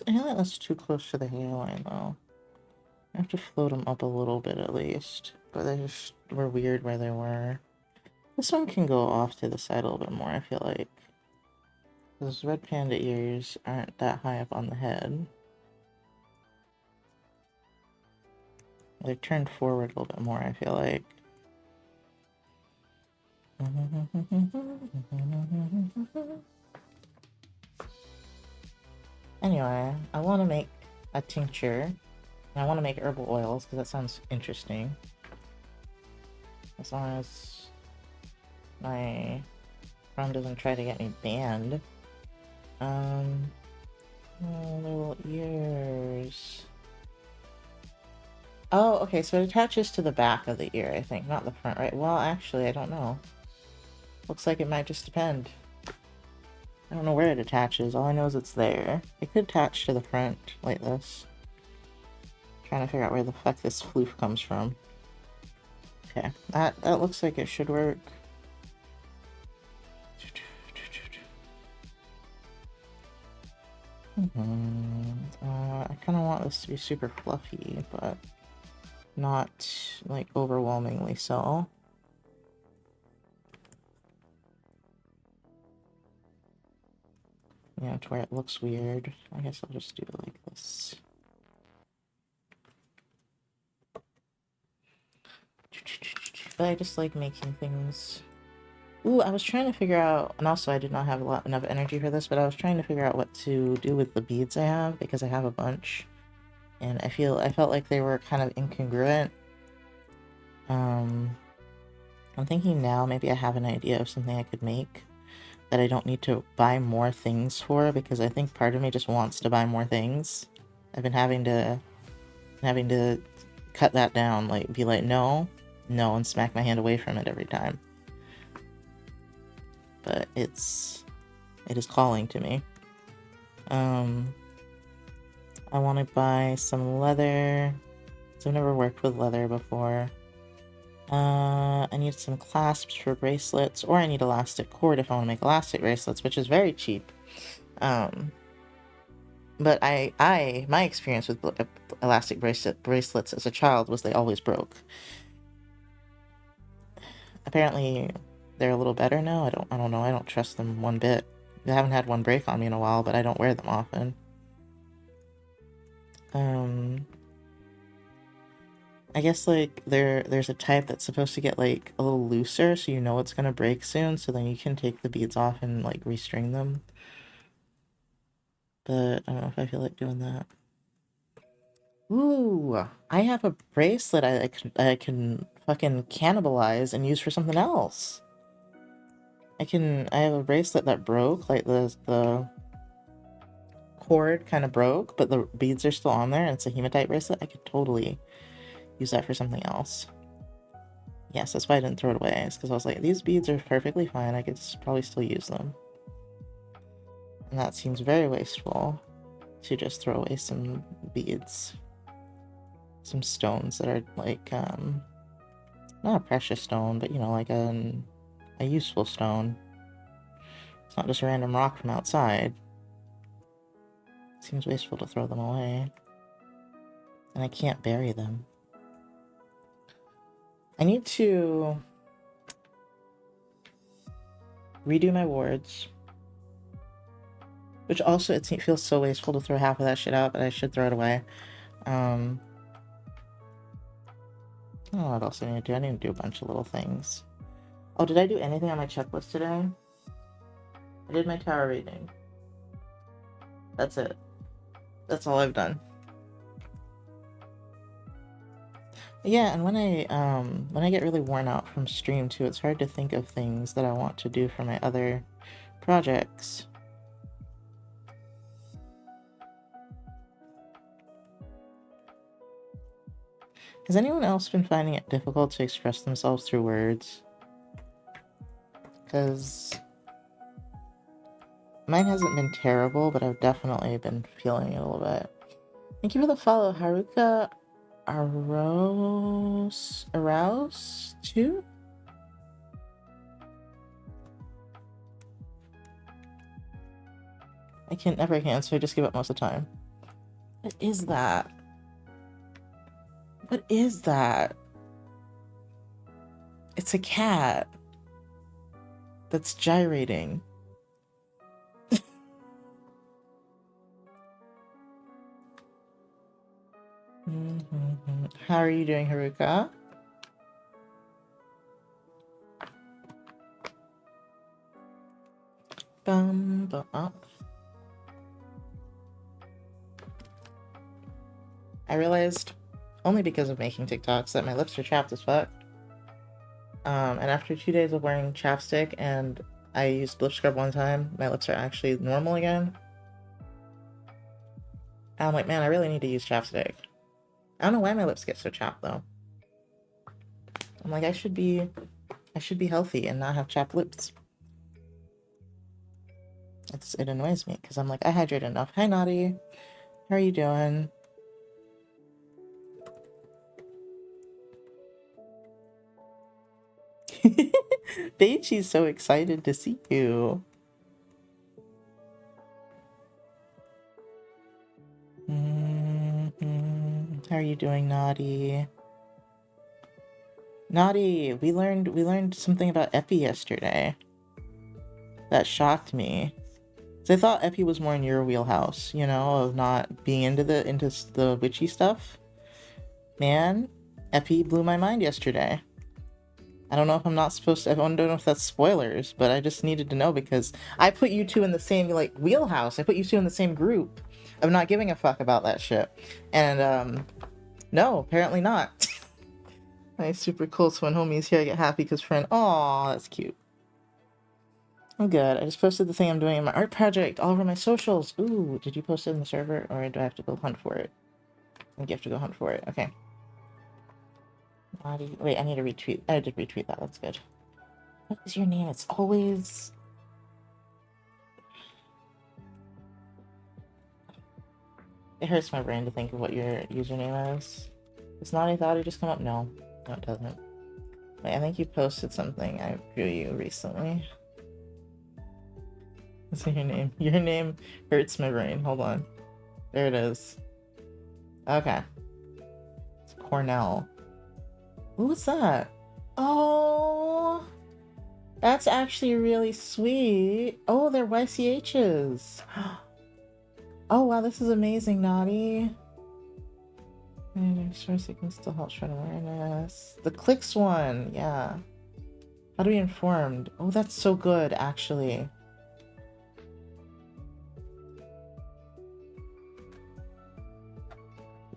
I feel like that's too close to the hairline, though. I have to float them up a little bit at least. But they just were weird where they were. This one can go off to the side a little bit more, I feel like. Those red panda ears aren't that high up on the head. They're turned forward a little bit more, I feel like. Anyway, I want to make a tincture. And I want to make herbal oils because that sounds interesting. As long as my Chrome doesn't try to get me banned. Oh, little ears. Oh, okay, so it attaches to the back of the ear, I think, not the front, right? Well, actually, I don't know. Looks like it might just depend. I don't know where it attaches. All I know is it's there. It could attach to the front like this. Trying to figure out where the fuck this floof comes from. Okay, that looks like it should work. I kind of want this to be super fluffy, but not like overwhelmingly so. Yeah, to where it looks weird. I guess I'll just do it like this. But I just like making things. Ooh, I was trying to figure out, and also I did not have enough energy for this, but I was trying to figure out what to do with the beads I have, because I have a bunch. And I felt like they were kind of incongruent. I'm thinking now maybe I have an idea of something I could make that I don't need to buy more things for, because I think part of me just wants to buy more things. I've been having to cut that down, like be like no, and smack my hand away from it every time. But it is calling to me. I want to buy some leather. So I've never worked with leather before. I need some clasps for bracelets, or I need elastic cord if I want to make elastic bracelets, which is very cheap. But my experience with elastic bracelets as a child was they always broke. Apparently, they're a little better now. I don't know. I don't trust them one bit. I haven't had one break on me in a while, but I don't wear them often. I guess like there's a type that's supposed to get like a little looser, so you know it's gonna break soon, so then you can take the beads off and like restring them. But I don't know if I feel like doing that. Ooh, I have a bracelet I can fucking cannibalize and use for something else. I have a bracelet that broke, like the cord kind of broke, but the beads are still on there, and it's a hematite bracelet. I could totally use that for something else. Yes, that's why I didn't throw it away. It's because I was like, these beads are perfectly fine. I could probably still use them. And that seems very wasteful to just throw away some beads. Some stones that are like, not a precious stone, but you know, like a useful stone. It's not just a random rock from outside. It seems wasteful to throw them away. And I can't bury them. I need to redo my wards. Which also, it feels so wasteful to throw half of that shit out, but I should throw it away. I don't know what else I need to do. I need to do a bunch of little things. Oh, did I do anything on my checklist today? I did my tower reading. That's it. That's all I've done. Yeah, and when I get really worn out from stream too, it's hard to think of things that I want to do for my other projects. Has anyone else been finding it difficult to express themselves through words? Because mine hasn't been terrible, but I've definitely been feeling it a little bit. Thank you for the follow, Haruka Arouse too? I can't answer, I just give up most of the time. What is that? What is that? It's a cat that's gyrating. How are you doing, Haruka? Oh. I realized, only because of making TikToks, that my lips are chapped as fuck. And after 2 days of wearing chapstick and I used lip scrub one time, my lips are actually normal again. And I'm like, man, I really need to use chapstick. I don't know why my lips get so chapped though. I'm like, I should be healthy and not have chapped lips. It annoys me because I'm like, I hydrate enough. Hi, Naughty. How are you doing? Beichi's so excited to see you. How are you doing, Naughty? Naughty, we learned something about Epi yesterday. That shocked me. So I thought Epi was more in your wheelhouse, you know, of not being into the witchy stuff. Man, Epi blew my mind yesterday. I don't know if I'm not supposed to. I don't know if that's spoilers, but I just needed to know because I put you two in the same like wheelhouse. I put you two in the same group of not giving a fuck about that shit. And no, apparently not. Nice, super cool. So when homie's here, I get happy because friend. Aw, that's cute. I'm good. I just posted the thing I'm doing in my art project all over my socials. Ooh, did you post it in the server or do I have to go hunt for it? I think you have to go hunt for it. Okay. Wait, I need to retweet. I did retweet that. That's good. What is your name? It's always... It hurts my brain to think of what your username is. Does Naughty Thoughty just come up? No. No, it doesn't. Wait, I think you posted something I drew you recently. What's your name? Your name hurts my brain. Hold on. There it is. Okay. It's Cornell. Who was that? Oh, that's actually really sweet. Oh, they're YCHs. Oh, wow, this is amazing, Naughty. Source can still help spread awareness. The clicks one, yeah. How to be informed. Oh, that's so good, actually.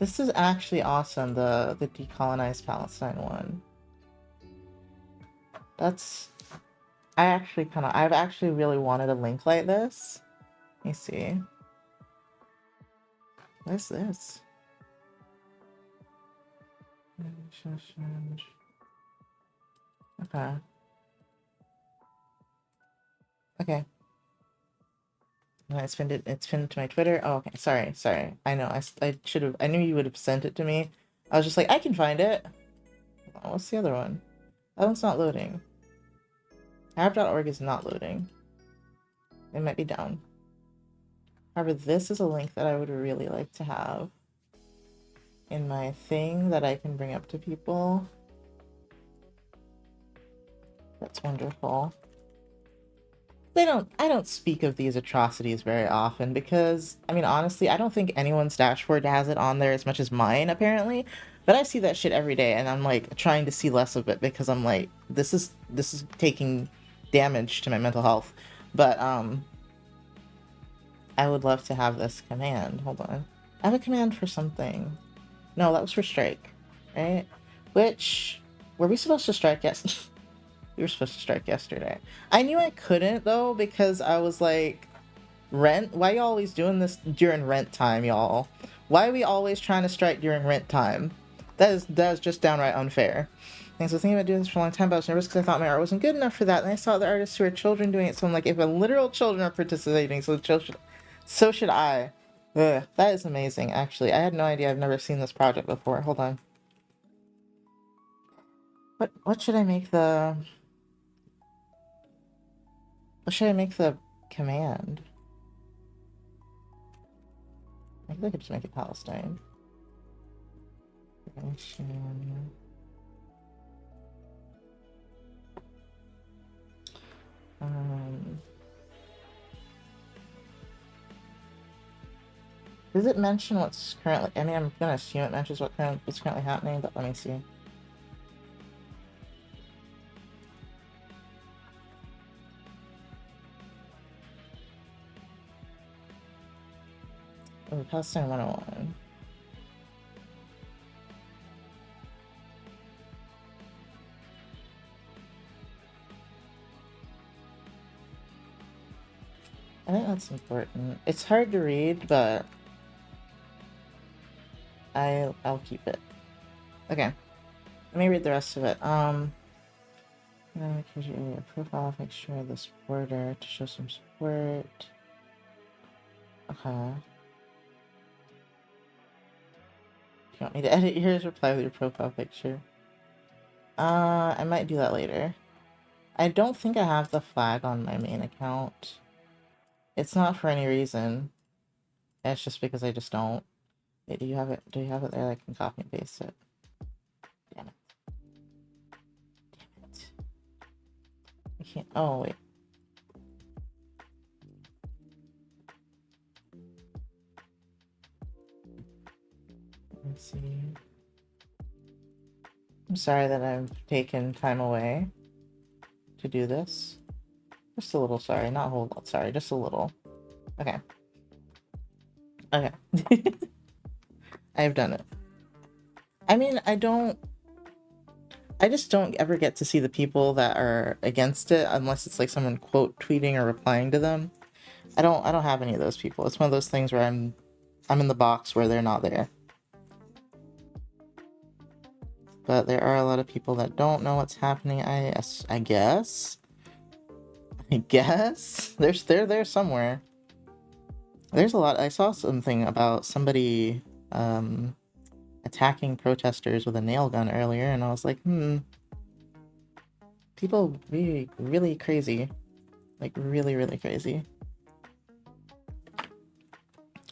This is actually awesome, the decolonized Palestine one. That's... I've actually really wanted a link like this. Let me see. What is this? Okay. Okay. No, it's pinned to my Twitter. Oh, okay. Sorry. I know. I should have. I knew you would have sent it to me. I was just like, I can find it. Oh, what's the other one? That one's not loading. Arab.org is not loading. It might be down. However, this is a link that I would really like to have in my thing that I can bring up to people. That's wonderful. I don't speak of these atrocities very often because, I mean, honestly, I don't think anyone's dashboard has it on there as much as mine, apparently. But I see that shit every day and I'm like trying to see less of it because I'm like, this is taking damage to my mental health. But I would love to have this command. Hold on. I have a command for something. No, that was for strike, right? Which, were we supposed to strike? Yes. We were supposed to strike yesterday. I knew I couldn't though because I was like, rent? Why you always doing this during rent time, y'all? Why are we always trying to strike during rent time? That is just downright unfair. And so I was thinking about doing this for a long time, but I was nervous because I thought my art wasn't good enough for that. And I saw the artists who are children doing it, so I'm like, if a literal children are participating, so should I. Ugh, that is amazing, actually. I had no idea. I've never seen this project before. Hold on. What should I make the... What should I make the command? I think I could just make it Palestine. Prevention. Does it mention what's currently? I mean, I'm gonna assume it mentions what's currently happening, but let me see. Oh, Palestine 101. I think that's important. It's hard to read, but I'll keep it. Okay, let me read the rest of it. Create your profile. Make sure this border to show some support. Okay. You want me to edit yours? Reply with your profile picture. I might do that later. I don't think I have the flag on my main account. It's not for any reason. It's just because I just don't. Wait, do you have it? Do you have it there? I can copy and paste it. Damn it. Damn it. I can't. Oh, wait. Let's see. I'm sorry that I've taken time away to do this. Just a little sorry. Not a whole lot sorry. Just a little. Okay. Okay. I've done it. I mean, I just don't ever get to see the people that are against it unless it's like someone quote tweeting or replying to them. I don't have any of those people. It's one of those things where I'm in the box where they're not there. But there are a lot of people that don't know what's happening. I guess. They're there somewhere. There's a lot. I saw something about somebody attacking protesters with a nail gun earlier, and I was like, people really, really crazy. Like, really, really crazy.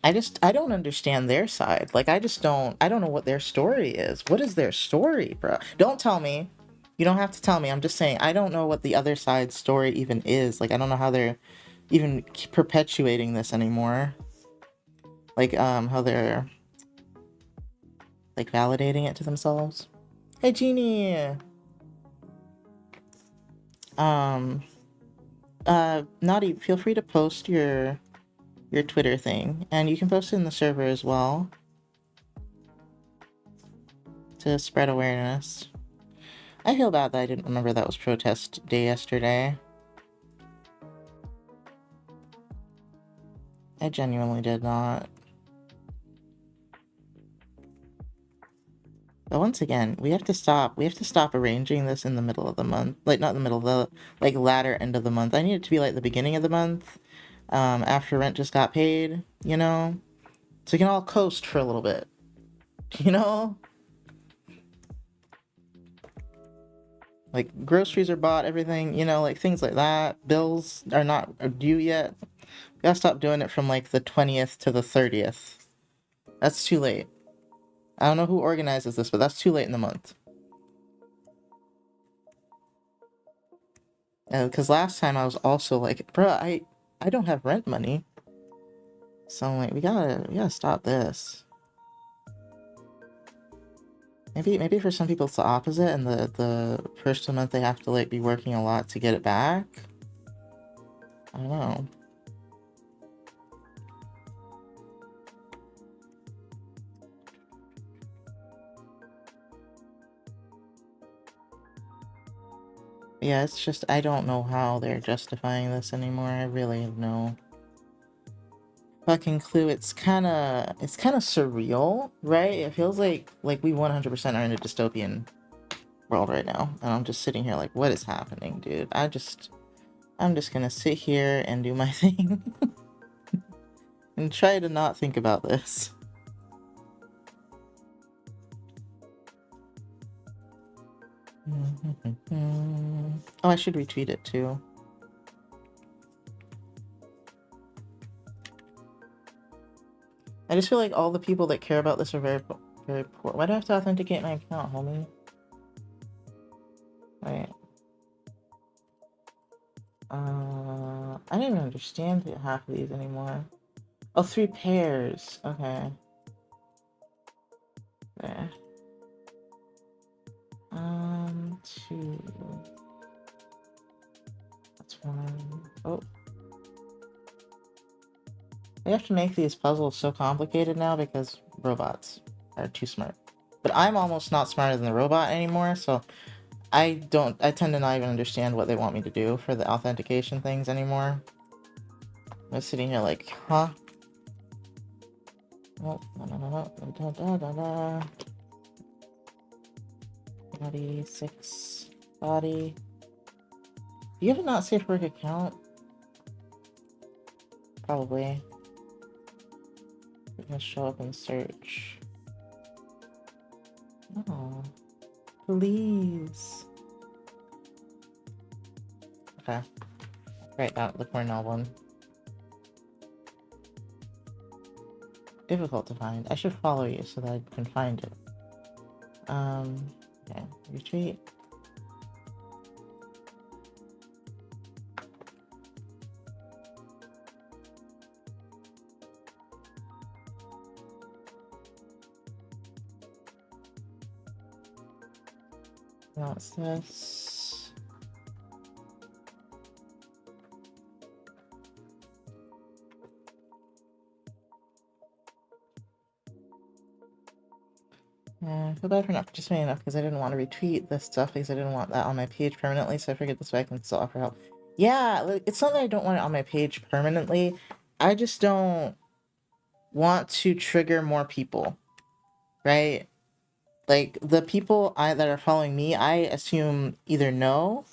I don't understand their side. Like, I don't know what their story is. What is their story, bro? Don't tell me. You don't have to tell me. I'm just saying, I don't know what the other side's story even is. Like, I don't know how they're even perpetuating this anymore. Like, how they're, like, validating it to themselves. Hey, Jeannie! Naughty, feel free to post your Twitter thing, and you can post it in the server as well to spread awareness. I feel bad that I didn't remember that was protest day yesterday. I genuinely did not. But once again, we have to stop arranging this in the middle of the month. Like, not the middle, the, like, latter end of the month. I need it to be, like, the beginning of the month, after rent just got paid, you know? So we can all coast for a little bit, you know? Like, groceries are bought, everything, you know, like, things like that. Bills are not due yet. We gotta stop doing it from, like, the 20th to the 30th. That's too late. I don't know who organizes this, but that's too late in the month. Because last time I was also like, bruh, I don't have rent money. So I'm like, we gotta stop this. Maybe for some people it's the opposite, and the first of the month they have to like be working a lot to get it back. I don't know. Yeah, it's just I don't know how they're justifying this anymore. I really have no fucking clue. It's kind of surreal, right? It feels like we 100% are in a dystopian world right now, and I'm just sitting here like, what is happening, dude? I'm just gonna sit here and do my thing and try to not think about this. Oh, I should retweet it too. I just feel like all the people that care about this are very, very poor. Why do I have to authenticate my account, homie? Wait. I don't even understand half of these anymore. Oh, 3 pairs. Okay. There. 2. That's 1. Oh. They have to make these puzzles so complicated now because robots are too smart. But I'm almost not smarter than the robot anymore, so I tend to not even understand what they want me to do for the authentication things anymore. I'm sitting here like, huh? Oh, body 6 body. Do you have a not safe work account? Probably. We're gonna show up and search. Oh, please. Okay. Right out the Cornell one. Difficult to find. I should follow you so that I can find it. Okay. Retreat. What's this? I feel bad for not participating enough because I didn't want to retweet this stuff because I didn't want that on my page permanently, so I figured this way I can still offer help. Yeah, like, it's not that I don't want it on my page permanently. I just don't want to trigger more people, right? Like, the people that are following me, I assume either know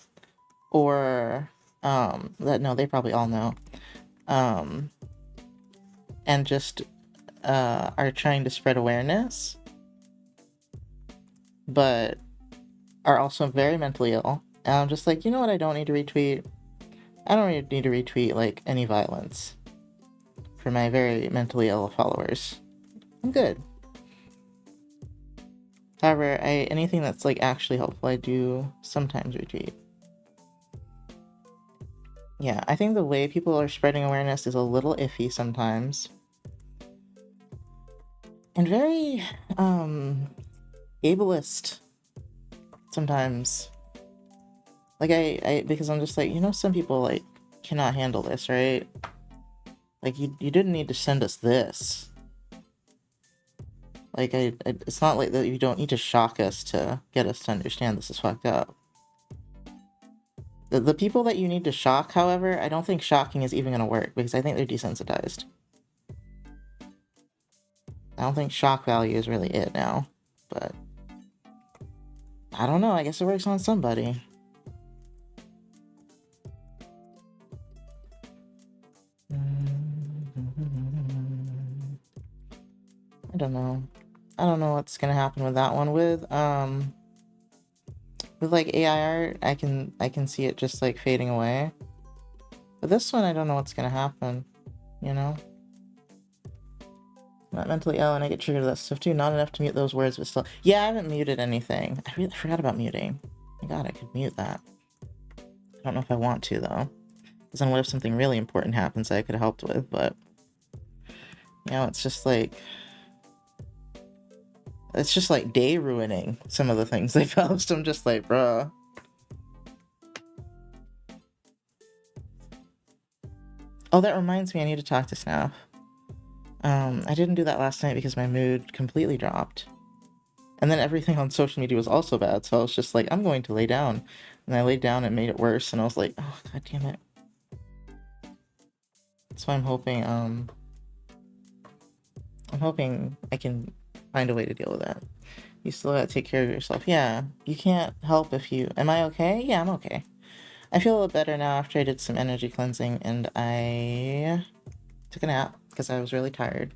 or, no, they probably all know. And just, are trying to spread awareness, but are also very mentally ill. And I'm just like, you know what, I don't need to retweet? I don't need to retweet, like, any violence for my very mentally ill followers. I'm good. However, anything that's, like, actually helpful, I do sometimes retweet. Yeah, I think the way people are spreading awareness is a little iffy sometimes. And very, ableist sometimes. Like, because I'm just like, you know, some people, like, cannot handle this, right? Like, you didn't need to send us this. Like, it's not like that you don't need to shock us to get us to understand this is fucked up. The people that you need to shock, however, I don't think shocking is even going to work because I think they're desensitized. I don't think shock value is really it now, but I don't know, I guess it works on somebody. I don't know. I don't know what's gonna happen with that one. With like AI art, I can see it just like fading away. But this one, I don't know what's gonna happen, you know? Not mentally ill and I get triggered to that stuff too. Not enough to mute those words, but still. Yeah, I haven't muted anything. I really forgot about muting. My god, I could mute that. I don't know if I want to, though. Because then what if something really important happens that I could have helped with, but... You know, it's just like... It's just like day ruining some of the things they post. I'm just like, bruh. Oh, that reminds me, I need to talk to Snap. I didn't do that last night because my mood completely dropped. And then everything on social media was also bad, so I was just like, I'm going to lay down. And I laid down and made it worse, and I was like, oh, god damn it. So I'm hoping I can find a way to deal with that. You still gotta take care of yourself. Yeah, you can't help if you... Am I okay? Yeah, I'm okay. I feel a little better now after I did some energy cleansing, and I took a nap because I was really tired.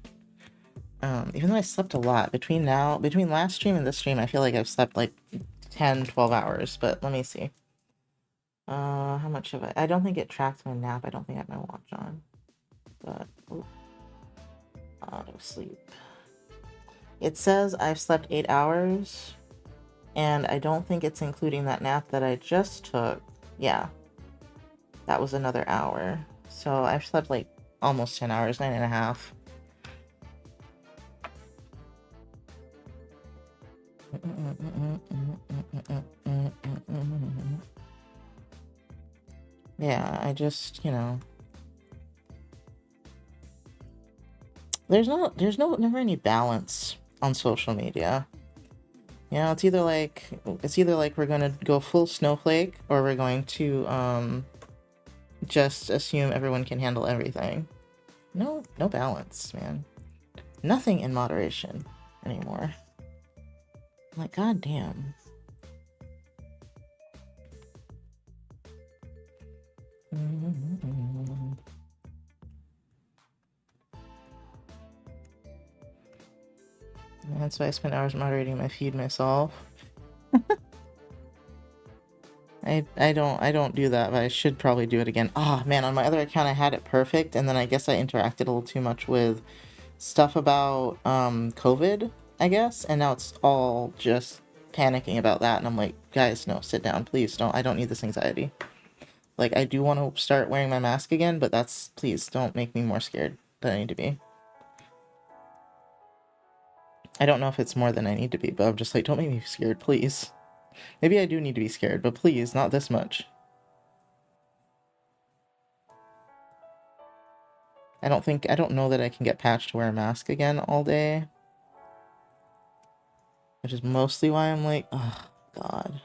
Even though I slept a lot between last stream and this stream, I feel like I've slept like 10, 12 hours, but let me see. How much have I don't think it tracked my nap. I don't think I have my watch on, but Auto sleep. It says I've slept 8 hours, and I don't think it's including that nap that I just took. Yeah, that was another hour. So I've slept like almost 10 hours, 9.5. Yeah, I just, there's never any balance on social media. It's either like we're gonna go full snowflake, or we're going to just assume everyone can handle everything. No balance, man. Nothing in moderation anymore. Like, goddamn. That's why I spent hours moderating my feed myself. I don't do that, but I should probably do it again. Ah, man, on my other account I had it perfect, and then I guess I interacted a little too much with stuff about COVID, I guess, and now it's all just panicking about that, and I'm like, guys, no, sit down, please. I don't need this anxiety. Like, I do want to start wearing my mask again, but please don't make me more scared than I need to be. I don't know if it's more than I need to be, but I'm just like, don't make me scared, please. Maybe I do need to be scared, but please, not this much. I don't know that I can get patched to wear a mask again all day. Which is mostly why I'm like, oh, God,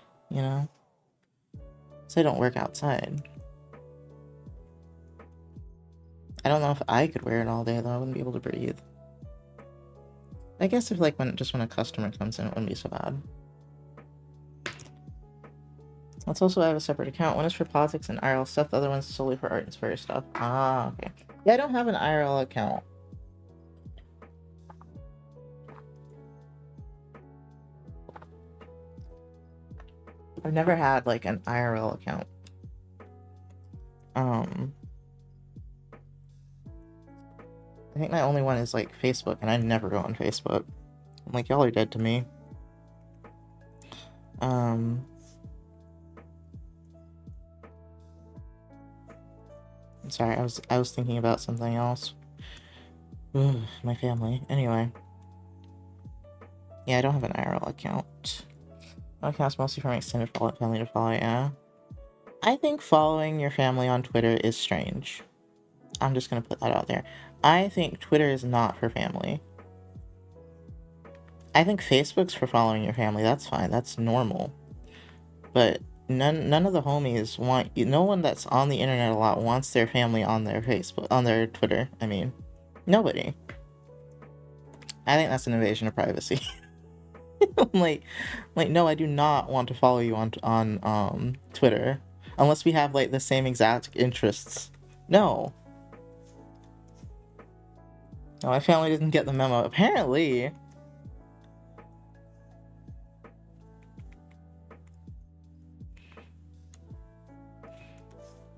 So I don't work outside. I don't know if I could wear it all day, though. I wouldn't be able to breathe. I guess if, like, when a customer comes in, it wouldn't be so bad. Let's also have a separate account. One is for politics and IRL stuff. The other one's solely for art and spirit stuff. Ah, okay. Yeah, I don't have an IRL account. I've never had, like, an IRL account. I think my only one is, like, Facebook, and I never go on Facebook. I'm like, y'all are dead to me. I'm sorry, I was thinking about something else. Ugh, my family. Anyway. Yeah, I don't have an IRL account. My account's mostly for my extended family to follow, yeah. I think following your family on Twitter is strange. I'm just gonna put that out there. I think Twitter is not for family. I think Facebook's for following your family. That's fine. That's normal. But none of the homies want... No one that's on the internet a lot wants their family on their Facebook... On their Twitter, I mean. Nobody. I think that's an invasion of privacy. like, no, I do not want to follow you on Twitter. Unless we have, like, the same exact interests. No. No, my family didn't get the memo. Apparently.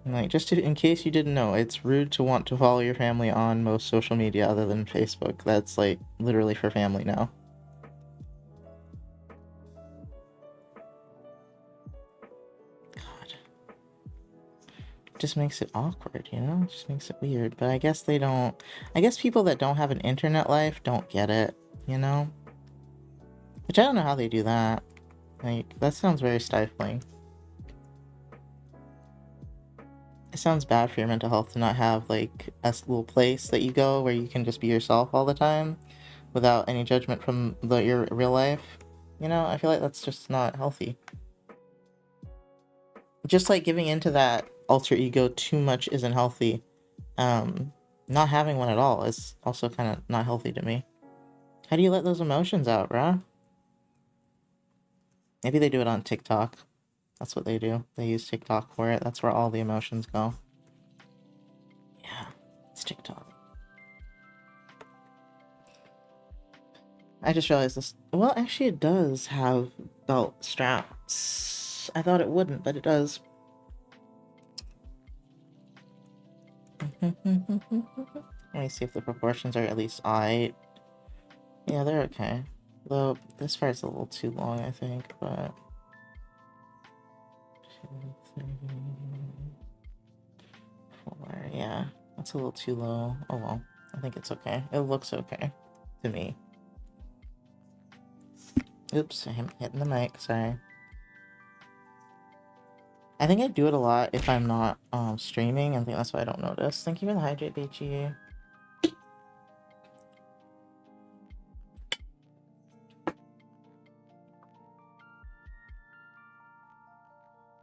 Like, in case you didn't know, it's rude to want to follow your family on most social media other than Facebook. That's, like, literally for family now. God. It just makes it awkward, It just makes it weird. But I guess they don't... I guess people that don't have an internet life don't get it, Which I don't know how they do that. Like, that sounds very stifling. It sounds bad for your mental health to not have, like, a little place that you go where you can just be yourself all the time without any judgment from your real life. I feel like that's just not healthy. Just like giving into that alter ego too much isn't healthy. Not having one at all is also kind of not healthy to me. How do you let those emotions out, bruh? Maybe they do it on TikTok. That's what they do. They use TikTok for it. That's where all the emotions go. Yeah, it's TikTok. I just realized this. Well, actually, it does have belt straps. I thought it wouldn't, but it does. Let me see if the proportions are at least alright. Yeah, they're okay. Though this part's a little too long, I think, but 2, 3, 4. Yeah, that's a little too low. Oh well, I think it's okay. It looks okay to me. Oops, I'm hitting the mic. Sorry. I think I do it a lot if I'm not streaming. I think that's why I don't notice. Thank you for the hydrate, Beachy.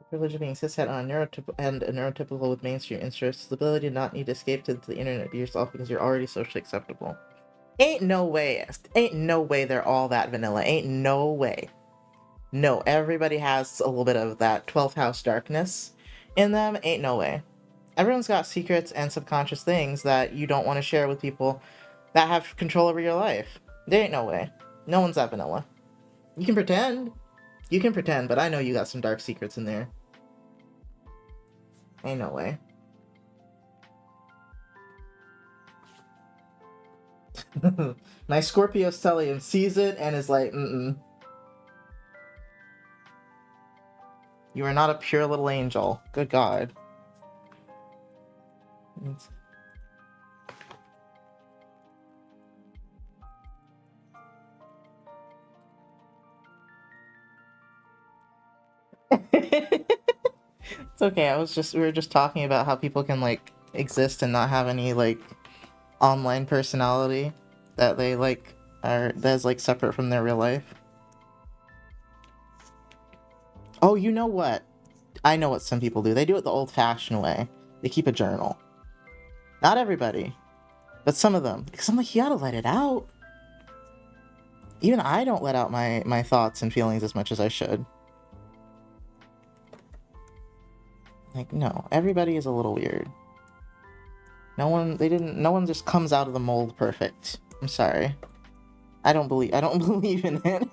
Privilege of being cishet on and a neurotypical with mainstream interests. The ability to not need to escape to the internet be yourself because you're already socially acceptable. Ain't no way. Ain't no way they're all that vanilla. Ain't no way. No, everybody has a little bit of that 12th house darkness in them. Ain't no way. Everyone's got secrets and subconscious things that you don't want to share with people that have control over your life. There ain't no way. No one's that vanilla. You can pretend. You can pretend, but I know you got some dark secrets in there. Ain't no way. My Scorpio stellium sees it and is like, You are not a pure little angel. Good God. It's okay. We were just talking about how people can like exist and not have any like online personality that they like that's like separate from their real life. Oh, you know what? I know what some people do. They do it the old-fashioned way. They keep a journal. Not everybody, but some of them. Because I'm like, you gotta let it out. Even I don't let out my thoughts and feelings as much as I should. Like, no, everybody is a little weird. No one just comes out of the mold perfect. I'm sorry. I don't believe in it.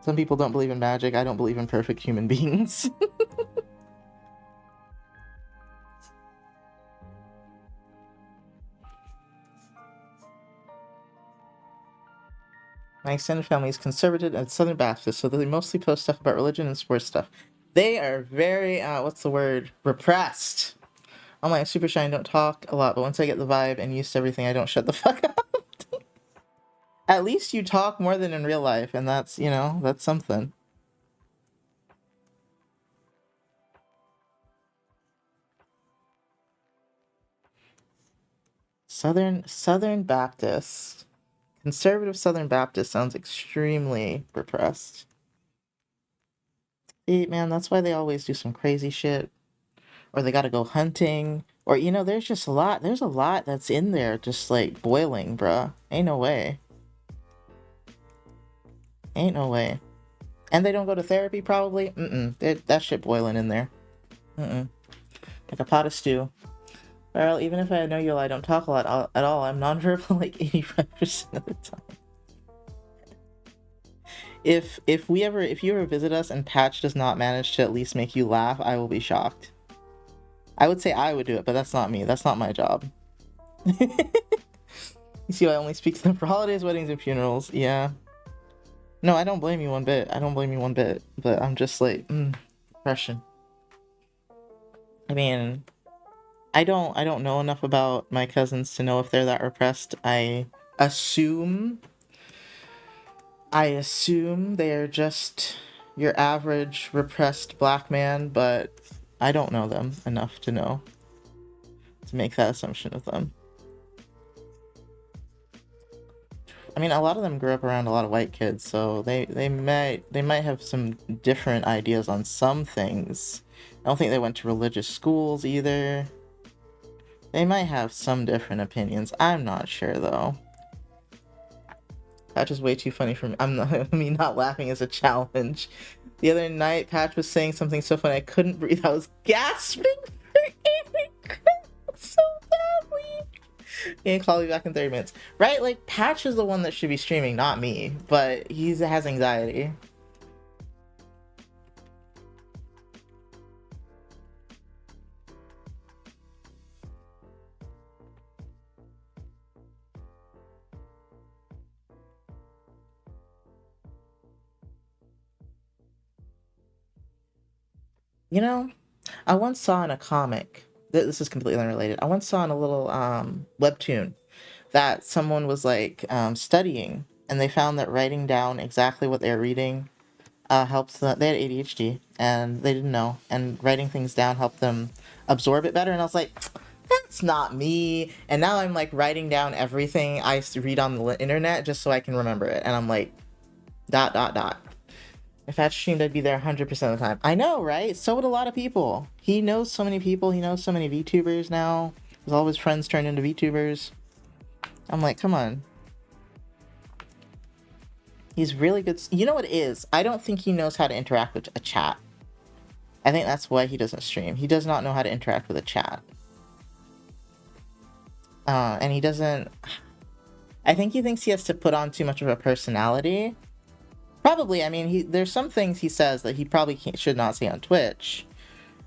Some people don't believe in magic. I don't believe in perfect human beings. My extended family is conservative and Southern Baptist, so they mostly post stuff about religion and sports stuff. They are very, what's the word? Repressed. I'm like, super shy and don't talk a lot, but once I get the vibe and used to everything, I don't shut the fuck up. At least you talk more than in real life, and that's, that's something. Southern Baptist. Conservative Southern Baptist sounds extremely repressed. Man, that's why they always do some crazy shit. Or they gotta go hunting. Or, there's just there's a lot that's in there just, like, boiling, bruh. Ain't no way. Ain't no way. And they don't go to therapy, probably? That shit boiling in there. Like a pot of stew. Well, even if I know you, I don't talk a lot at all. I'm nonverbal like 85% of the time. If you ever visit us and Patch does not manage to at least make you laugh, I will be shocked. I would say I would do it, but that's not me. That's not my job. You see, I only speak to them for holidays, weddings, and funerals. Yeah. No, I don't blame you one bit. But I'm just like, depression. I mean, I don't know enough about my cousins to know if they're that repressed. I assume they're just your average repressed black man, but I don't know them enough to know to make that assumption of them. I mean, a lot of them grew up around a lot of white kids, so they might have some different ideas on some things. I don't think they went to religious schools either. They might have some different opinions. I'm not sure though. Patch is way too funny for me. Not laughing is a challenge. The other night, Patch was saying something so funny I couldn't breathe. I was gasping for air so badly. He call me back in 30 minutes. Right? Like, Patch is the one that should be streaming, not me. But he has anxiety. You know, I once saw in a comic, this is completely unrelated. I once saw in a little webtoon that someone was like studying, and they found that writing down exactly what they're reading helps them. They had ADHD and they didn't know, and writing things down helped them absorb it better. And I was like, that's not me. And now I'm like writing down everything I used to read on the internet just so I can remember it. And I'm like, dot dot dot. If that streamed, I'd be there 100% of the time. I know, right? So would a lot of people. He knows so many people. He knows so many VTubers now. Because all of his friends turned into VTubers. I'm like, come on. He's really good. You know what it is? I don't think he knows how to interact with a chat. I think that's why he doesn't stream. He does not know how to interact with a chat. And he doesn't... I think he thinks he has to put on too much of a personality. Probably, I mean, there's some things he says that he probably should not say on Twitch.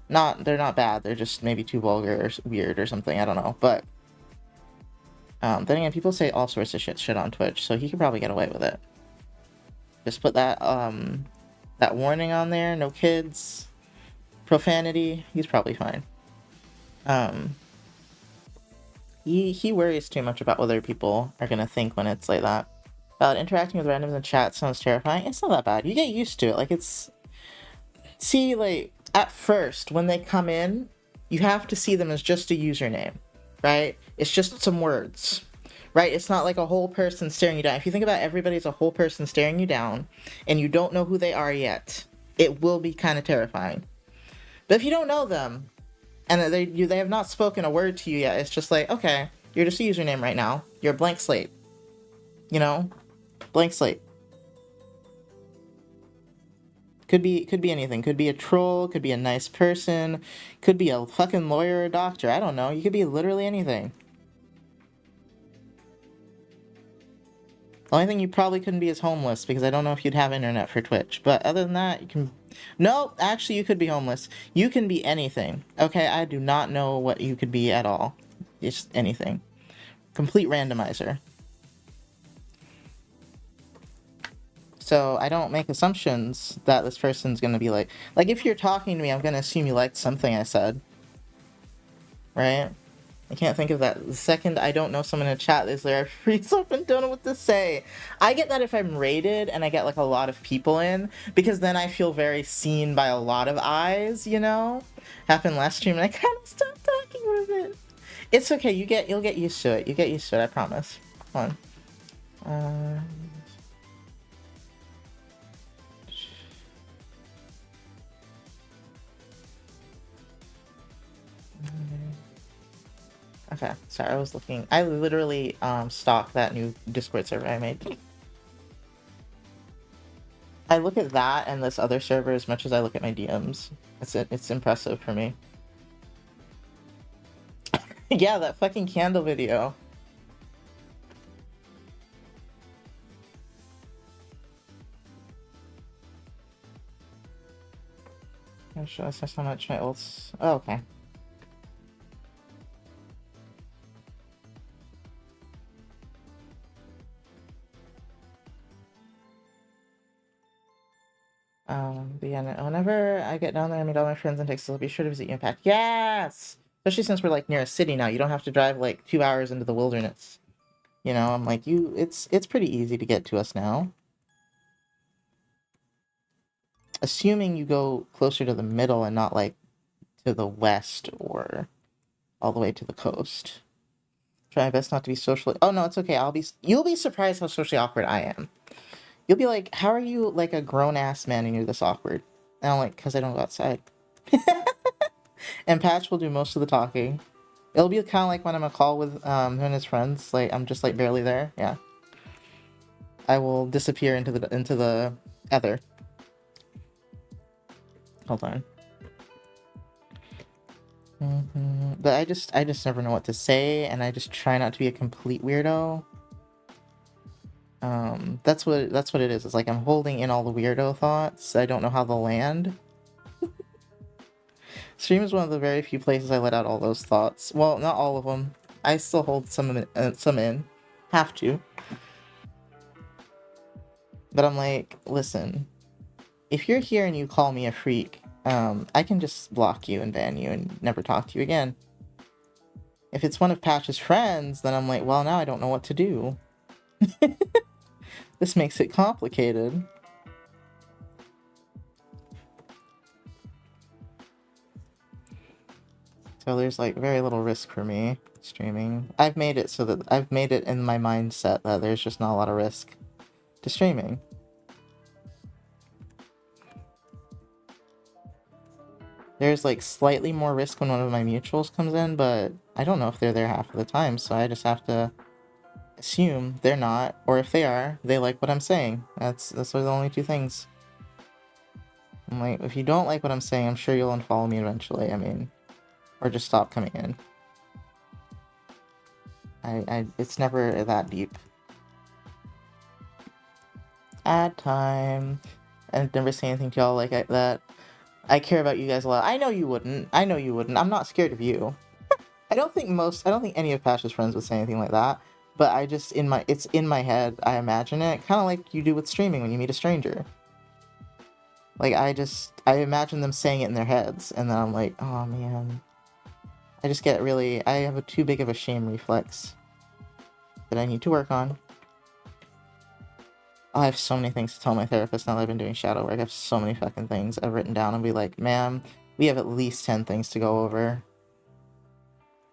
They're not bad, they're just maybe too vulgar or weird or something, I don't know. But, then again, people say all sorts of shit on Twitch, so he could probably get away with it. Just put that warning on there, no kids, profanity, he's probably fine. He worries too much about what other people are gonna think when it's like that. About interacting with randoms in chat sounds terrifying. It's not that bad. You get used to it. Like, it's... See, like, at first, when they come in, you have to see them as just a username, right? It's just some words, right? It's not like a whole person staring you down. If you think about everybody as a whole person staring you down, and you don't know who they are yet, it will be kind of terrifying. But if you don't know them, and they have not spoken a word to you yet, it's just like, okay, you're just a username right now. You're a blank slate. You know? Blank slate. Could be anything. Could be a troll, could be a nice person, could be a fucking lawyer or a doctor. I don't know. You could be literally anything. The only thing you probably couldn't be is homeless, because I don't know if you'd have internet for Twitch. But other than that, you can... No, actually, you could be homeless. You can be anything. Okay, I do not know what you could be at all. It's anything. Complete randomizer. So I don't make assumptions that this person's gonna be like... Like, if you're talking to me, I'm gonna assume you liked something I said. Right? I can't think of that. The second I don't know someone in a chat is there, I freeze up and don't know what to say. I get that if I'm rated and I get like a lot of people in, because then I feel very seen by a lot of eyes, you know? Happened last stream and I kind of stopped talking with it. It's okay, you'll get used to it. You get used to it, I promise. Come on. Okay, sorry, I was looking. I literally stalked that new Discord server I made. I look at that and this other server as much as I look at my DMs. It's impressive for me. Yeah, that fucking candle video. I'm sure that's how much my ults... Oh, okay. But yeah, whenever I get down there and meet all my friends in Texas, I'll be sure to visit Impact. Yes! Especially since we're like near a city now. You don't have to drive like 2 hours into the wilderness. You know, I'm like, it's pretty easy to get to us now. Assuming you go closer to the middle and not like to the west or all the way to the coast. Try my best not to be socially... Oh no, it's okay. You'll be surprised how socially awkward I am. You'll be like, how are you like a grown-ass man and you're this awkward? And I'm like, because I don't go outside. And Patch will do most of the talking. It'll be kind of like when I'm on a call with him and his friends. Like, I'm just like barely there. Yeah. I will disappear into the ether. Hold on. But I just never know what to say, and I just try not to be a complete weirdo. That's what it is. It's like I'm holding in all the weirdo thoughts. I don't know how they'll land. Stream is one of the very few places I let out all those thoughts. Well, not all of them. I still hold some in. Have to. But I'm like, listen, if you're here and you call me a freak, I can just block you and ban you and never talk to you again. If it's one of Patch's friends, then I'm like, well, now I don't know what to do. This makes it complicated. So there's like very little risk for me streaming. I've made it so that I've made it in my mindset that there's just not a lot of risk to streaming. There's like slightly more risk when one of my mutuals comes in, but I don't know if they're there half of the time, so I just have to assume they're not, or if they are, they like what I'm saying. Those are the only two things. I'm like, if you don't like what I'm saying, I'm sure you'll unfollow me eventually. I mean, or just stop coming in. It's never that deep. Ad time. I've never say anything to y'all like that. I care about you guys a lot. I know you wouldn't. I know you wouldn't. I'm not scared of you. I don't think any of Pasha's friends would say anything like that. But I just, it's in my head, I imagine it. Kind of like you do with streaming when you meet a stranger. Like, I imagine them saying it in their heads. And then I'm like, oh man. I just get really, I have too big of a shame reflex that I need to work on. I have so many things to tell my therapist now that I've been doing shadow work. I have so many fucking things I've written down and be like, ma'am, we have at least 10 things to go over.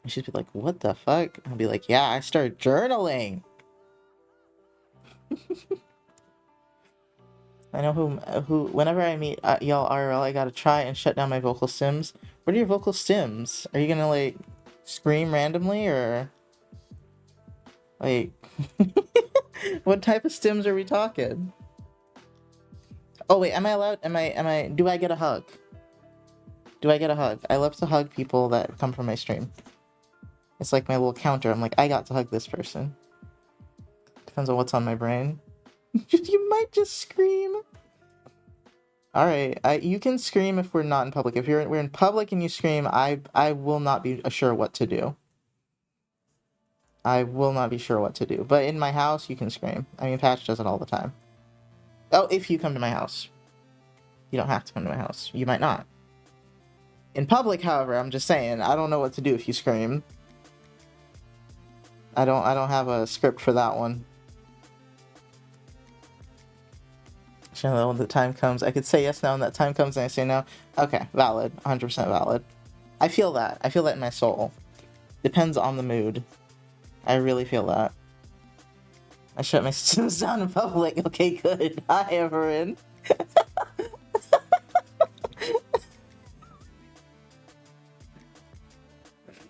And she'd be like, what the fuck? I'll be like, yeah, I started journaling. I know who, whenever I meet y'all IRL, I gotta try and shut down my vocal stims. What are your vocal stims? Are you gonna, like, scream randomly, or, like, what type of stims are we talking? Oh, wait, am I allowed, do I get a hug? Do I get a hug? I love to hug people that come from my stream. It's like my little counter. I'm like, I got to hug this person. Depends on what's on my brain. You might just scream. Alright, you can scream if we're not in public. If we're in public and you scream, I will not be sure what to do. I will not be sure what to do. But in my house, you can scream. I mean, Patch does it all the time. Oh, if you come to my house. You don't have to come to my house. You might not. In public, however, I'm just saying, I don't know what to do if you scream. I don't have a script for that one. So when the time comes, I could say yes now, and that time comes and I say no. Okay, valid. 100% valid. I feel that. I feel that in my soul. Depends on the mood. I really feel that. I shut my stims down in public. Okay, good. Hi, Everin.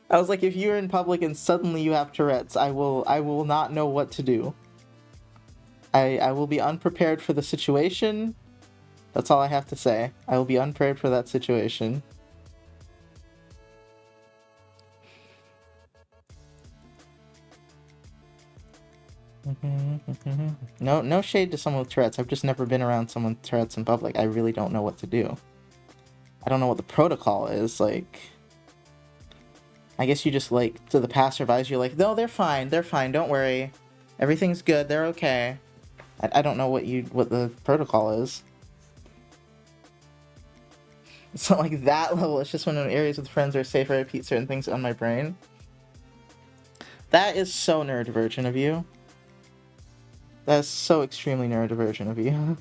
I was like, if you're in public and suddenly you have Tourette's, I will not know what to do. I will be unprepared for the situation. That's all I have to say. I will be unprepared for that situation. No shade to someone with Tourette's. I've just never been around someone with Tourette's in public. I really don't know what to do. I don't know what the protocol is. Like, I guess you just, like, to the passerbys, you're like, no, they're fine, don't worry. Everything's good, they're okay. I don't know what the protocol is. It's not like that level, it's just when in areas with friends are safe, I repeat certain things on my brain. That is so neurodivergent of you. That is so extremely neurodivergent of you.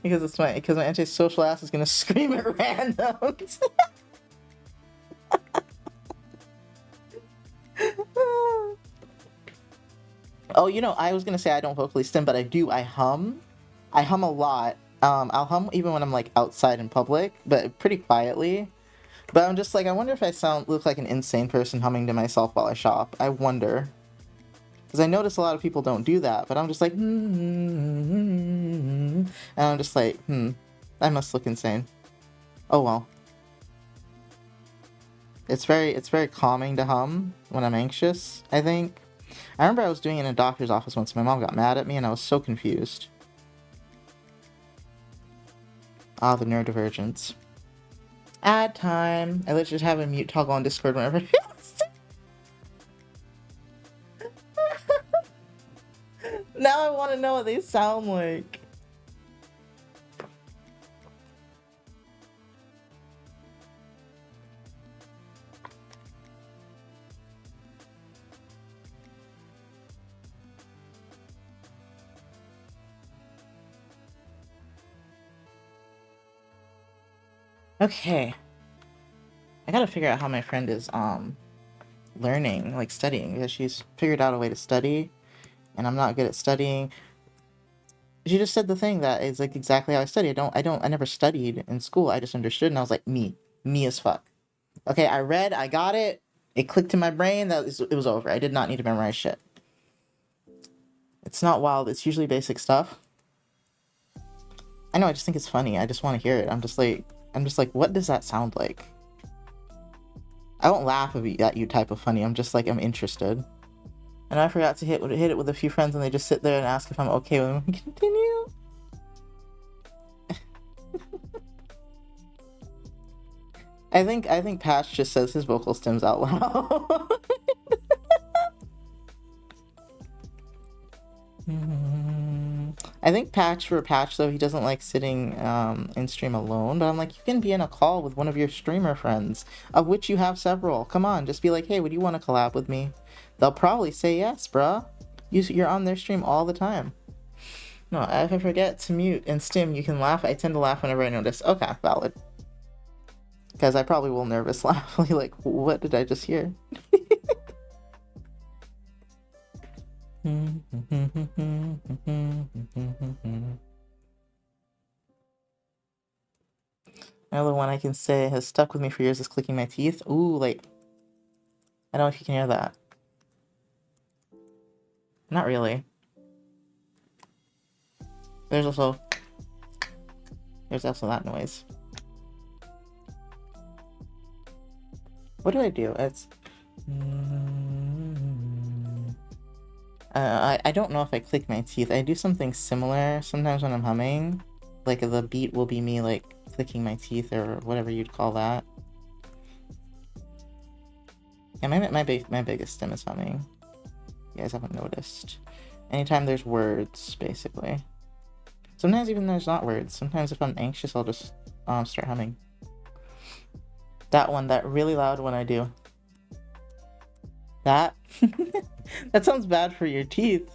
because my antisocial ass is gonna scream at randoms. Oh, you know, I was gonna say I don't vocally stim, but I do. I hum. I hum a lot. I'll hum even when I'm, like, outside in public, but pretty quietly. But I'm just like, I wonder if I look like an insane person humming to myself while I shop. I wonder. Because I notice a lot of people don't do that, but I'm just like, and I'm just like, I must look insane. Oh well. It's very calming to hum when I'm anxious, I think. I remember I was doing it in a doctor's office once. My mom got mad at me and I was so confused. Ah, the neurodivergence. Ad time. I literally just have a mute toggle on Discord whenever. Now I want to know what they sound like. Okay. I gotta figure out how my friend is learning, like studying, because she's figured out a way to study, and I'm not good at studying. She just said the thing that is like exactly how I study. I never studied in school. I just understood, and I was like, me as fuck. Okay, I read, I got it. It clicked in my brain. It was over. I did not need to memorize shit. It's not wild. It's usually basic stuff. I know. I just think it's funny. I just want to hear it. I'm just like, what does that sound like? I won't laugh at you type of funny. I'm just like, I'm interested. And I forgot to hit it with a few friends, and they just sit there and ask if I'm okay when we continue. I think Patch just says his vocal stems out loud. I think Patch for Patch though, he doesn't like sitting in stream alone. But I'm like, you can be in a call with one of your streamer friends, of which you have several. Come on, just be like, hey, would you want to collab with me? They'll probably say yes, bruh. You're on their stream all the time. No, if I forget to mute and stim, you can laugh. I tend to laugh whenever I notice. Okay, valid. Because I probably will nervous laugh. Like, what did I just hear? Another one I can say has stuck with me for years is clicking my teeth. Ooh, like, I don't know if you can hear that. Not really. There's also that noise. What do I do? It's I don't know if I click my teeth. I do something similar sometimes when I'm humming. Like the beat will be me like clicking my teeth or whatever you'd call that. Yeah, my biggest stem is humming. You guys haven't noticed. Anytime there's words, basically. Sometimes even there's not words. Sometimes if I'm anxious, I'll just start humming. That one, that really loud one I do. That? That sounds bad for your teeth.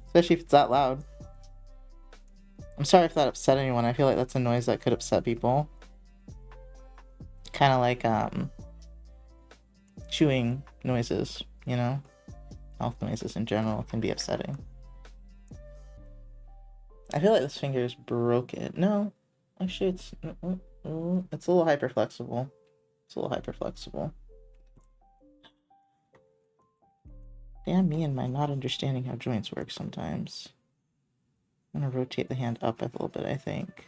Especially if it's that loud. I'm sorry if that upset anyone. I feel like that's a noise that could upset people. Kind of like, chewing noises, you know? Mouth noises in general can be upsetting. I feel like this finger is broken. No. Actually, it's a little hyperflexible. It's a little hyperflexible. Damn me and my not understanding how joints work sometimes. I'm gonna rotate the hand up a little bit, I think.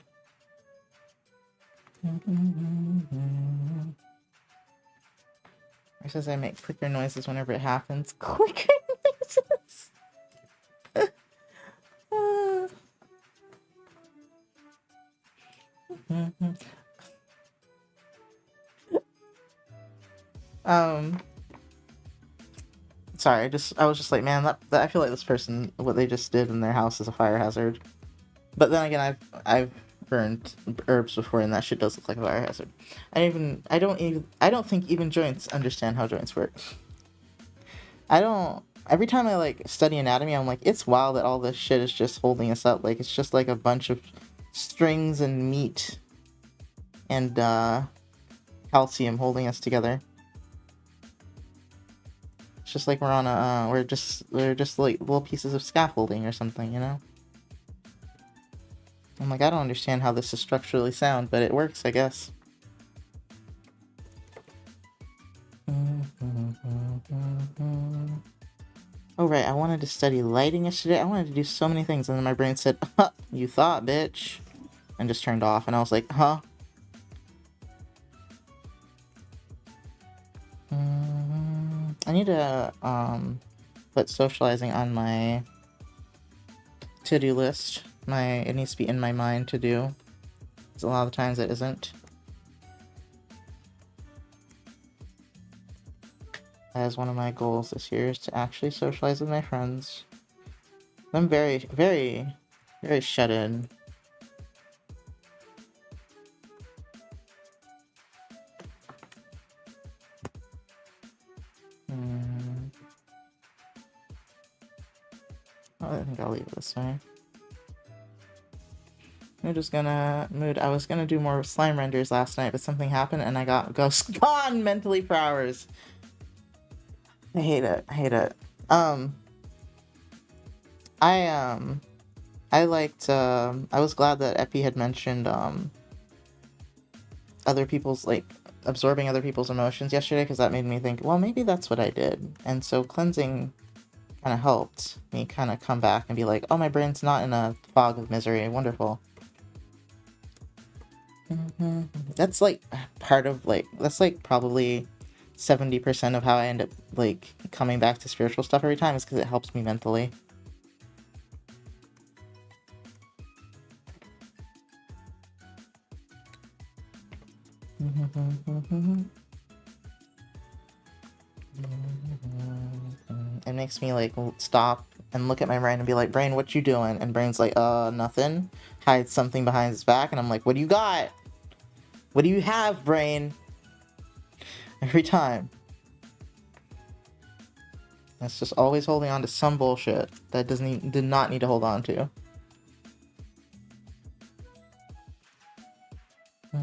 It says I make clicker noises whenever it happens. Clicker noises! Sorry, I was just like, man, that I feel like this person, what they just did in their house is a fire hazard. But then again, I've burned herbs before, and that shit does look like a fire hazard. I don't think even joints understand how joints work. I don't. Every time I like study anatomy, I'm like, it's wild that all this shit is just holding us up. Like it's just like a bunch of strings and meat and calcium holding us together. It's just like we're on a we're just like little pieces of scaffolding or something, you know? I'm like, I don't understand how this is structurally sound, but it works, I guess. Oh right, I wanted to study lighting yesterday. I wanted to do so many things, and then my brain said, huh, you thought, bitch. And just turned off, and I was like, huh? I need to put socializing on my to-do list. It needs to be in my mind to do. Because a lot of the times it isn't. That is one of my goals this year, is to actually socialize with my friends. I'm very, very, very shut in. Oh, I think I'll leave it this way. I was gonna do more slime renders last night, but something happened and I got gone mentally for hours. I hate it. I hate it. I I liked I was glad that Epi had mentioned other people's, like, absorbing other people's emotions yesterday, because that made me think, well, maybe that's what I did. And so cleansing kind of helped me kind of come back and be like, oh, my brain's not in a fog of misery. Wonderful. That's like part of, like, that's like probably 70% of how I end up, like, coming back to spiritual stuff every time, is because it helps me mentally. It makes me, like, stop and look at my brain and be like, brain, what you doing? And brain's like, nothing. Hides something behind his back, and I'm like, what do you got? What do you have, brain? Every time. It's just always holding on to some bullshit that did not need to hold on to. I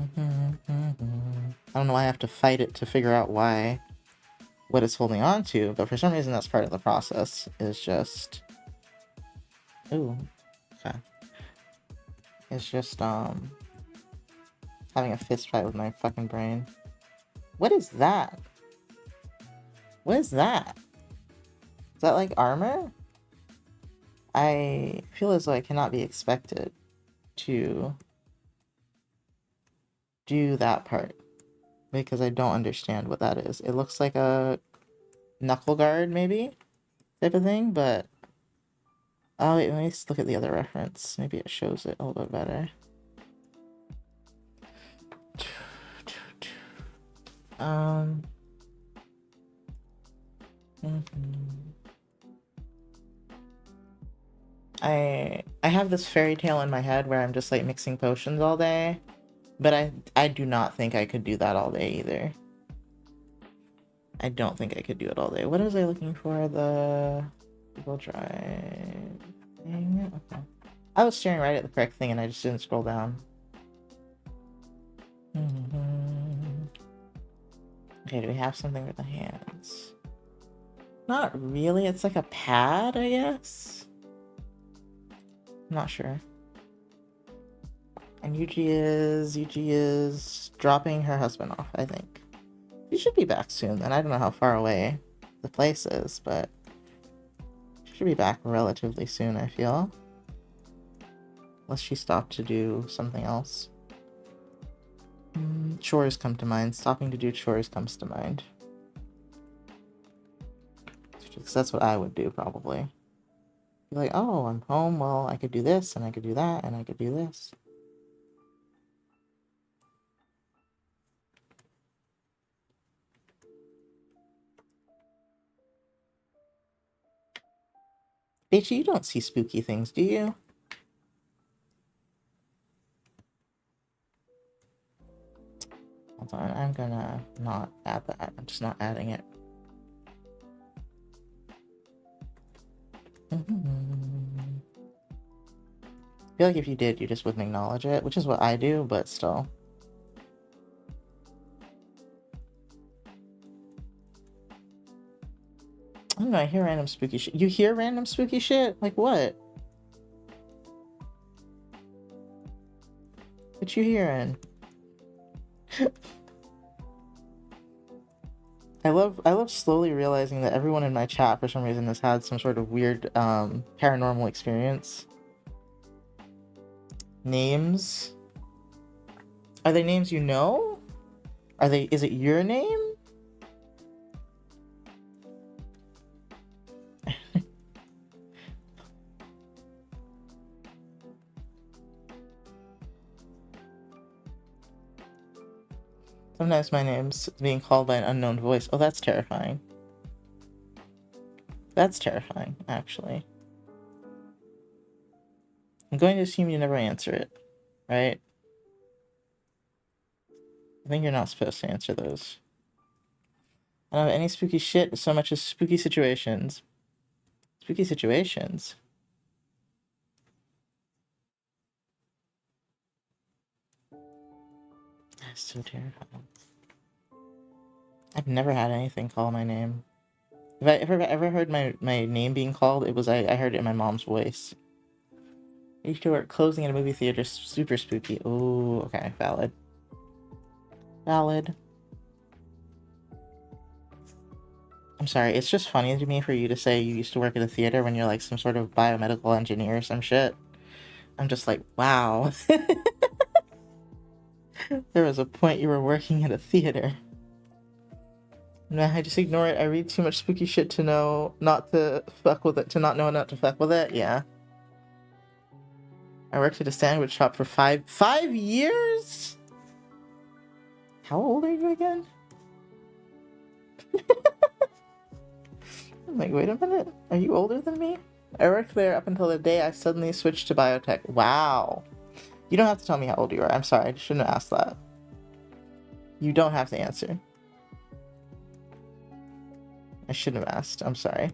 don't know why I have to fight it to figure out what it's holding on to, but for some reason that's part of the process. Is just... Ooh. Okay. It's just, having a fist fight with my fucking brain. What is that? What is that? Is that like armor? I feel as though I cannot be expected to do that part, because I don't understand what that is. It looks like a knuckle guard, maybe, type of thing, but... Oh, wait, let me just look at the other reference. Maybe it shows it a little bit better. I have this fairy tale in my head where I'm just, like, mixing potions all day, but I do not think I could do that all day either. I don't think I could do it all day. What was I looking for? The Google Drive thing? Okay. I was staring right at the correct thing and I just didn't scroll down. Okay, do we have something for the hands? Not really. It's like a pad, I guess? I'm not sure. And Yuji is dropping her husband off, I think. She should be back soon, and I don't know how far away the place is, but she should be back relatively soon, I feel. Unless she stopped to do something else. Chores come to mind. Stopping to do chores comes to mind. Because that's what I would do, probably. Be like, oh, I'm home, well, I could do this, and I could do that, and I could do this. Beichi, you don't see spooky things, do you? Hold on, I'm gonna not add that. I'm just not adding it. I feel like if you did, you just wouldn't acknowledge it, which is what I do, but still. I don't know, I hear random spooky shit. You hear random spooky shit? Like what? What you hearing? I love slowly realizing that everyone in my chat for some reason has had some sort of weird paranormal experience. Names? Are they names you know? Is it your name? Sometimes my name's being called by an unknown voice. Oh, that's terrifying. That's terrifying, actually. I'm going to assume you never answer it, right? I think you're not supposed to answer those. I don't have any spooky shit so much as spooky situations. Spooky situations? That's so terrifying. I've never had anything call my name. If I ever heard my name being called, it was I heard it in my mom's voice. I used to work closing in a movie theater, super spooky. Oh, okay, valid. Valid. I'm sorry, it's just funny to me for you to say you used to work at a theater when you're like some sort of biomedical engineer or some shit. I'm just like, wow. There was a point you were working at a theater. No, I just ignore it. I read too much spooky shit to know not to fuck with it, to not know not to fuck with it. Yeah. I worked at a sandwich shop for five years? How old are you again? I'm like, wait a minute. Are you older than me? I worked there up until the day I suddenly switched to biotech. Wow. You don't have to tell me how old you are. I'm sorry. I shouldn't have asked that. You don't have to answer. I shouldn't have asked. I'm sorry.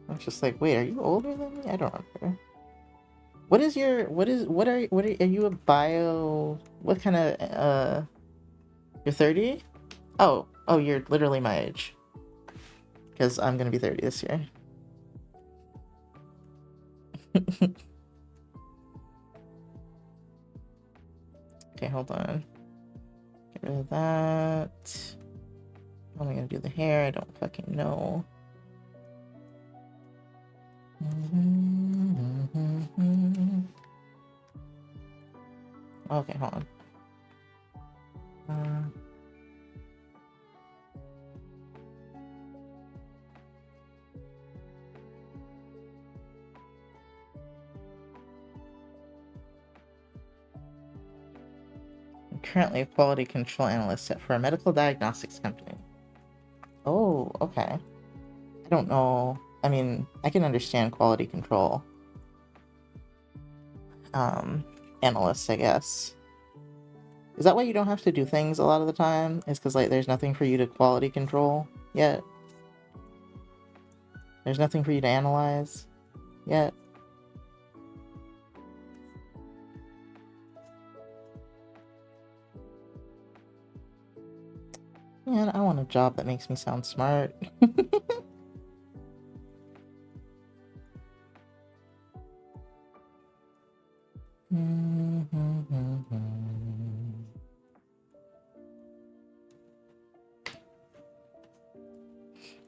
I'm just like, wait, are you older than me? I don't remember. What are you a bio, what kind of, you're 30? Oh, you're literally my age. Because I'm gonna be 30 this year. Okay, hold on. Get rid of that. How am I gonna do the hair? I don't fucking know. Okay, hold on. I'm currently a quality control analyst for a medical diagnostics company. Oh, okay. I don't know. I mean, I can understand quality control. Analysts, I guess. Is that why you don't have to do things a lot of the time? Is because, like, there's nothing for you to quality control yet? There's nothing for you to analyze yet? Man, I want a job that makes me sound smart.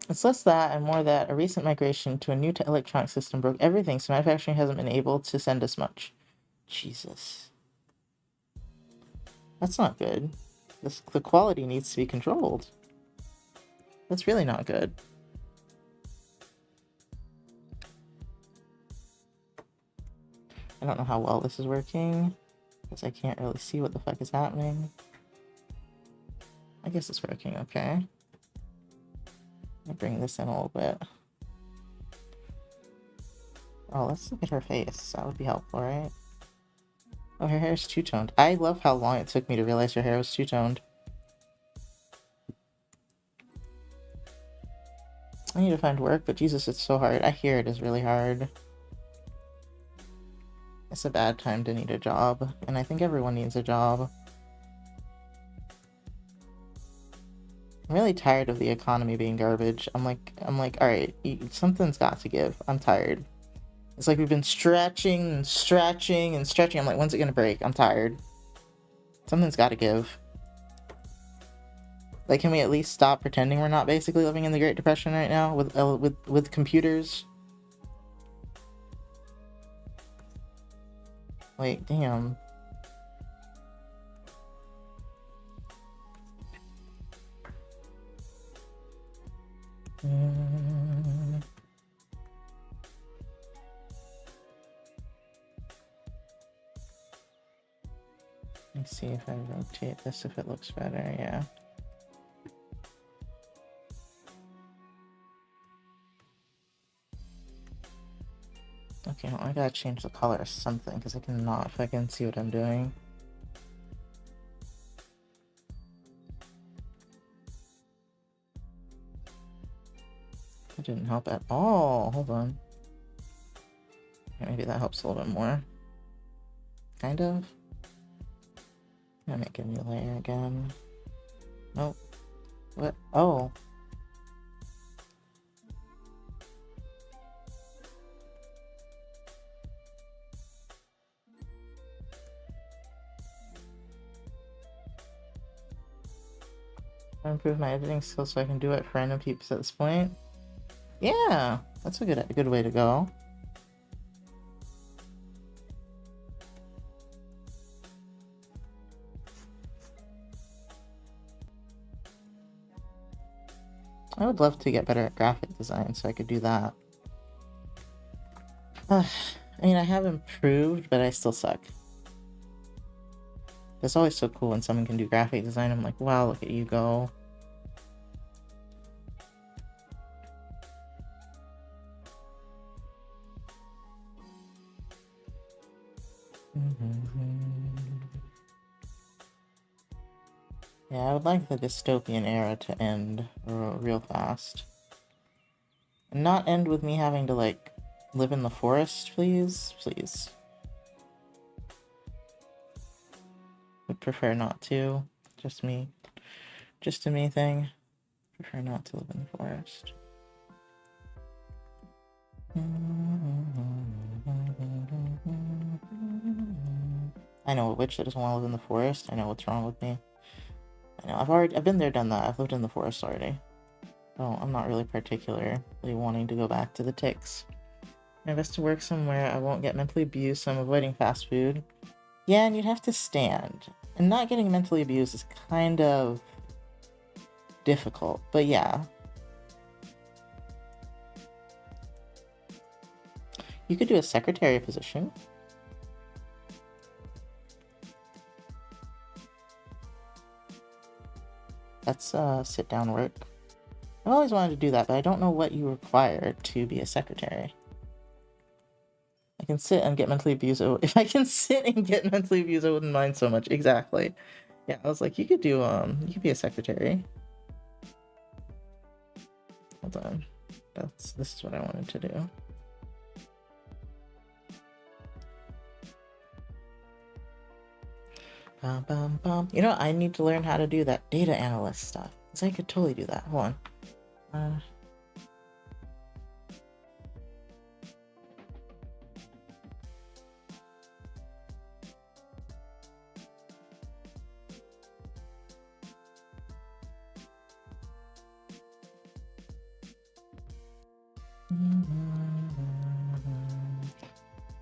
It's less that and more that a recent migration to a new electronic system broke everything, so manufacturing hasn't been able to send us much. Jesus. That's not good. The quality needs to be controlled. That's really not good. I don't know how well this is working, because I can't really see what the fuck is happening. I guess it's working okay. I'll bring this in a little bit. Oh, let's look at her face. That would be helpful, right? Oh, her hair is two-toned. I love how long it took me to realize her hair was two-toned. I need to find work, but Jesus, it's so hard. I hear it is really hard. It's a bad time to need a job, and I think everyone needs a job. I'm really tired of the economy being garbage. I'm like, all right, something's got to give. I'm tired. It's like we've been stretching and stretching and stretching. I'm like, when's it gonna break? I'm tired. Something's got to give. Like, can we at least stop pretending we're not basically living in the Great Depression right now with computers? Like, damn. Let me see if I rotate this, if it looks better, yeah. Okay, well, I gotta change the color or something, because I cannot fucking see what I'm doing. That didn't help at all. Hold on. Maybe that helps a little bit more. Kind of. I'm gonna make a new layer again. Nope. What? Oh. I improve my editing skills so I can do it for random peeps at this point. Yeah, that's a good way to go. I would love to get better at graphic design so I could do that. I mean, I have improved, but I still suck. It's always so cool when someone can do graphic design. I'm like, wow, look at you go. Yeah, I would like the dystopian era to end real fast. And not end with me having to, like, live in the forest, please? Please. Would prefer not to. Just me. Just a me thing. Prefer not to live in the forest. I know a witch that doesn't want to live in the forest. I know what's wrong with me. I know, I've been there, done that. I've lived in the forest already. So I'm not really particularly wanting to go back to the ticks. My best to work somewhere I won't get mentally abused, so I'm avoiding fast food. Yeah, and you'd have to stand. And not getting mentally abused is kind of difficult, but yeah. You could do a secretary position. That's sit-down work. I've always wanted to do that, but I don't know what you require to be a secretary. I can sit and get mentally abused. If I can sit and get mentally abused, I wouldn't mind so much. Exactly. Yeah, I was like, you could do, you could be a secretary. Hold on. This is what I wanted to do. Bum, bum, bum. You know, I need to learn how to do that data analyst stuff. Because I could totally do that. Hold on.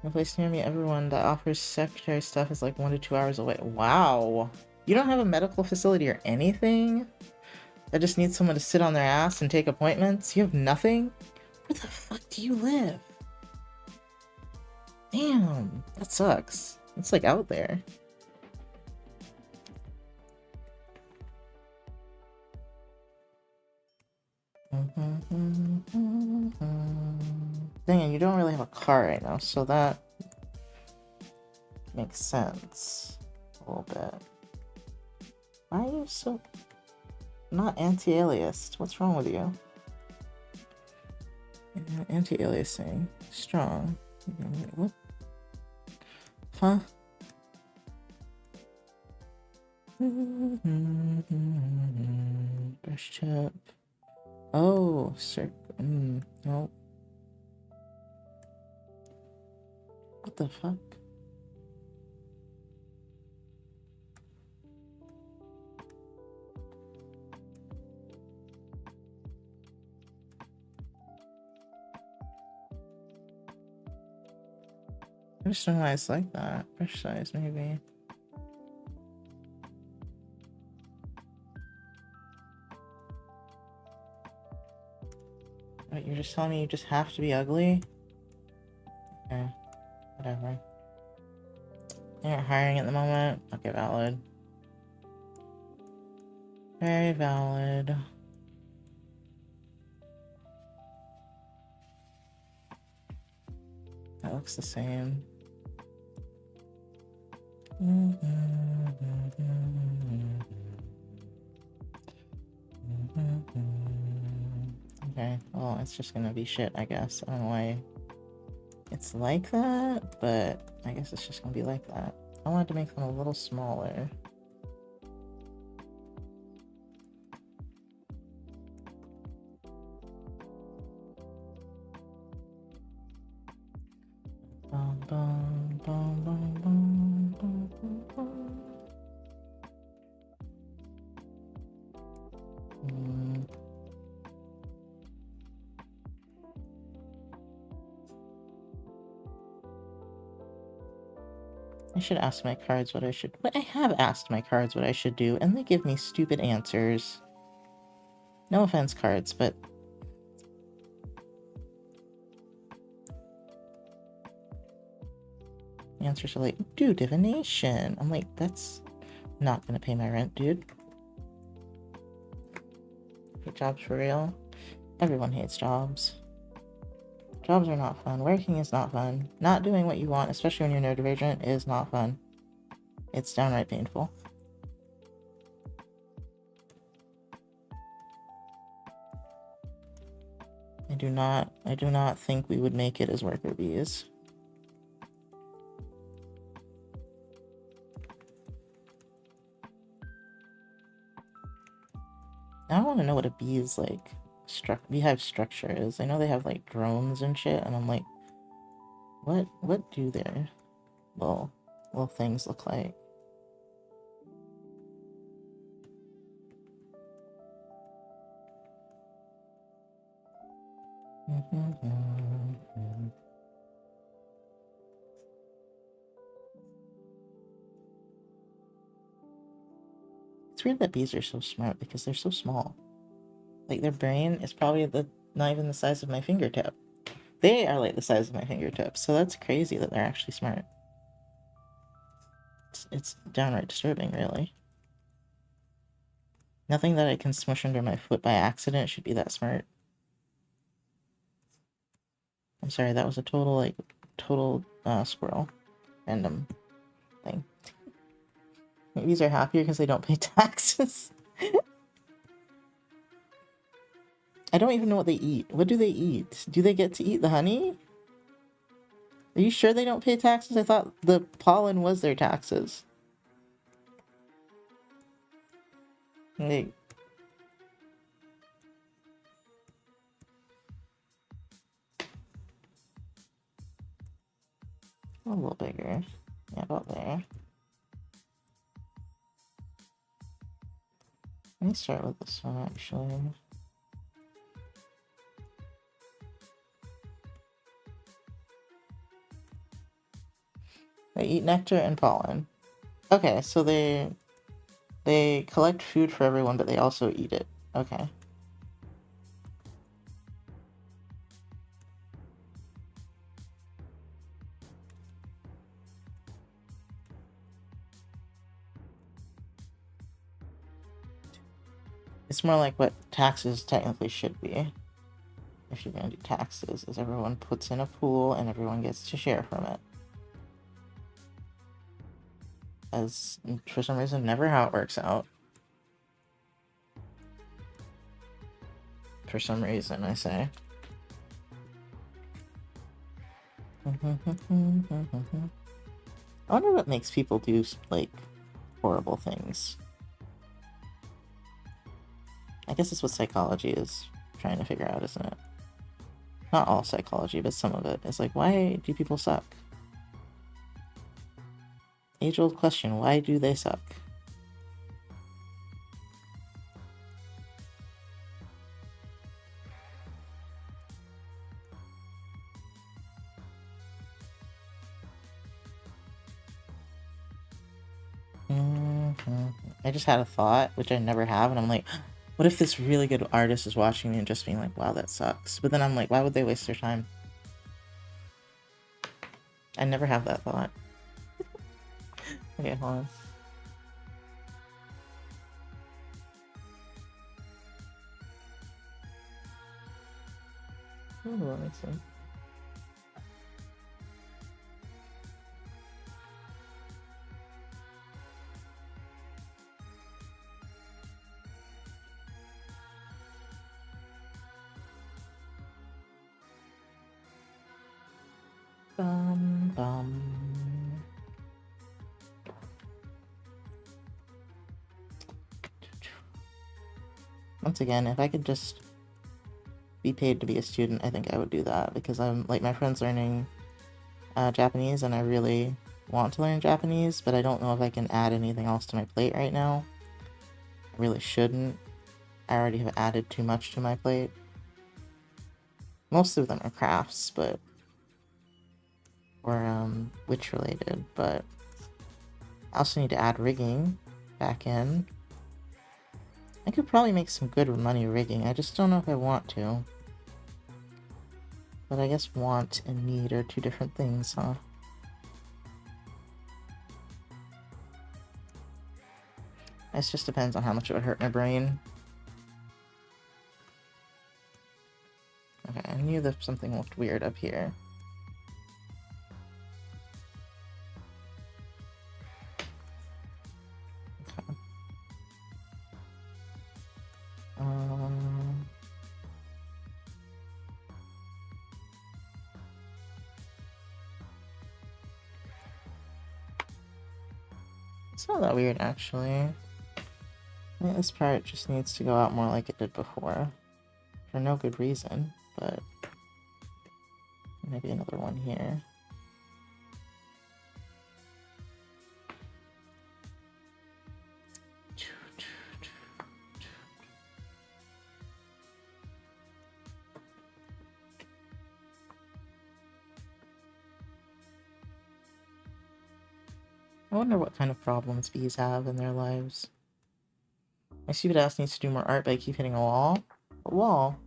The place near me, everyone that offers secretary stuff is like 1 to 2 hours away. Wow. You don't have a medical facility or anything? That just needs someone to sit on their ass and take appointments? You have nothing? Where the fuck do you live? Damn, that sucks. It's like out there. Dang it, you don't really have a car right now, so that makes sense a little bit. Why are you so not anti-aliased? What's wrong with you? Anti-aliasing. Strong. What? Huh? Brush chip. Oh, no. What the fuck? I just don't know why it's like that. Brush size, maybe. Wait, you're just telling me you just have to be ugly? Okay, whatever. You're not hiring at the moment? Okay, valid. Very valid. That looks the same. Okay, well, it's just gonna be shit, I guess. I don't know why. It's like that, but I guess it's just gonna be like that. I wanted to make them a little smaller. Bum, bum, bum, bum, bum, bum, bum, bum. I should ask my cards what I should... But I have asked my cards what I should do, and they give me stupid answers. No offense, cards, but... The answers are like, do divination. I'm like, that's not gonna pay my rent, dude. Hate jobs for real? Everyone hates jobs. Jobs are not fun. Working is not fun. Not doing what you want, especially when you're neurodivergent, is not fun. It's downright painful. I do not think we would make it as worker bees. I want to know what a bee's like beehive structure is. I know they have like drones and shit, and I'm like, what do their little things look like? It's weird that bees are so smart because they're so small. Like their brain is probably not even the size of my fingertip. They are like the size of my fingertips, so that's crazy that they're actually smart. It's downright disturbing, really. Nothing that I can smush under my foot by accident should be that smart. I'm sorry, that was a total squirrel. Random thing. Bees are happier because they don't pay taxes. I don't even know what they eat. What do they eat? Do they get to eat the honey? Are you sure they don't pay taxes? I thought the pollen was their taxes. Like, a little bigger. Yeah, about there. Let me start with this one, actually. They eat nectar and pollen. Okay, so they collect food for everyone, but they also eat it. Okay. It's more like what taxes technically should be. If you're gonna do taxes, is everyone puts in a pool and everyone gets to share from it. As for some reason, never how it works out. For some reason, I say. I wonder what makes people do, like, horrible things. I guess it's what psychology is trying to figure out, isn't it? Not all psychology, but some of it. It's like, why do people suck? Age-old question, why do they suck? I just had a thought, which I never have, and I'm like, what if this really good artist is watching me and just being like, wow, that sucks? But then I'm like, why would they waste their time? I never have that thought. Okay, hold on. Ooh, let me see. Bum, bum. Once again, if I could just be paid to be a student, I think I would do that, because I'm like, my friend's learning Japanese, and I really want to learn Japanese, but I don't know if I can add anything else to my plate right now. I really shouldn't. I already have added too much to my plate. Most of them are crafts, but or witch related, but I also need to add rigging back in. I could probably make some good money rigging, I just don't know if I want to. But I guess want and need are two different things, huh? It just depends on how much it would hurt my brain. Okay, I knew that something looked weird up here. Okay. It's not that weird, actually. I think this part just needs to go out more like it did before. For no good reason, but maybe another one here. I wonder what kind of problems bees have in their lives. My stupid ass needs to do more art, but I keep hitting a wall. A wall?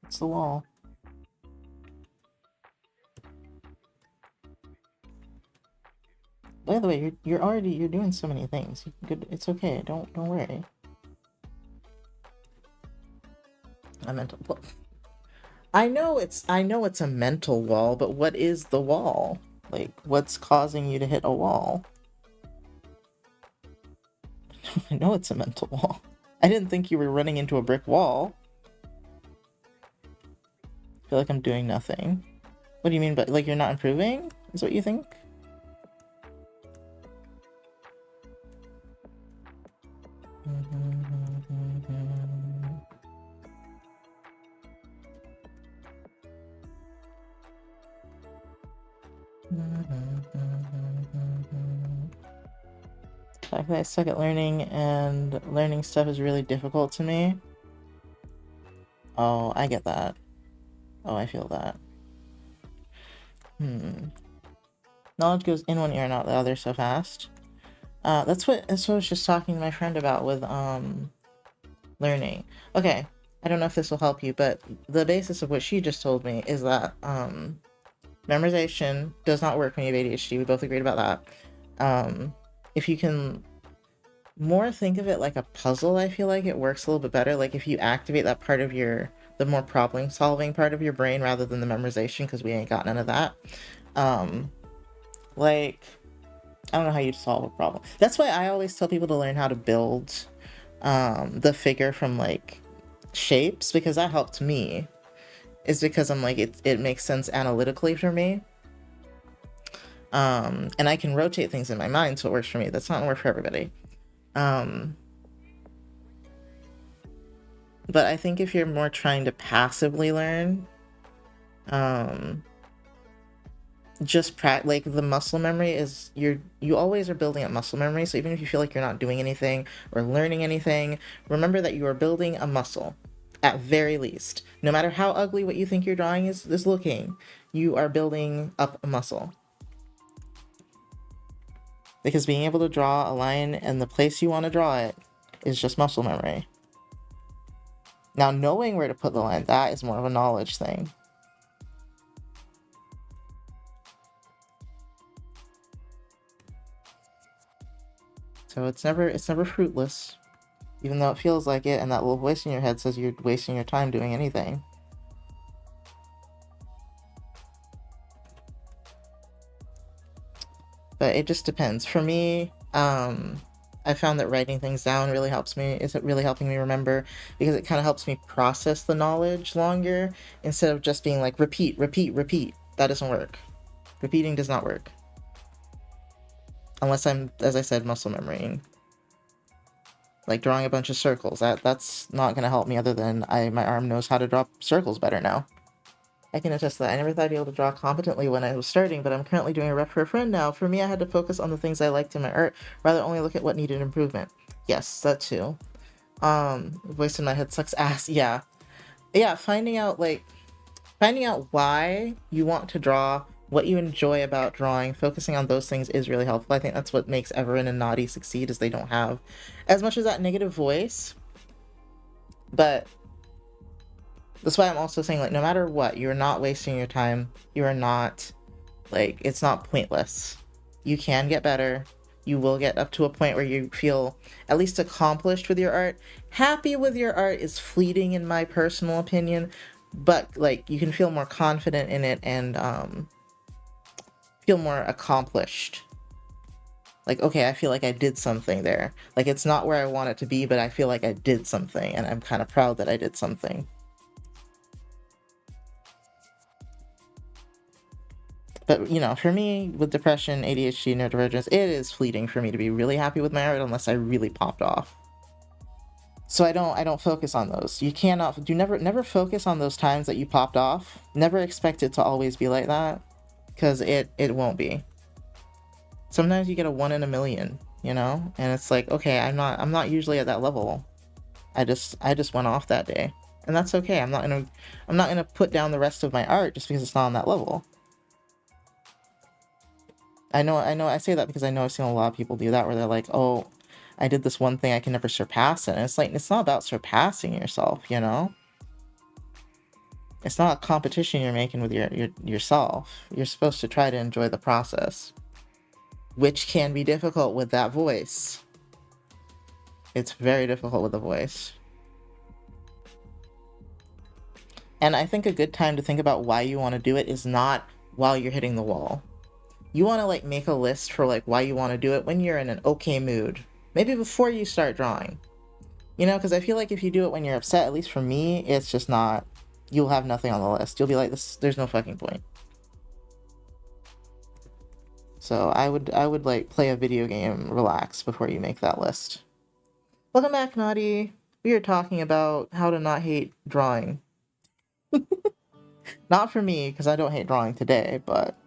What's the wall? By the way, you're doing so many things. It's okay. Don't worry. I know it's a mental wall, but what is the wall? Like, what's causing you to hit a wall? I know it's a mental wall. I didn't think you were running into a brick wall. I feel like I'm doing nothing. What do you mean, but like you're not improving? Is what you think? The fact that I suck at learning and learning stuff is really difficult to me. Oh, I get that. Oh, I feel that. Knowledge goes in one ear and out the other so fast. That's what I was just talking to my friend about with learning. Okay, I don't know if this will help you, but the basis of what she just told me is that memorization does not work when you have ADHD. We both agreed about that. If you can more think of it like a puzzle, I feel like it works a little bit better. Like if you activate that part of the more problem solving part of your brain rather than the memorization, because we ain't got none of that. Like, I don't know how you solve a problem. That's why I always tell people to learn how to build the figure from like shapes, because that helped me. Is because I'm like, it makes sense analytically for me. And I can rotate things in my mind so it works for me. That's not gonna work for everybody. But I think if you're more trying to passively learn, just like the muscle memory is you always are building up muscle memory. So even if you feel like you're not doing anything or learning anything, remember that you are building a muscle at very least. No matter how ugly what you think your drawing is looking, you are building up a muscle. Because being able to draw a line in the place you want to draw it is just muscle memory. Now, knowing where to put the line, that is more of a knowledge thing. So it's never fruitless, even though it feels like it, and that little voice in your head says you're wasting your time doing anything. But it just depends. For me, I found that writing things down really helps me. Is it really helping me remember? Because it kind of helps me process the knowledge longer instead of just being like repeat, repeat, repeat. That doesn't work. Repeating does not work. Unless I'm, as I said, muscle memorying. Like drawing a bunch of circles. That's not going to help me other than my arm knows how to draw circles better now. I can attest to that. I never thought I'd be able to draw competently when I was starting, but I'm currently doing a rep for a friend now. For me, I had to focus on the things I liked in my art, rather only look at what needed improvement. Yes, that too. Voice in my head sucks ass. Yeah. Yeah, finding out why you want to draw, what you enjoy about drawing, focusing on those things is really helpful. I think that's what makes Everin and Naughty succeed, is they don't have as much as that negative voice. But that's why I'm also saying, like, no matter what, you're not wasting your time. You are not, like, it's not pointless. You can get better. You will get up to a point where you feel at least accomplished with your art. Happy with your art is fleeting in my personal opinion, but, like, you can feel more confident in it and feel more accomplished. Like, okay, I feel like I did something there. Like, it's not where I want it to be, but I feel like I did something, and I'm kind of proud that I did something. But, you know, for me, with depression, ADHD, neurodivergence, it is fleeting for me to be really happy with my art unless I really popped off. So I don't focus on those. You cannot, never focus on those times that you popped off. Never expect it to always be like that, because it won't be. Sometimes you get a 1 in a million, you know? And it's like, okay, I'm not usually at that level. I just went off that day. And that's okay. I'm not gonna put down the rest of my art just because it's not on that level. I know, I say that because I know I've seen a lot of people do that, where they're like, oh, I did this one thing, I can never surpass it. And it's like, it's not about surpassing yourself, you know? It's not a competition you're making with yourself. You're supposed to try to enjoy the process, which can be difficult with that voice. It's very difficult with the voice. And I think a good time to think about why you want to do it is not while you're hitting the wall. You want to, like, make a list for, like, why you want to do it when you're in an okay mood. Maybe before you start drawing. You know, because I feel like if you do it when you're upset, at least for me, it's just not, you'll have nothing on the list. You'll be like, there's no fucking point. So I would like play a video game, relax before you make that list. Welcome back, Naughty. We are talking about how to not hate drawing. Not for me, because I don't hate drawing today, but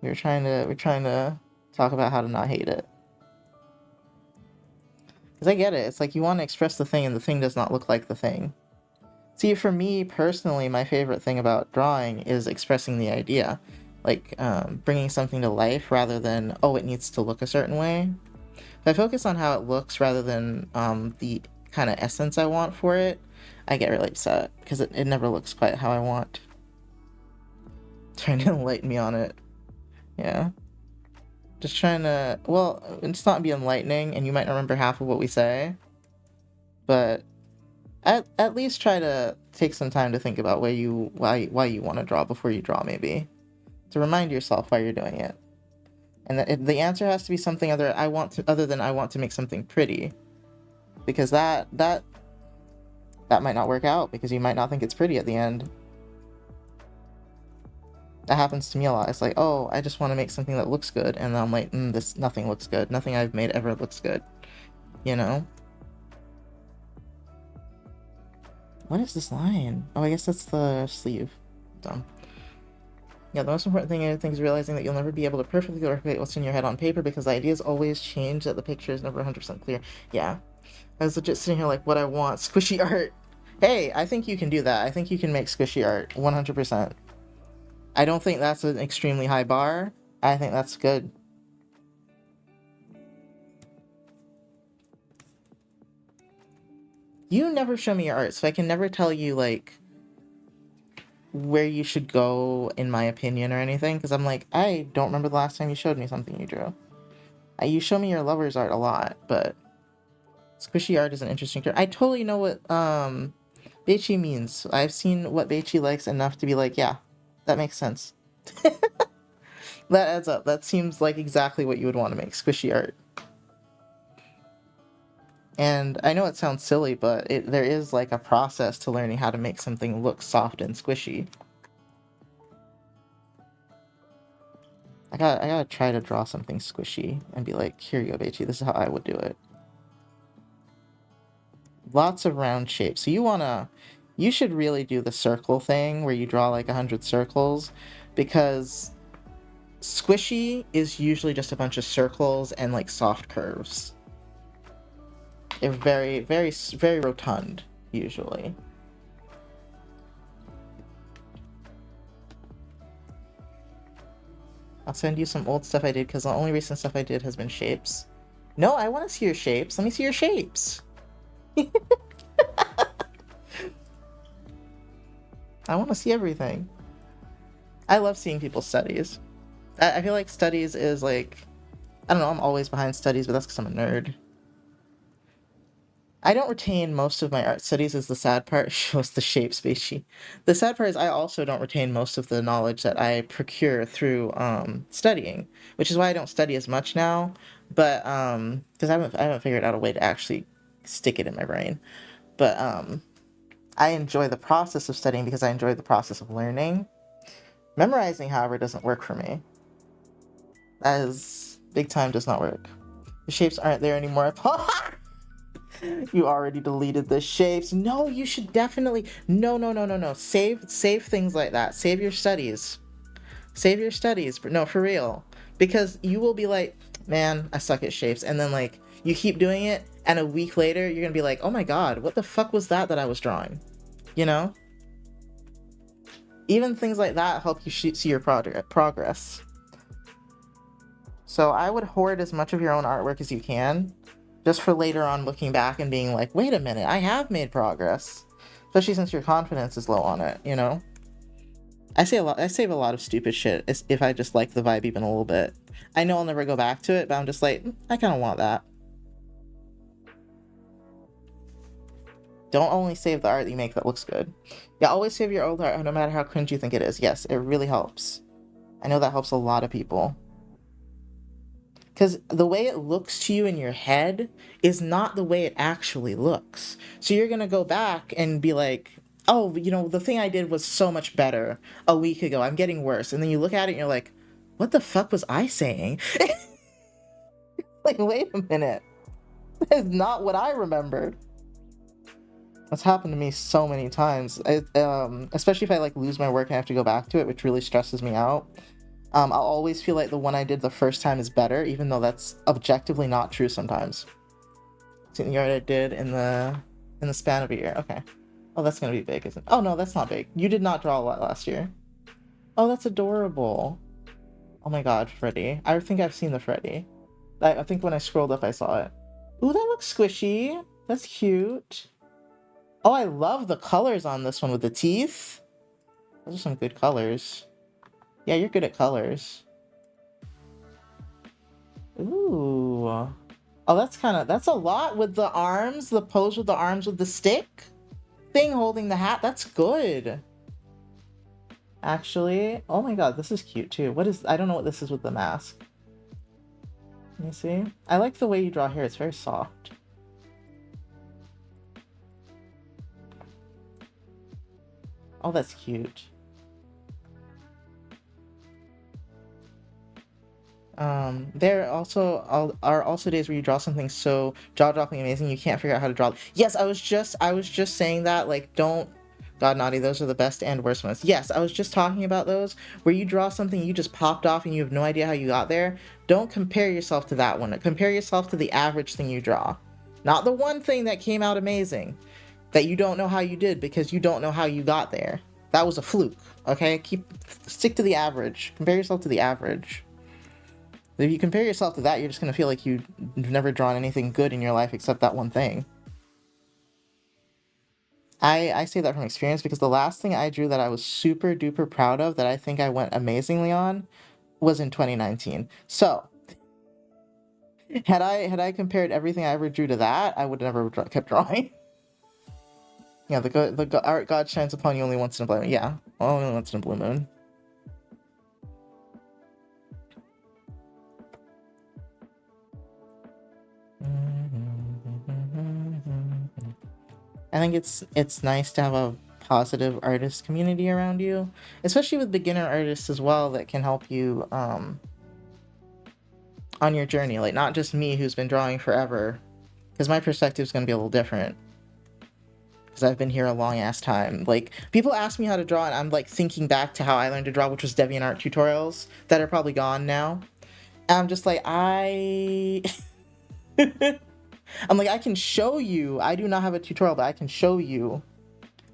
we're trying to talk about how to not hate it. Because I get it. It's like you want to express the thing and the thing does not look like the thing. See, for me personally, my favorite thing about drawing is expressing the idea. Like, bringing something to life rather than, oh, it needs to look a certain way. If I focus on how it looks rather than the kind of essence I want for it, I get really upset because it never looks quite how I want. Trying to enlighten me on it. Yeah. Just trying to, well, it's not be enlightening, and you might not remember half of what we say, but at least try to take some time to think about why you want to draw before you draw, maybe. To remind yourself why you're doing it. And the answer has to be something other than I want to make something pretty. Because that might not work out, because you might not think it's pretty at the end. That happens to me a lot. It's like, oh, I just want to make something that looks good, and then I'm like, nothing looks good. Nothing I've made ever looks good. You know? What is this line? Oh, I guess that's the sleeve. Dumb. Yeah, the most important thing I think is realizing that you'll never be able to perfectly replicate what's in your head on paper, because the ideas always change, that the picture is never 100% clear. Yeah. I was legit sitting here like, what I want, squishy art. Hey, I think you can do that. I think you can make squishy art, 100%. I don't think that's an extremely high bar. I think that's good. You never show me your art, so I can never tell you, like, where you should go, in my opinion, or anything, because I'm like, I don't remember the last time you showed me something you drew. You show me your lover's art a lot, but squishy art is an interesting term. I totally know what Beichi means. I've seen what Beichi likes enough to be like, yeah, that makes sense. That adds up. That seems like exactly what you would want to make, squishy art. And I know it sounds silly, but there is like a process to learning how to make something look soft and squishy. I gotta try to draw something squishy and be like, here you go, Beichi, this is how I would do it. Lots of round shapes. So you should really do the circle thing where you draw like 100 circles, because squishy is usually just a bunch of circles and like soft curves. They're very, very, very rotund, usually. I'll send you some old stuff I did, because the only recent stuff I did has been shapes. No, I want to see your shapes. Let me see your shapes. I want to see everything. I love seeing people's studies. I feel like studies is like, I don't know, I'm always behind studies, but that's because I'm a nerd. I don't retain most of my art studies, is the sad part. Shows the shape species. The sad part is I also don't retain most of the knowledge that I procure through studying, which is why I don't study as much now. But because I haven't figured out a way to actually stick it in my brain. But I enjoy the process of studying because I enjoy the process of learning. Memorizing, however, doesn't work for me. That is big time does not work. The shapes aren't there anymore. You already deleted the shapes. No, you should definitely. No. Save things like that. Save your studies. Save your studies. No, for real. Because you will be like, man, I suck at shapes. And then like you keep doing it, and a week later you're gonna be like, oh my god, what the fuck was that I was drawing? You know? Even things like that help you see your progress. So I would hoard as much of your own artwork as you can, just for later on looking back and being like, wait a minute, I have made progress. Especially since your confidence is low on it, you know? I save a lot of stupid shit if I just like the vibe even a little bit. I know I'll never go back to it, but I'm just like, I kind of want that. Don't only save the art that you make that looks good. Yeah, always save your old art, no matter how cringe you think it is. Yes, it really helps. I know that helps a lot of people. Because the way it looks to you in your head is not the way it actually looks. So you're going to go back and be like, oh, you know, the thing I did was so much better a week ago. I'm getting worse. And then you look at it and you're like, what the fuck was I saying? Like, wait a minute. That is not what I remembered. That's happened to me so many times. Especially if I like lose my work and I have to go back to it, which really stresses me out. I'll always feel like the one I did the first time is better, even though that's objectively not true sometimes. See the art I did in the span of a year. Okay. Oh, that's gonna be big, isn't it? Oh no, that's not big. You did not draw a lot last year. Oh, that's adorable. Oh my god, Freddy. I think I've seen the Freddy. I think when I scrolled up I saw it. Ooh, that looks squishy. That's cute. Oh, I love the colors on this one with the teeth. Those are some good colors. Yeah, you're good at colors. Ooh. Oh, that's a lot with the arms, the pose with the arms with the stick thing holding the hat. That's good. Actually, oh my god, this is cute too. I don't know what this is with the mask. Let me see. I like the way you draw here. It's very soft. Oh, that's cute. There are also days where you draw something so jaw-dropping amazing you can't figure out how to draw. Yes, I was just saying that, like, don't. God, Naughty, those are the best and worst ones. Yes, I was just talking about those where you draw something you just popped off and you have no idea how you got there. Don't compare yourself to that one. Compare yourself to the average thing you draw, not the one thing that came out amazing that you don't know how you did because you don't know how you got there. That was a fluke. Okay, stick to the average. Compare yourself to the average. If you compare yourself to that, you're just going to feel like you've never drawn anything good in your life except that one thing. I say that from experience because the last thing I drew that I was super duper proud of that I think I went amazingly on was in 2019. So, had I compared everything I ever drew to that, I would have never kept drawing. Yeah, the art god shines upon you only once in a blue moon. Yeah, only once in a blue moon. I think it's nice to have a positive artist community around you, especially with beginner artists as well that can help you on your journey, like not just me who's been drawing forever, because my perspective is going to be a little different because I've been here a long ass time. Like, people ask me how to draw, and I'm like thinking back to how I learned to draw, which was DeviantArt tutorials that are probably gone now. And I'm just like, I'm like, I can show you. I do not have a tutorial, but I can show you,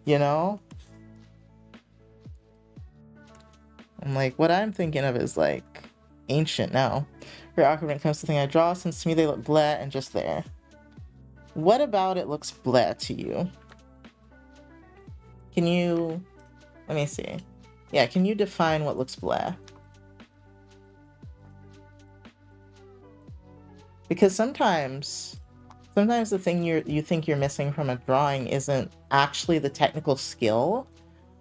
you know? I'm like, what I'm thinking of is like ancient now. Very awkward when it comes to the thing I draw, since to me they look bleh and just there. What about it looks bleh to you? Can you, let me see. Yeah, can you define what looks bleh? Because sometimes the thing you think you're missing from a drawing isn't actually the technical skill,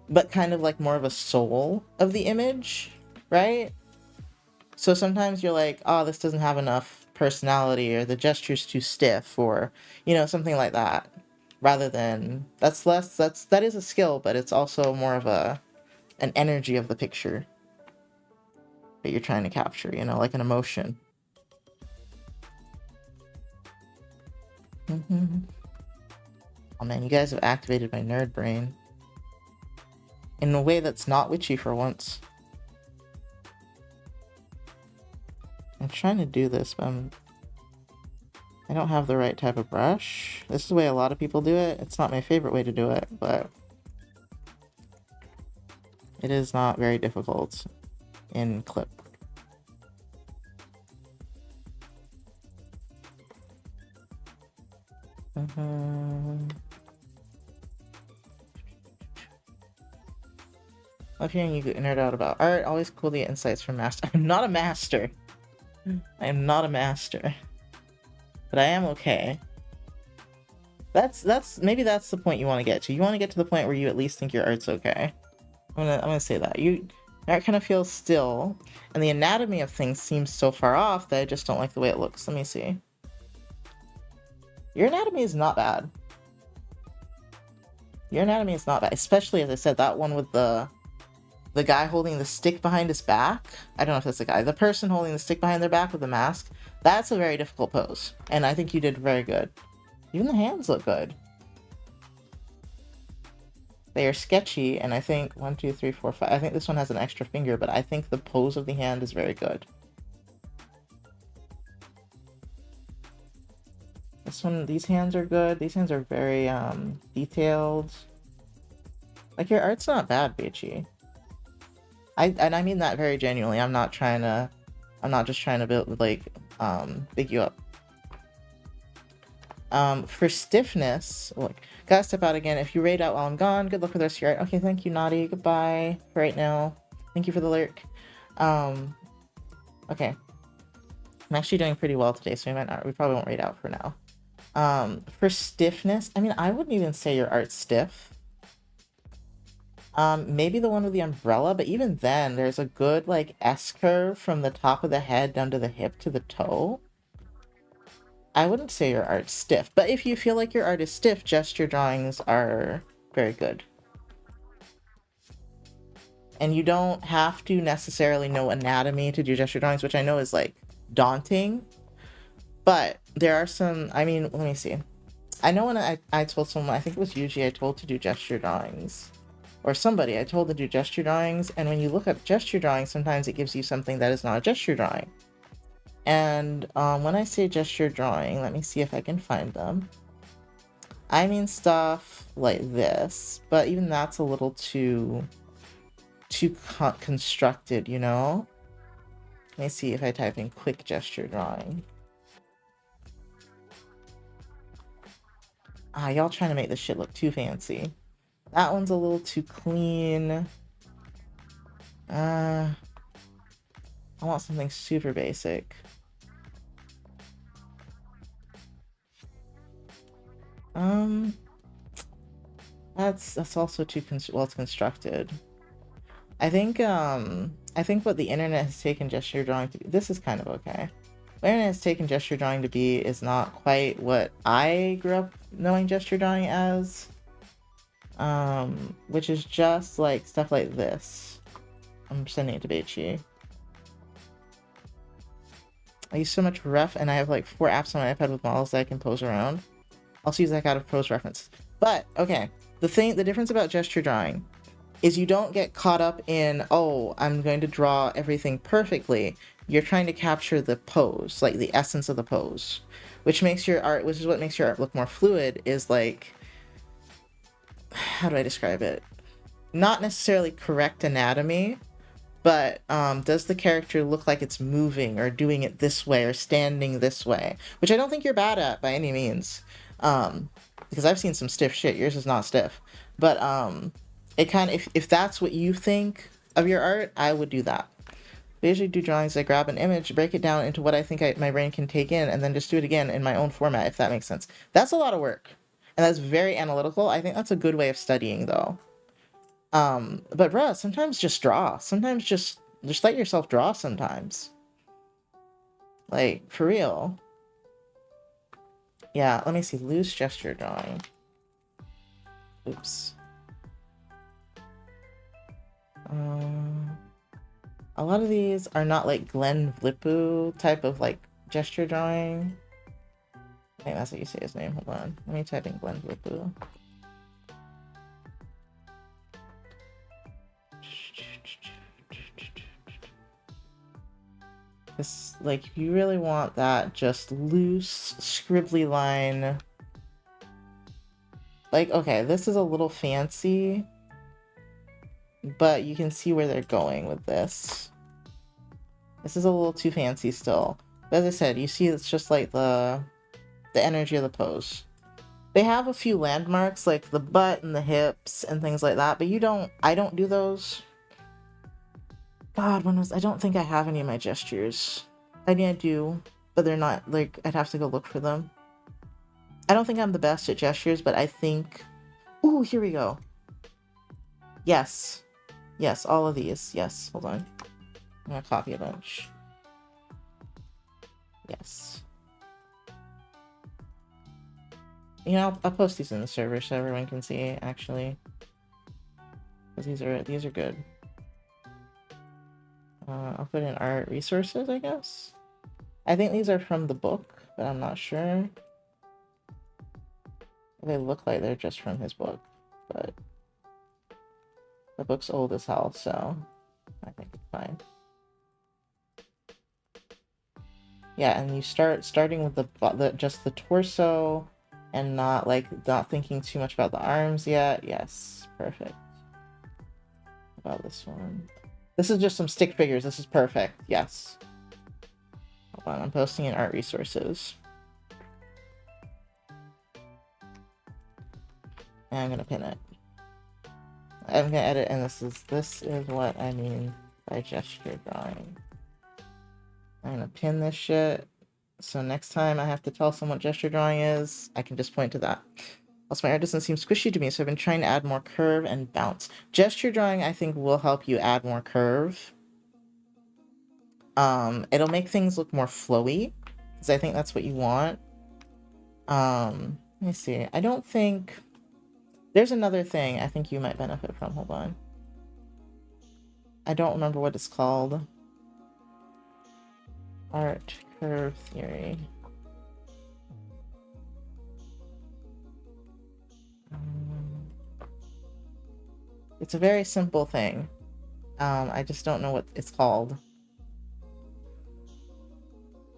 but kind of like more of a soul of the image, right? So sometimes you're like, oh, this doesn't have enough personality, or the gesture's too stiff, or, you know, something like that. Rather than, that is a skill, but it's also more of an energy of the picture that you're trying to capture, you know, like an emotion. Oh man, you guys have activated my nerd brain in a way that's not witchy for once. I'm trying to do this, but I don't have the right type of brush. This is the way a lot of people do it. It's not my favorite way to do it, but it is not very difficult in Clip. Love hearing you nerd out about art. Always cool to get insights from master. I'm not a master. I am not a master. But I am okay. Maybe that's the point you want to get to. You want to get to the point where you at least think your art's okay. I'm gonna say that. Your art kind of feels still, and the anatomy of things seems so far off that I just don't like the way it looks. Let me see. Your anatomy is not bad. Your anatomy is not bad, especially, as I said, that one with the guy holding the stick behind his back. I don't know if that's the guy. The person holding the stick behind their back with the mask. That's a very difficult pose, and I think you did very good. Even the hands look good. They are sketchy, and I think 1, 2, 3, 4, 5. I think this one has an extra finger, but I think the pose of the hand is very good. This one, these hands are good. These hands are very detailed. Like, your art's not bad, Beachy. And I mean that very genuinely. I'm not just trying to build, like, big you up. For stiffness, look, gotta step out again. If you raid out while I'm gone, good luck with the rest of your art. Okay, thank you, Naughty. Goodbye for right now. Thank you for the lurk. Okay. I'm actually doing pretty well today, so we probably won't raid out for now. For stiffness, I mean, I wouldn't even say your art's stiff. Maybe the one with the umbrella, but even then, there's a good, like, S-curve from the top of the head down to the hip to the toe. I wouldn't say your art's stiff, but if you feel like your art is stiff, gesture drawings are very good. And you don't have to necessarily know anatomy to do gesture drawings, which I know is, like, daunting. But there are some, I mean, let me see. I know when I told someone, I think it was Yuji, I told to do gesture drawings. Or somebody, I told to do gesture drawings, and when you look up gesture drawings, sometimes it gives you something that is not a gesture drawing. And when I say gesture drawing, let me see if I can find them. I mean stuff like this, but even that's a little too constructed, you know? Let me see if I type in quick gesture drawing. Ah, y'all trying to make this shit look too fancy. That one's a little too clean. I want something super basic. That's also too well constructed. I think what the internet has taken gesture drawing to be, this is kind of okay. What the internet has taken gesture drawing to be is not quite what I grew up knowing gesture drawing as. Which is just like stuff like this. I'm sending it to Beichi. I use so much ref, and I have like 4 apps on my iPad with models that I can pose around. I'll use that out of pose reference. But, okay, the difference about gesture drawing is you don't get caught up in, oh, I'm going to draw everything perfectly. You're trying to capture the pose, like the essence of the pose, which makes your art, which is what makes your art look more fluid, is like, how do I describe it? Not necessarily correct anatomy, but does the character look like it's moving or doing it this way or standing this way? Which I don't think you're bad at by any means. Because I've seen some stiff shit. Yours is not stiff. But it kind of, if that's what you think of your art, I would do that. I usually do drawings. I grab an image, break it down into what I think my brain can take in, and then just do it again in my own format, if that makes sense. That's a lot of work. And that's very analytical. I think that's a good way of studying, though. But bruh, sometimes just draw. Sometimes just let yourself draw sometimes. Like, for real. Yeah, let me see. Loose gesture drawing. Oops. A lot of these are not like Glenn Vlipu type of like gesture drawing. I think that's how you say his name. Hold on. Let me type in Glenn Vlipu. This, like, you really want that just loose, scribbly line. Like, okay, this is a little fancy, but you can see where they're going with this. This is a little too fancy still. But as I said, you see it's just like the energy of the pose. They have a few landmarks like the butt and the hips and things like that, but I don't do those. God, I don't think I have any of my gestures. I mean, I do, but they're not, like, I'd have to go look for them. I don't think I'm the best at gestures, but I think... Ooh, here we go. Yes. Yes, all of these. Yes, hold on. I'm gonna copy a bunch. Yes. You know, I'll post these in the server so everyone can see, actually. Because these are good. I'll put in art resources, I guess. I think these are from the book, but I'm not sure. They look like they're just from his book, but the book's old as hell, so I think it's fine. Yeah, and you starting with just the torso and not thinking too much about the arms yet. Yes, perfect. About this one. This is just some stick figures. This is perfect. Yes. Hold on, I'm posting in art resources. And I'm gonna pin it. I'm gonna edit, and this is what I mean by gesture drawing. I'm gonna pin this shit, so next time I have to tell someone what gesture drawing is, I can just point to that. Also, my art doesn't seem squishy to me, so I've been trying to add more curve and bounce. Gesture drawing, I think, will help you add more curve. It'll make things look more flowy, because I think that's what you want. Let me see. I don't think... There's another thing I think you might benefit from. Hold on. I don't remember what it's called. Art curve theory. It's a very simple thing. I just don't know what it's called.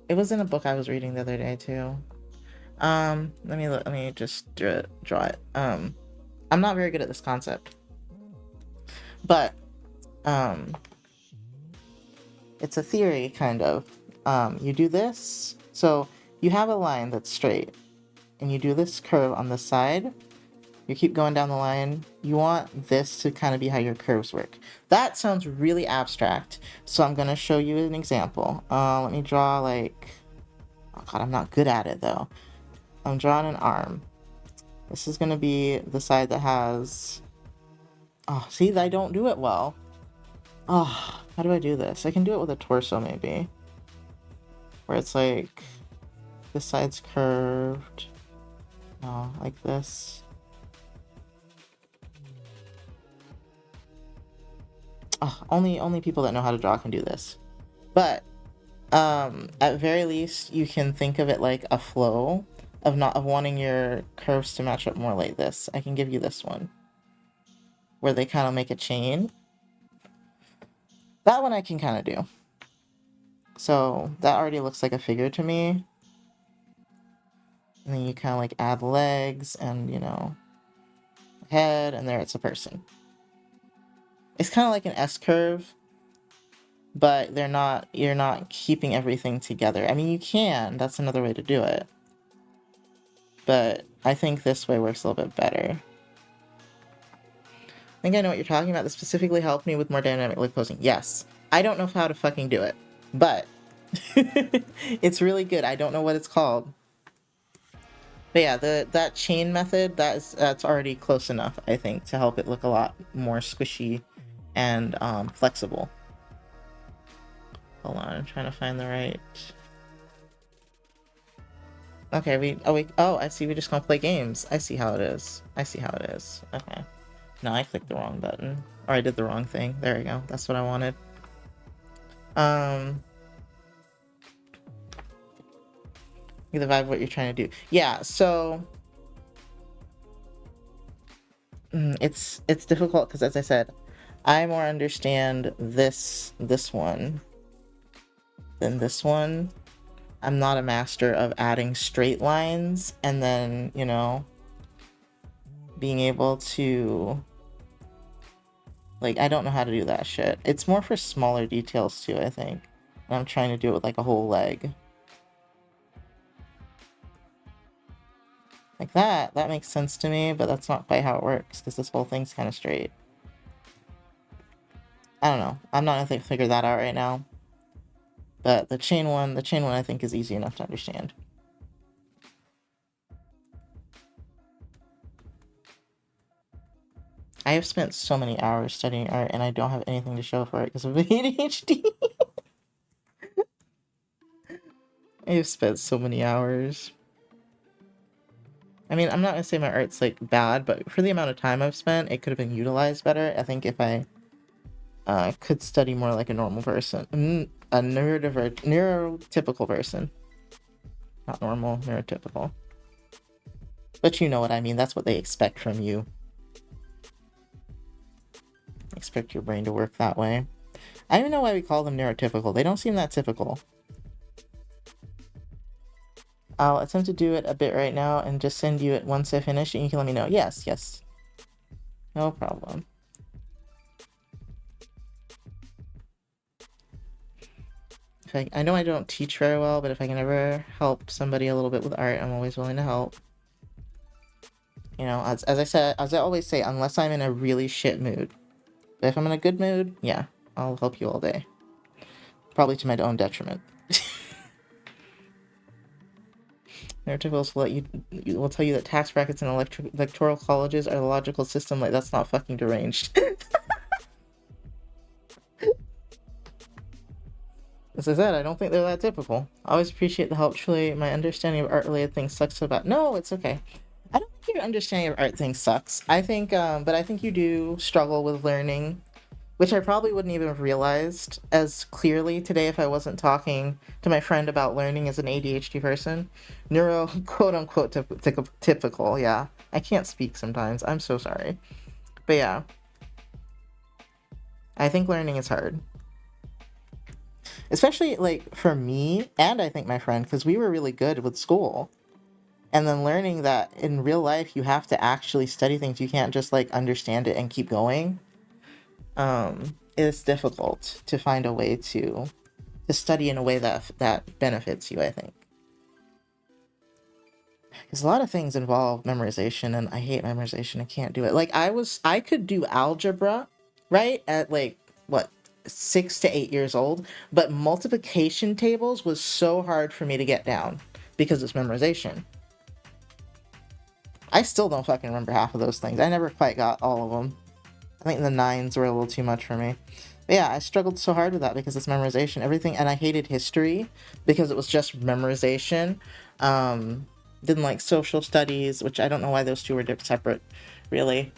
It was in a book I was reading the other day too. Let me just draw it. I'm not very good at this concept, but it's a theory, kind of. You do this, so you have a line that's straight, and you do this curve on the side. You keep going down the line. You want this to kind of be how your curves work. That sounds really abstract, so I'm going to show you an example. Let me draw like... Oh god, I'm not good at it though. I'm drawing an arm. This is going to be the side that has... Oh, see, I don't do it well. Oh, how do I do this? I can do it with a torso, maybe. Where it's like... This side's curved. No, like this. Oh, only people that know how to draw can do this. But At very least, you can think of it like a flow of wanting your curves to match up more like this. I can give you this one, where they kind of make a chain. That one I can kind of do. So that already looks like a figure to me. And then you kind of like add legs and, you know, head, and there it's a person. It's kind of like an S curve, but you're not keeping everything together. I mean, you can, that's another way to do it. But I think this way works a little bit better. I think I know what you're talking about. This specifically helped me with more dynamic leg posing. Yes. I don't know how to fucking do it, but it's really good. I don't know what it's called. But yeah, that chain method, that's already close enough, I think, to help it look a lot more squishy and flexible. Hold on, I'm trying to find the right... Okay, I see, we just gonna play games. I see how it is. Okay. No, I clicked the wrong button. Or I did the wrong thing. There we go. That's what I wanted. Get the vibe of what you're trying to do. Yeah, so... it's difficult because, as I said, I more understand this one than this one. I'm not a master of adding straight lines and then, you know, being able to... Like, I don't know how to do that shit. It's more for smaller details, too, I think. And I'm trying to do it with, like, a whole leg. Like that makes sense to me, but that's not quite how it works, because this whole thing's kind of straight. I don't know. I'm not gonna figure that out right now. But the chain one I think is easy enough to understand. I have spent so many hours studying art, and I don't have anything to show for it because of ADHD. I have spent so many hours. I mean, I'm not gonna say my art's, like, bad, but for the amount of time I've spent, it could have been utilized better. I think if I could study more like a normal person. A neurotypical person. Not normal, neurotypical. But you know what I mean, that's what they expect from you. Expect your brain to work that way. I don't even know why we call them neurotypical. They don't seem that typical. I'll attempt to do it a bit right now and just send you it once I finish and you can let me know. Yes. No problem. I know I don't teach very well, but if I can ever help somebody a little bit with art, I'm always willing to help. You know, as I always say, unless I'm in a really shit mood. But if I'm in a good mood, yeah, I'll help you all day. Probably to my own detriment. Neurotypicals will tell you that tax brackets and electoral colleges are the logical system. Like, that's not fucking deranged. As I said, I don't think they're that typical. I always appreciate the help. Truly, my understanding of art-related things sucks so bad. No, it's okay. I don't think your understanding of art things sucks. I think, but I think you do struggle with learning, which I probably wouldn't even have realized as clearly today if I wasn't talking to my friend about learning as an ADHD person. Neuro, quote unquote, typical, yeah. I can't speak sometimes. I'm so sorry. But yeah. I think learning is hard. Especially, like, for me, and I think my friend, because we were really good with school. And then learning that in real life you have to actually study things. You can't just, like, understand it and keep going. It's difficult to find a way to study in a way that benefits you, I think. Because a lot of things involve memorization, and I hate memorization. I can't do it. Like, I could do algebra, right, at, like, what, 6 to 8 years old, but multiplication tables was so hard for me to get down because it's memorization. I still don't fucking remember half of those things. I never quite got all of them. I think the 9s were a little too much for me. But yeah, I struggled so hard with that because it's memorization. Everything, and I hated history because it was just memorization. Didn't like social studies, which I don't know why those two were separate, really.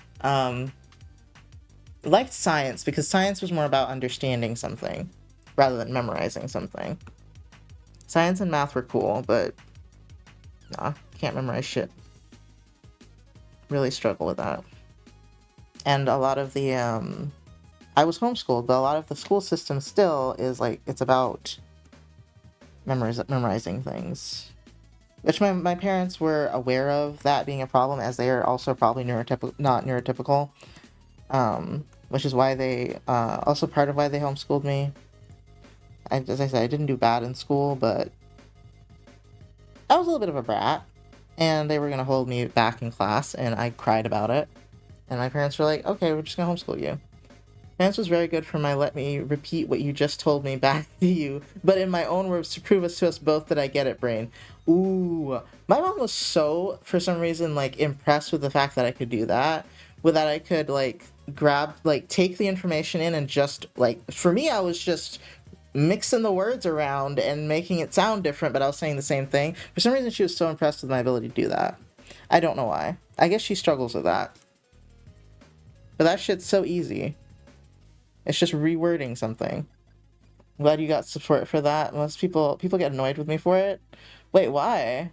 Liked science because science was more about understanding something rather than memorizing something. Science and math were cool, but nah, can't memorize shit. Really struggle with that. And a lot of the I was homeschooled, but a lot of the school system still is like it's about memorizing things. Which my parents were aware of that being a problem, as they are also probably not neurotypical. Which is why they also part of why they homeschooled me. As I said, I didn't do bad in school, but I was a little bit of a brat, and they were gonna hold me back in class, and I cried about it. And my parents were like, "Okay, we're just gonna homeschool you." Parents was very good for my let me repeat what you just told me back to you, but in my own words to prove to us both that I get it, brain. Ooh, my mom was so, for some reason, like impressed with the fact that I could do that, with that I could like grab, like take the information in and just like, for me, I was just mixing the words around and making it sound different, but I was saying the same thing. For some reason, she was so impressed with my ability to do that. I don't know why. I guess she struggles with that. But that shit's so easy. It's just rewording something. I'm glad you got support for that. Most people get annoyed with me for it. Wait, why?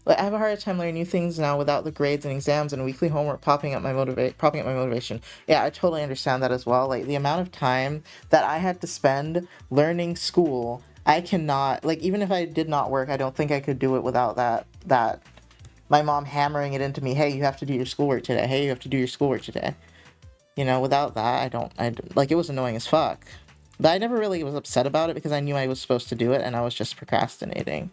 Like, I have a harder time learning new things now without the grades and exams and weekly homework propping up my motivation. Yeah, I totally understand that as well. Like the amount of time that I had to spend learning school, I cannot, like, even if I did not work, I don't think I could do it without that my mom hammering it into me. Hey, you have to do your schoolwork today. Hey, you have to do your schoolwork today. You know, without that, like, it was annoying as fuck. But I never really was upset about it because I knew I was supposed to do it and I was just procrastinating.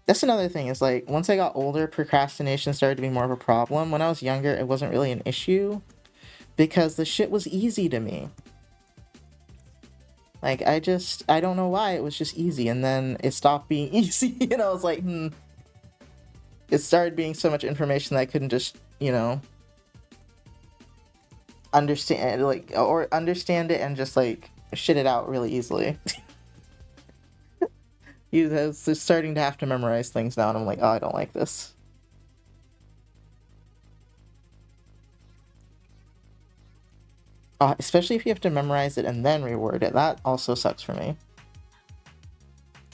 That's another thing, is like, once I got older, procrastination started to be more of a problem. When I was younger, it wasn't really an issue because the shit was easy to me. Like, I don't know why, it was just easy, and then it stopped being easy, and I was like, It started being so much information that I couldn't just, understand, like, or understand it and just, like, shit it out really easily. You was just starting to have to memorize things now, and I'm like, oh, I don't like this. Especially if you have to memorize it and then reword it. That also sucks for me.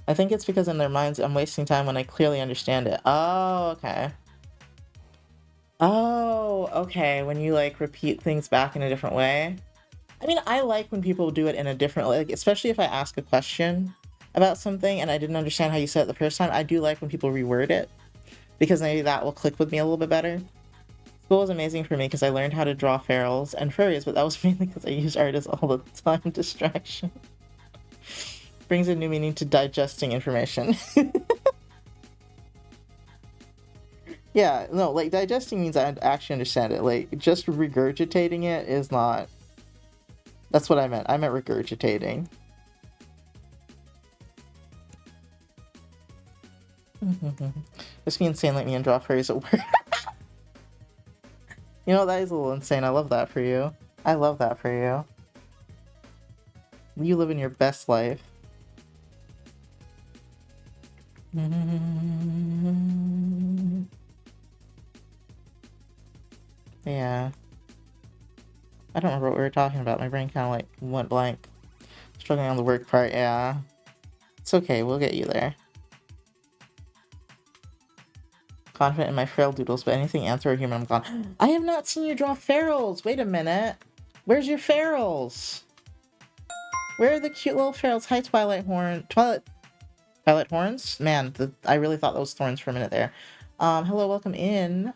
I think it's because in their minds I'm wasting time when I clearly understand it. Oh, okay. Oh, okay. When you like repeat things back in a different way. I mean, I like when people do it in a different, like, especially if I ask a question about something and I didn't understand how you said it the first time. I do like when people reword it because maybe that will click with me a little bit better. School was amazing for me because I learned how to draw ferals and furries, but that was mainly because I use art as all the time distraction. Brings a new meaning to digesting information. Yeah, no, like, digesting means I actually understand it. Like, just regurgitating it is not... That's what I meant. I meant regurgitating. Just be insane like me and draw furries at work. You know, that is a little insane. I love that for you. I love that for you. You live in your best life. Yeah. I don't remember what we were talking about. My brain kind of like went blank. Struggling on the work part, yeah. It's okay, we'll get you there. Confident in my frail doodles, but anything answer or human, I'm gone. I have not seen you draw ferals! Wait a minute. Where's your ferals? Where are the cute little ferals? Hi, Twilight Horns? Man, I really thought those thorns for a minute there. Hello, welcome in.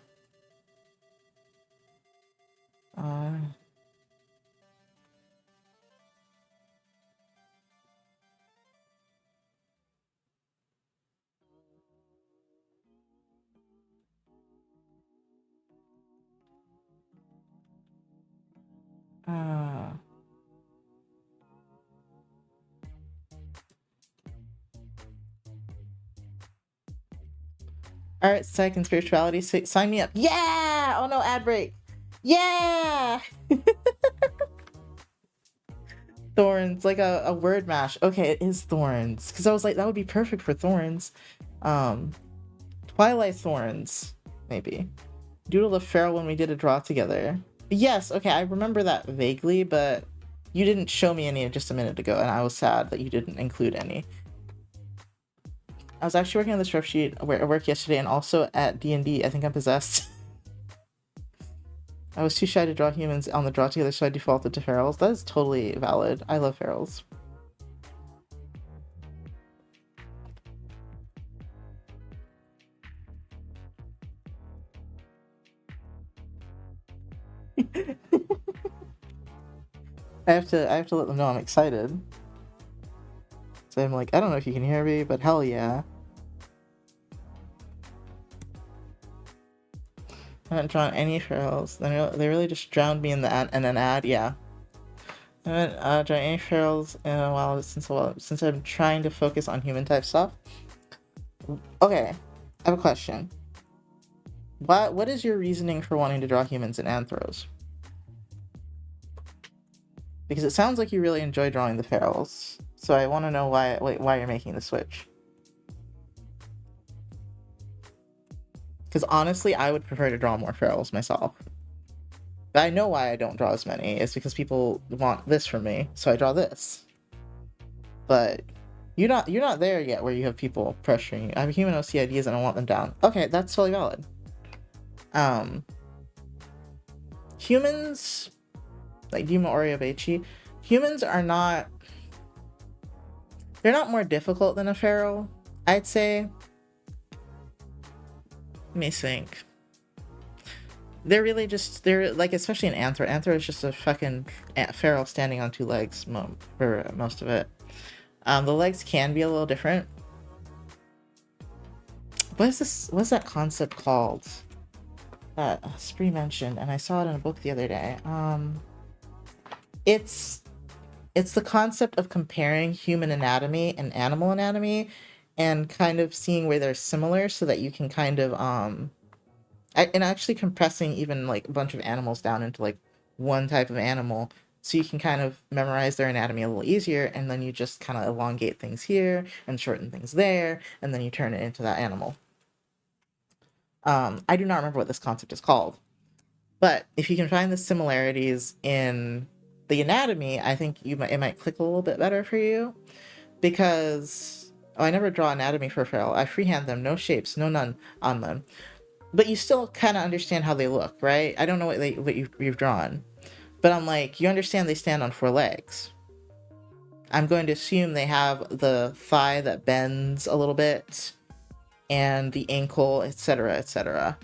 Art, psych, and spirituality. Sign me up. Yeah! Oh no, ad break. Yeah! Thorns, like a word mash. Okay, it is thorns. Because I was like, that would be perfect for thorns. Twilight Thorns, maybe. Doodle the Feral when we did a draw together. Yes, okay, I remember that vaguely, but You didn't show me any just a minute ago, and I was sad that you didn't include any. I was actually working on this rough sheet at work yesterday, and also at D&D. I think I'm possessed. I was too shy to draw humans on the draw together, so I defaulted to ferals. That is totally valid. I love ferals. I have to let them know I'm excited. So I'm like, I don't know if you can hear me, but hell yeah. I haven't drawn any ferals. They really just drowned me in an ad, yeah. I haven't drawn any ferals in a while since I'm trying to focus on human type stuff. Okay, I have a question. What is your reasoning for wanting to draw humans and anthros? Because it sounds like you really enjoy drawing the ferals, so I want to know why you're making the switch. Because honestly, I would prefer to draw more ferals myself. But I know why I don't draw as many. It's because people want this from me, so I draw this. But you're not there yet where you have people pressuring you. I have human OCIDs and I want them down. Okay, that's totally valid. Humans, like Dima Oriobechi, humans are not... They're not more difficult than a feral, I'd say. Let me think. They're really just, they're like, especially an anthro. Anthro is just a fucking feral standing on two legs for most of it. The legs can be a little different. What's that concept called? That Spree mentioned, and I saw it in a book the other day. It's the concept of comparing human anatomy and animal anatomy and kind of seeing where they're similar so that you can kind of and actually compressing even like a bunch of animals down into like one type of animal so you can kind of memorize their anatomy a little easier, and then you just kind of elongate things here and shorten things there, and then you turn it into that animal. I do not remember what this concept is called, but if you can find the similarities in the anatomy, I think it might click a little bit better for you, because I never draw anatomy for a feral. I freehand them, no shapes, no none on them. But you still kind of understand how they look, right? I don't know what you've drawn, but I'm like, you understand they stand on four legs. I'm going to assume they have the thigh that bends a little bit, and the ankle, etc., etc.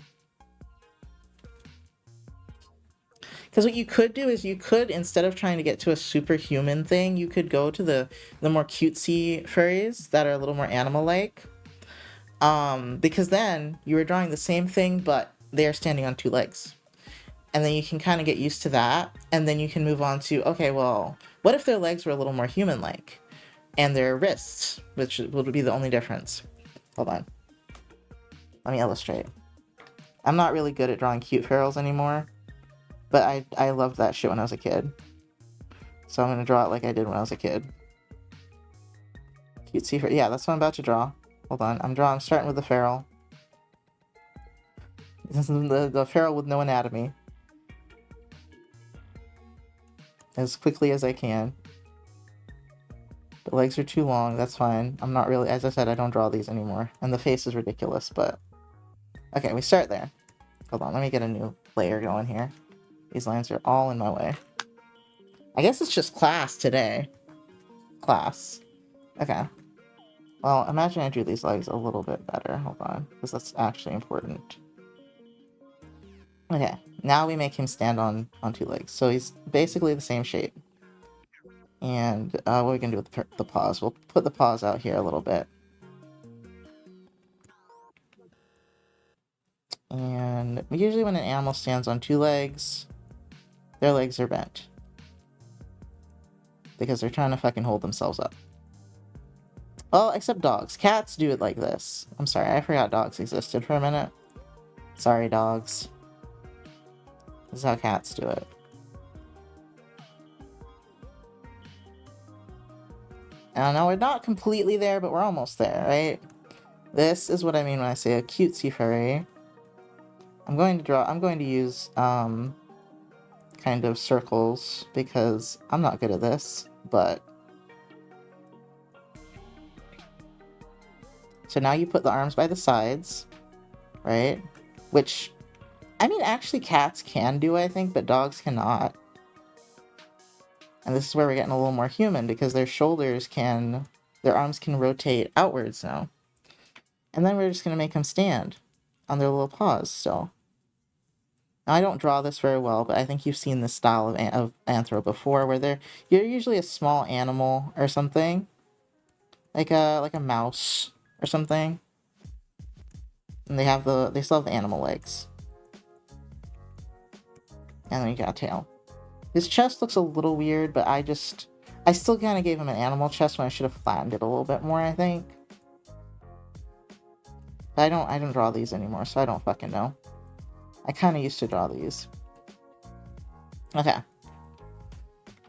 Because what you could do is instead of trying to get to a superhuman thing, you could go to the more cutesy furries that are a little more animal-like. Because then you were drawing the same thing, but they're standing on two legs. And then you can kind of get used to that, and then you can move on to, okay, well, what if their legs were a little more human-like? And their wrists, which would be the only difference. Hold on. Let me illustrate. I'm not really good at drawing cute ferals anymore, but I loved that shit when I was a kid. So I'm gonna draw it like I did when I was a kid. Cutesy feral. Yeah, that's what I'm about to draw. Hold on. I'm starting with the feral. This is the feral with no anatomy. As quickly as I can. The legs are too long, that's fine. I'm not really, as I said, I don't draw these anymore. And the face is ridiculous, but... Okay, we start there. Hold on, let me get a new layer going here. These lines are all in my way. I guess it's just class today. Class. Okay. Well, imagine I drew these legs a little bit better. Hold on, because that's actually important. Okay, now we make him stand on two legs. So he's basically the same shape. And what are we gonna do with the paws? We'll put the paws out here a little bit. And usually when an animal stands on two legs, their legs are bent. Because they're trying to fucking hold themselves up. Well, except dogs. Cats do it like this. I'm sorry, I forgot dogs existed for a minute. Sorry, dogs. This is how cats do it. And now we're not completely there, but we're almost there, right? This is what I mean when I say a cutesy furry. I'm going to use, kind of circles because I'm not good at this, but... So now you put the arms by the sides, right? Which, I mean, actually cats can do, I think, but dogs cannot. And this is where we're getting a little more human because their arms can rotate outwards now. And then we're just going to make them stand on their little paws still. Now, I don't draw this very well, but I think you've seen this style of anthro before, where you're usually a small animal or something, like a mouse or something, and they still have the animal legs, and then you got a tail. His chest looks a little weird, but I still kind of gave him an animal chest when I should have flattened it a little bit more, I think. But I don't draw these anymore, so I don't fucking know. I kind of used to draw these. Okay.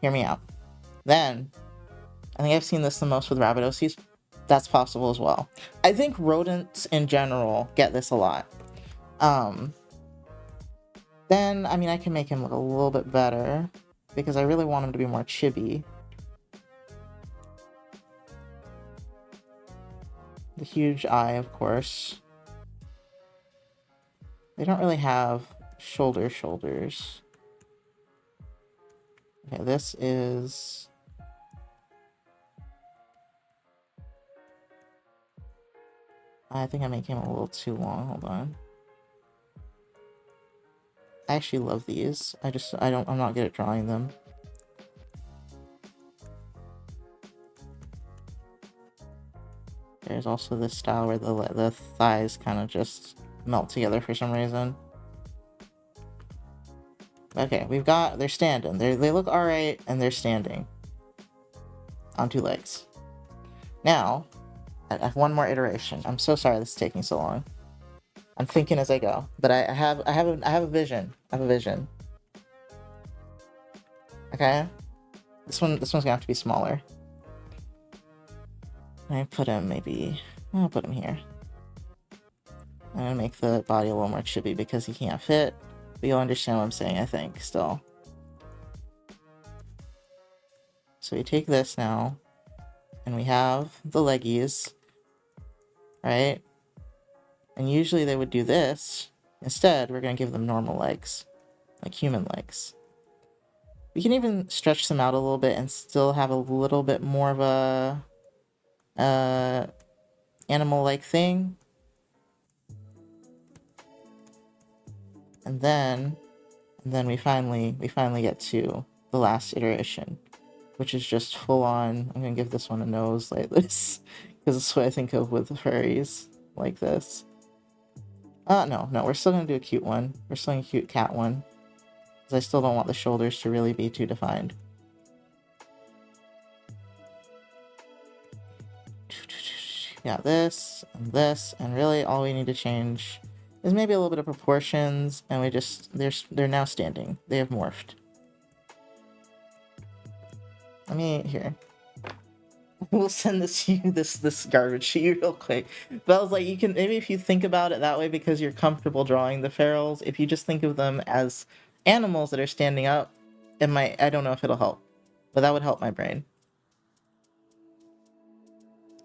Hear me out. Then, I think I've seen this the most with Rabbitosies. That's possible as well. I think rodents in general get this a lot. Then, I mean, I can make him look a little bit better because I really want him to be more chibi. The huge eye, of course. They don't really have shoulders. Okay, this is... I think I'm making him a little too long. Hold on. I actually love these. I'm not good at drawing them. There's also this style where the thighs kind of just melt together for some reason. Okay, they're standing. They look alright, and they're standing. On two legs. Now, I have one more iteration. I'm so sorry this is taking so long. I'm thinking as I go, but I have a vision. I have a vision. Okay? This one's gonna have to be smaller. I'll put him here. I'm gonna make the body a little more chibi because he can't fit. But you'll understand what I'm saying, I think, still. So we take this now, and we have the leggies, right? And usually they would do this. Instead, we're gonna give them normal legs, like human legs. We can even stretch them out a little bit and still have a little bit more of a animal-like thing. And then we finally get to the last iteration, which is just full on. I'm gonna give this one a nose like this because it's what I think of with furries like this. No, we're still gonna do a cute one. We're still gonna do a cute cat one because I still don't want the shoulders to really be too defined. Yeah, this, and really all we need to change is maybe a little bit of proportions, and they're now standing. They have morphed. Here. We'll send this you this garbage to you real quick. But I was like, you can maybe if you think about it that way because you're comfortable drawing the ferals, if you just think of them as animals that are standing up, I don't know if it'll help. But that would help my brain.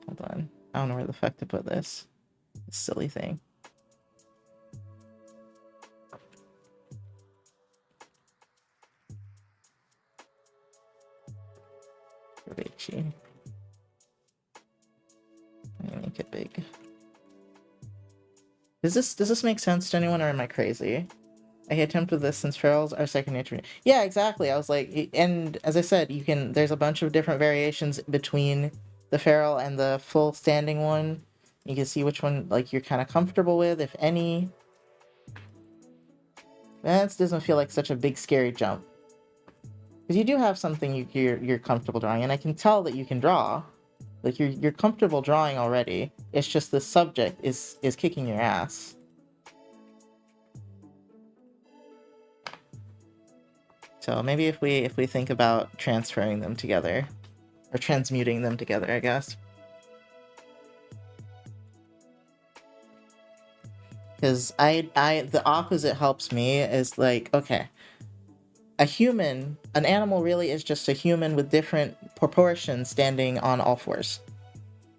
Hold on. I don't know where the fuck to put this. This silly thing. Raichi. I'm gonna make it big. Does this make sense to anyone, or am I crazy? I attempted this since ferals are second nature. Yeah, exactly. I was like, and as I said, there's a bunch of different variations between the feral and the full standing one. You can see which one like you're kind of comfortable with, if any. That doesn't feel like such a big scary jump. Because you do have something you're comfortable drawing, and I can tell that you can draw. Like you're comfortable drawing already. It's just the subject is kicking your ass. So maybe if we think about transferring them together, or transmuting them together, I guess. Because the opposite helps me is like, okay, a human, an animal really is just a human with different proportions standing on all fours.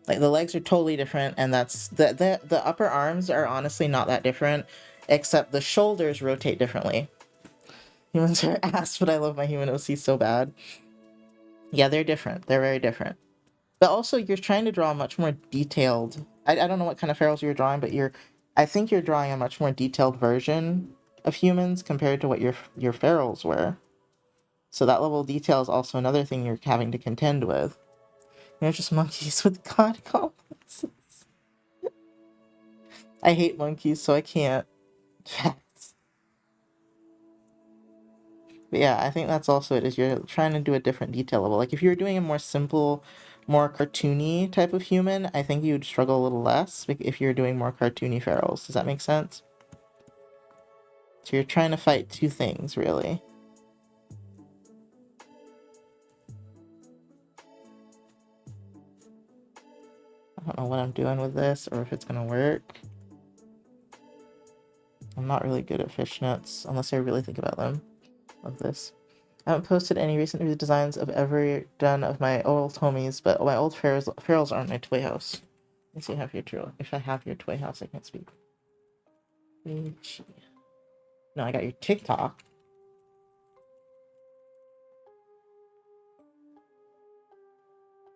Like the legs are totally different, and that's the upper arms are honestly not that different, except the shoulders rotate differently. Humans are ass, but I love my human OC so bad. Yeah, they're different. They're very different. But also, you're trying to draw a much more detailed. I don't know what kind of ferals you're drawing, but I think you're drawing a much more detailed version of humans compared to what your ferals were. So that level of detail is also another thing you're having to contend with. They're just monkeys with god complexes. I hate monkeys, so I can't. Facts. But yeah, I think that's also it, is you're trying to do a different detail level. Like if you were doing a more simple, more cartoony type of human, I think you'd struggle a little less if you're doing more cartoony ferals. Does that make sense? So you're trying to fight two things, really. I don't know what I'm doing with this or if it's gonna work. I'm not really good at fishnets unless I really think about them. Of this. I haven't posted any recent redesigns I've ever done of my old homies, but my old ferals are on my toy house. Let's see if I have your toy house, I can't speak. No, I got your TikTok.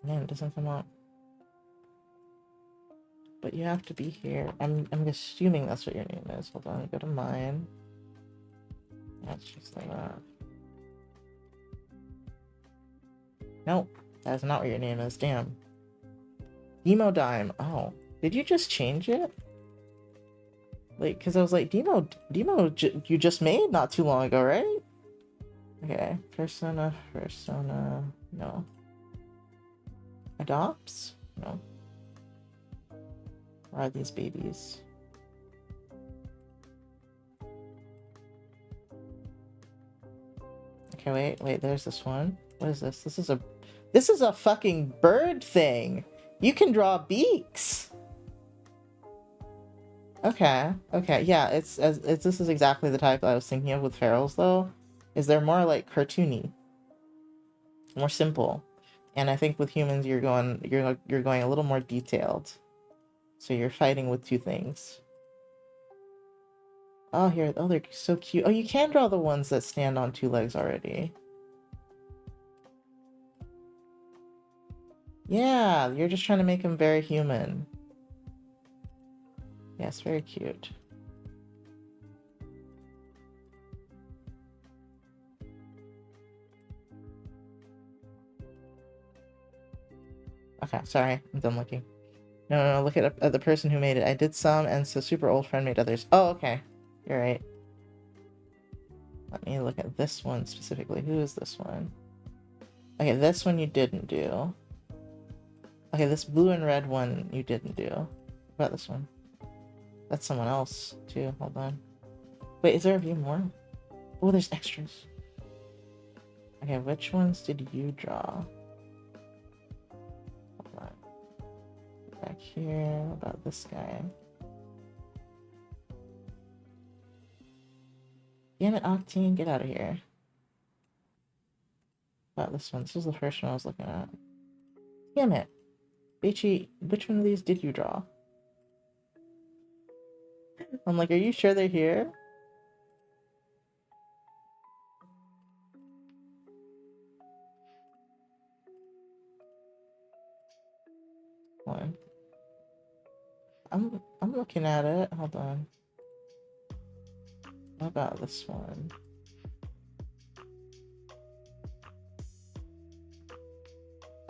Man, it doesn't come up. But you have to be here. I'm assuming that's what your name is. Hold on, go to mine. That's just like that. Nope, that's not what your name is. Damn. Demodime. Oh, did you just change it? Like, because I was like, Demo, you just made not too long ago, right? Okay, persona, no. Adopts? No. Where are these babies? Okay, wait, there's this one. What is this? This is a fucking bird thing! You can draw beaks! Okay, yeah, this is exactly the type I was thinking of with ferals, though. Is they're more like cartoony, more simple, and I think with humans you're going a little more detailed. So you're fighting with two things. Oh, here, oh, they're so cute. Oh, you can draw the ones that stand on two legs already. Yeah, you're just trying to make them very human. Yes, very cute. Okay, sorry, I'm done looking. No, look at the person who made it. I did some, and so super old friend made others. Oh, okay. You're right. Let me look at this one specifically. Who is this one? Okay, this one you didn't do. Okay, this blue and red one you didn't do. What about this one? That's someone else, too. Hold on. Wait, is there a few more? Oh, there's extras. Okay, which ones did you draw? Hold on. Back here. What about this guy? Damn it, Octane, get out of here. About this one. This was the first one I was looking at. Damn it. Beichi, which one of these did you draw? I'm like, are you sure they're here? One. I'm looking at it. Hold on. What about this one?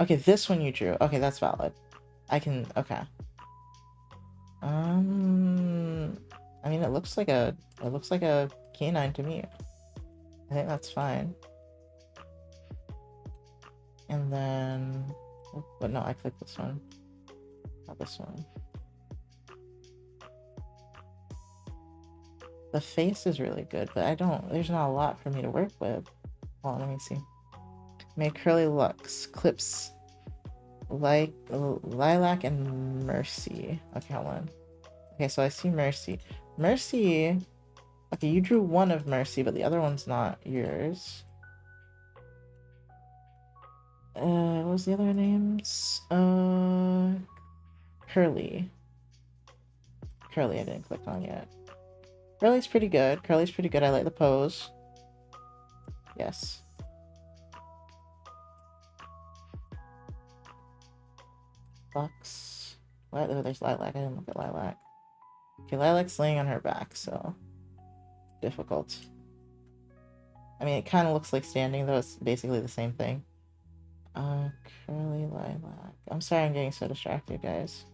Okay, this one you drew. Okay, that's valid. Okay. I mean, it looks like a canine to me. I think that's fine. And then, but no, I clicked this one. Not this one. The face is really good, but there's not a lot for me to work with. Hold on, let me see. Make curly looks, clips, like Lilac and Mercy. Okay, hold on. Okay, so I see Mercy. Okay, you drew one of Mercy, but the other one's not yours. What was the other names? Curly. Curly I didn't click on yet. Curly's pretty good. Curly's pretty good. I like the pose. Yes. Lux. What? Oh, there's Lilac. I didn't look at Lilac. Okay, Lilac's laying on her back, so difficult. I mean, it kind of looks like standing, though. It's basically the same thing. Curly Lilac. I'm sorry I'm getting so distracted, guys.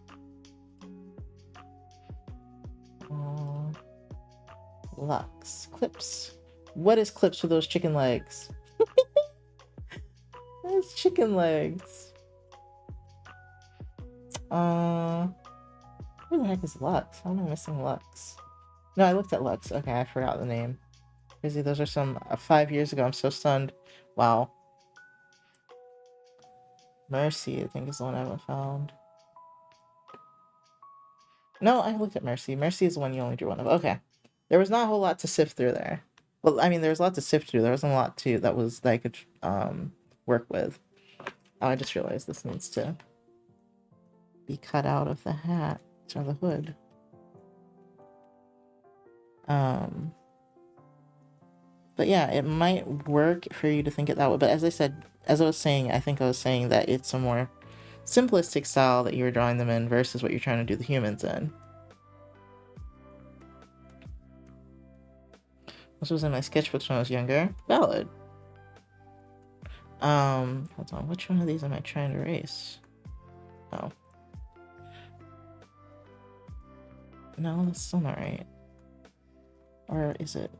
Lux. Clips. What is Clips with those chicken legs? Those chicken legs. Who the heck is Lux? How am I missing Lux? No, I looked at Lux. Okay, I forgot the name. Crazy, those are some 5 years ago. I'm so stunned. Wow. Mercy, I think, is the one I haven't found. No, I looked at Mercy. Mercy is the one you only drew one of. Okay. There was not a whole lot to sift through there. Well, I mean, there was a lot to sift through. There wasn't a lot to that I could work with. Oh, I just realized this needs to be cut out of the hat or the hood. But yeah, it might work for you to think it that way. But as I was saying, I think I was saying that it's a more simplistic style that you were drawing them in versus what you're trying to do the humans in. This was in my sketchbooks when I was younger. Valid. Hold on. Which one of these am I trying to erase? Oh. No, that's still not right. Or is it?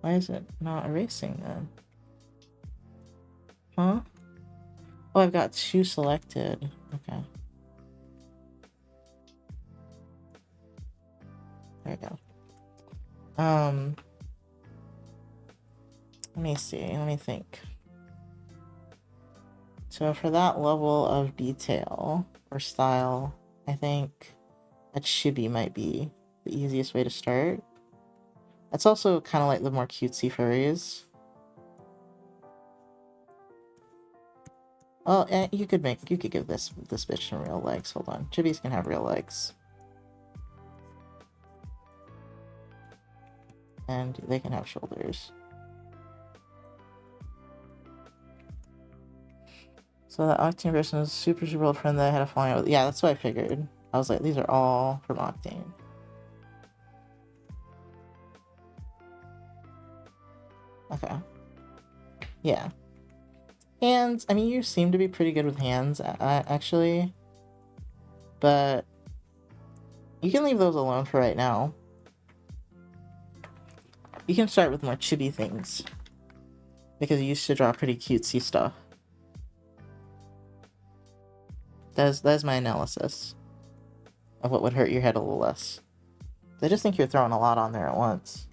Why is it not erasing then? Huh? Oh, I've got 2 selected. Okay. There we go. Let me see. Let me think. So for that level of detail or style, I think a chibi might be the easiest way to start. That's also kind of like the more cutesy furries. Well, you could give this bitch some real legs. Hold on, chibis can have real legs, and they can have shoulders. So that Octane version is super old friend that I had a falling out with. Yeah, that's what I figured. I was like, these are all from Octane. Okay. Yeah. Hands, I mean, you seem to be pretty good with hands, actually. But you can leave those alone for right now. You can start with more chibi things. Because you used to draw pretty cutesy stuff. That is my analysis of what would hurt your head a little less. I just think you're throwing a lot on there at once.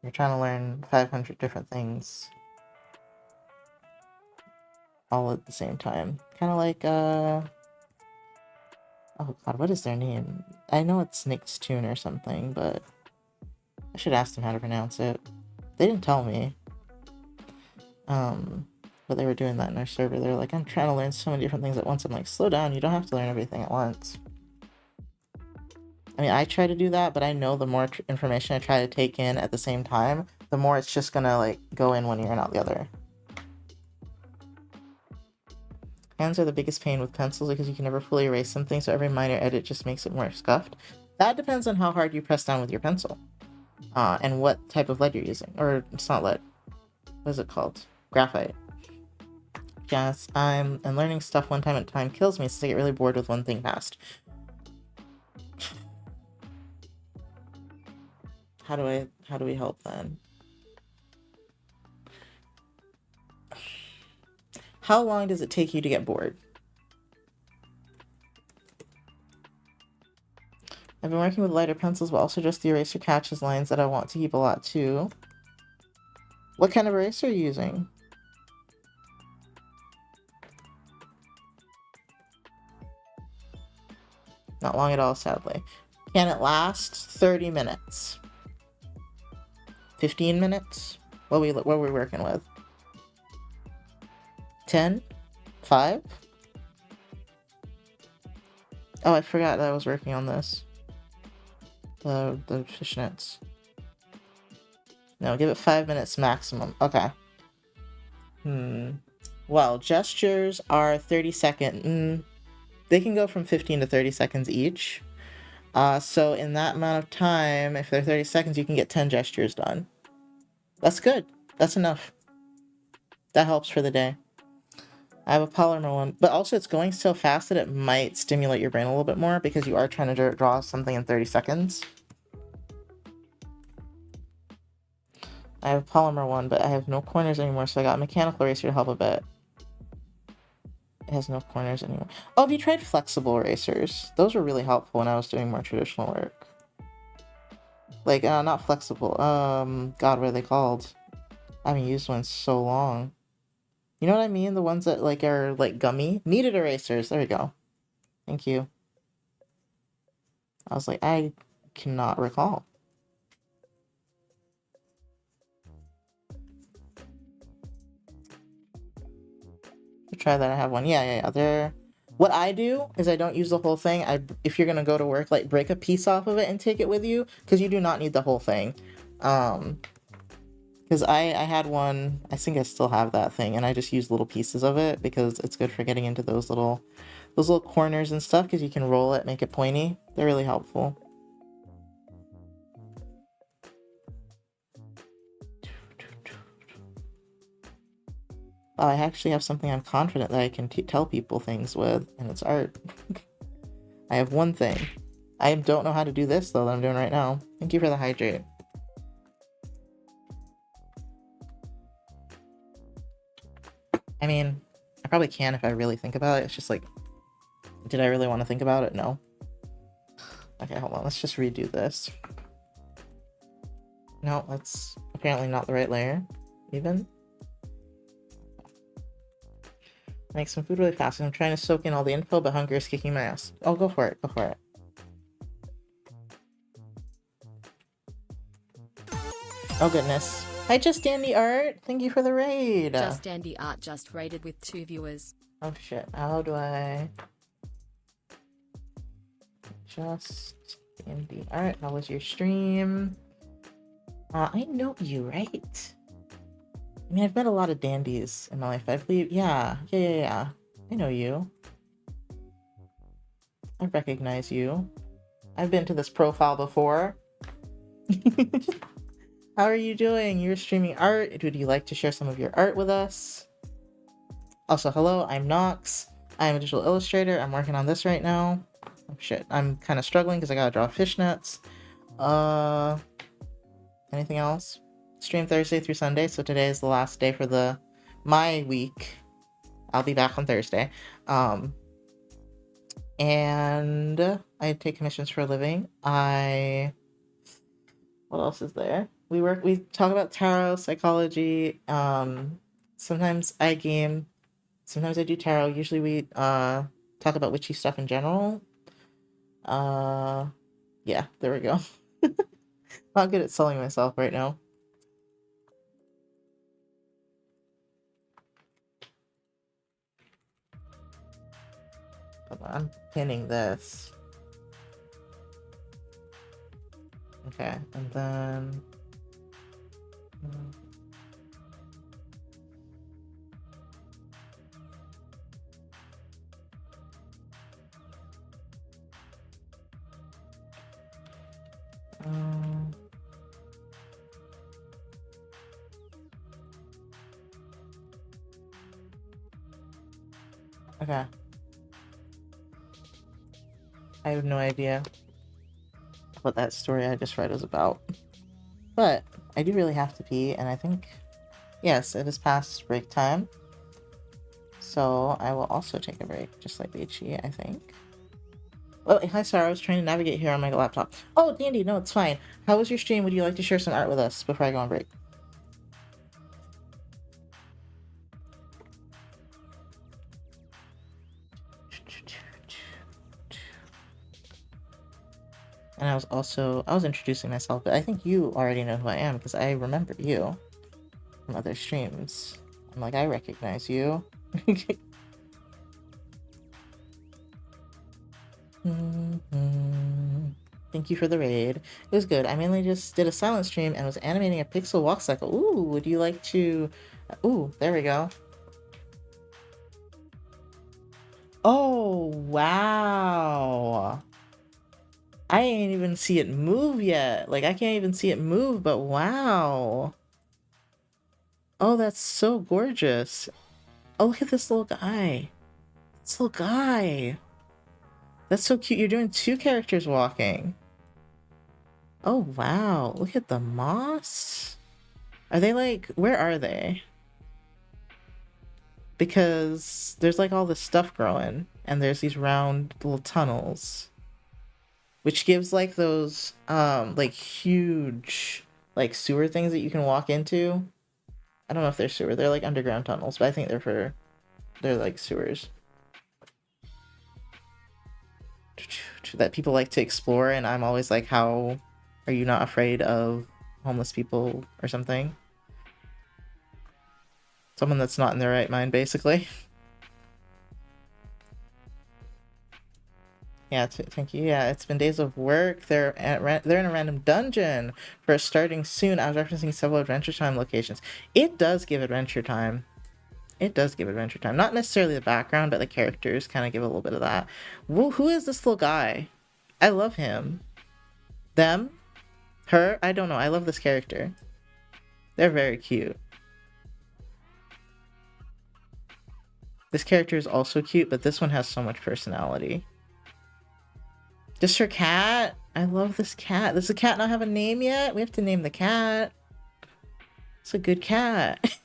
You're trying to learn 500 different things all at the same time. Kind of like, oh god, what is their name? I know it's Nick's Tune or something, but I should ask them how to pronounce it. They didn't tell me. But they were doing that in our server. They're like, I'm trying to learn so many different things at once. I'm like, slow down, you don't have to learn everything at once. I mean, I try to do that, but I know the more information I try to take in at the same time, the more it's just gonna, like, go in one ear and out the other. Hands are the biggest pain with pencils because you can never fully erase something, so every minor edit just makes it more scuffed. That depends on how hard you press down with your pencil. And what type of lead you're using. Or, it's not lead. What is it called? Graphite. Yes, and learning stuff one time at a time kills me since I get really bored with one thing fast. How do we help then? How long does it take you to get bored? I've been working with lighter pencils, but also just the eraser catches lines that I want to keep a lot too. What kind of eraser are you using? Not long at all, sadly. Can it last 30 minutes? 15 minutes? What are we working with? 10? 5? Oh, I forgot that I was working on this. The fishnets. No, give it 5 minutes maximum. Okay. Well, gestures are 30 second. They can go from 15 to 30 seconds each. So in that amount of time, if they're 30 seconds, you can get 10 gestures done. That's good. That's enough. That helps for the day. I have a polymer one, but also it's going so fast that it might stimulate your brain a little bit more because you are trying to draw something in 30 seconds. I have a polymer one, but I have no corners anymore, so I got a mechanical eraser to help a bit. It has no corners anymore. Oh, have you tried flexible erasers? Those were really helpful when I was doing more traditional work. Like, not flexible. God, what are they called? I haven't used one in so long. You know what I mean? The ones that, like, are, like, gummy? Kneaded erasers. There we go. Thank you. I was like, I cannot recall. Try that. I have one. Yeah. They're... What I do is I don't use the whole thing. If you're gonna go to work, like, break a piece off of it and take it with you, because you do not need the whole thing. Because I had one, I think I still have that thing, and I just use little pieces of it because it's good for getting into those little corners and stuff, because you can roll it, make it pointy. They're really helpful. Oh, I actually have something I'm confident that I can tell people things with, and it's art. I have one thing. I don't know how to do this, though, that I'm doing right now. Thank you for the hydrate. I mean, I probably can if I really think about it. It's just like, did I really want to think about it? No. Okay, hold on. Let's just redo this. No, that's apparently not the right layer, even. Make some food really fast. I'm trying to soak in all the info, but hunger is kicking my ass. Oh, go for it. Go for it. Oh, goodness. Hi, Just Dandy Art. Thank you for the raid. Just Dandy Art just raided with 2 viewers. Oh, shit. How do I... Just Dandy Art. How was your stream? I know you, right? I mean, I've met a lot of dandies in my life. I believe... Yeah. I know you. I recognize you. I've been to this profile before. How are you doing? You're streaming art. Would you like to share some of your art with us? Also, hello, I'm Nox. I'm a digital illustrator. I'm working on this right now. Oh, shit. I'm kind of struggling because I gotta draw fishnets. Anything else? Stream Thursday through Sunday, so today is the last day for my week. I'll be back on Thursday. And I take commissions for a living. What else is there? We talk about tarot, psychology. Sometimes I game. Sometimes I do tarot. Usually we talk about witchy stuff in general. Yeah, there we go. Not good at selling myself right now. I'm pinning this. Okay, and then... okay. I have no idea what that story I just read is about. But I do really have to pee, and I think, yes, it is past break time. So I will also take a break, just like Ichi, I think. Oh, hi, Sarah. I was trying to navigate here on my laptop. Oh, Dandy, no, it's fine. How was your stream? Would you like to share some art with us before I go on break? And I was introducing myself, but I think you already know who I am because I remember you from other streams. I'm like, I recognize you. Thank you for the raid. It was good. I mainly just did a silent stream and was animating a pixel walk cycle. Ooh, would you like to... Ooh, there we go. Oh, wow. I ain't even see it move yet. Like, I can't even see it move, but wow. Oh, that's so gorgeous. Oh, look at this little guy. This little guy. That's so cute. You're doing two characters walking. Oh, wow. Look at the moss. Are they like, where are they? Because there's like all this stuff growing and there's these round little tunnels, which gives like those, like huge, like sewer things that you can walk into. I don't know if they're sewer. They're like underground tunnels, but I think they're like sewers that people like to explore. And I'm always like, how are you not afraid of homeless people or something? Someone that's not in their right mind, basically. Yeah, thank you. Yeah, it's been days of work. They're in a random dungeon for starting soon. I was referencing several Adventure Time locations. It does give Adventure Time. It does give Adventure Time. Not necessarily the background, but the characters kind of give a little bit of that. Who is this little guy? I love him. Them? Her? I don't know. I love this character. They're very cute. This character is also cute, but this one has so much personality. Just her cat? I love this cat. Does the cat not have a name yet? We have to name the cat. It's a good cat.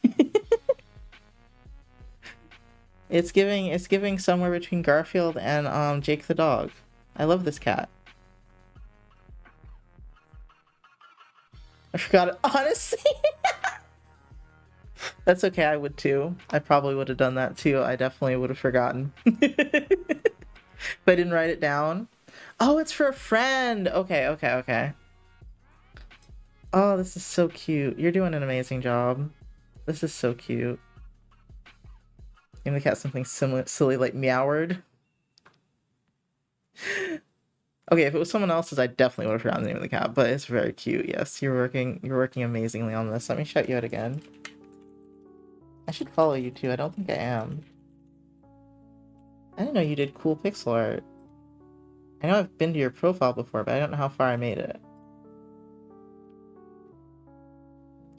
It's giving somewhere between Garfield and Jake the dog. I love this cat. I forgot it. Honestly. That's okay, I would too. I probably would have done that too. I definitely would have forgotten. But I didn't write it down. Oh, it's for a friend. Okay. Oh, this is so cute. You're doing an amazing job. This is so cute. Name the cat something silly like Meoward. Okay, if it was someone else's, I definitely would have forgotten the name of the cat, but it's very cute. Yes, you're working amazingly on this. Let me shout you out again. I should follow you too. I don't think I am. I didn't know you did cool pixel art. I know I've been to your profile before, but I don't know how far I made it.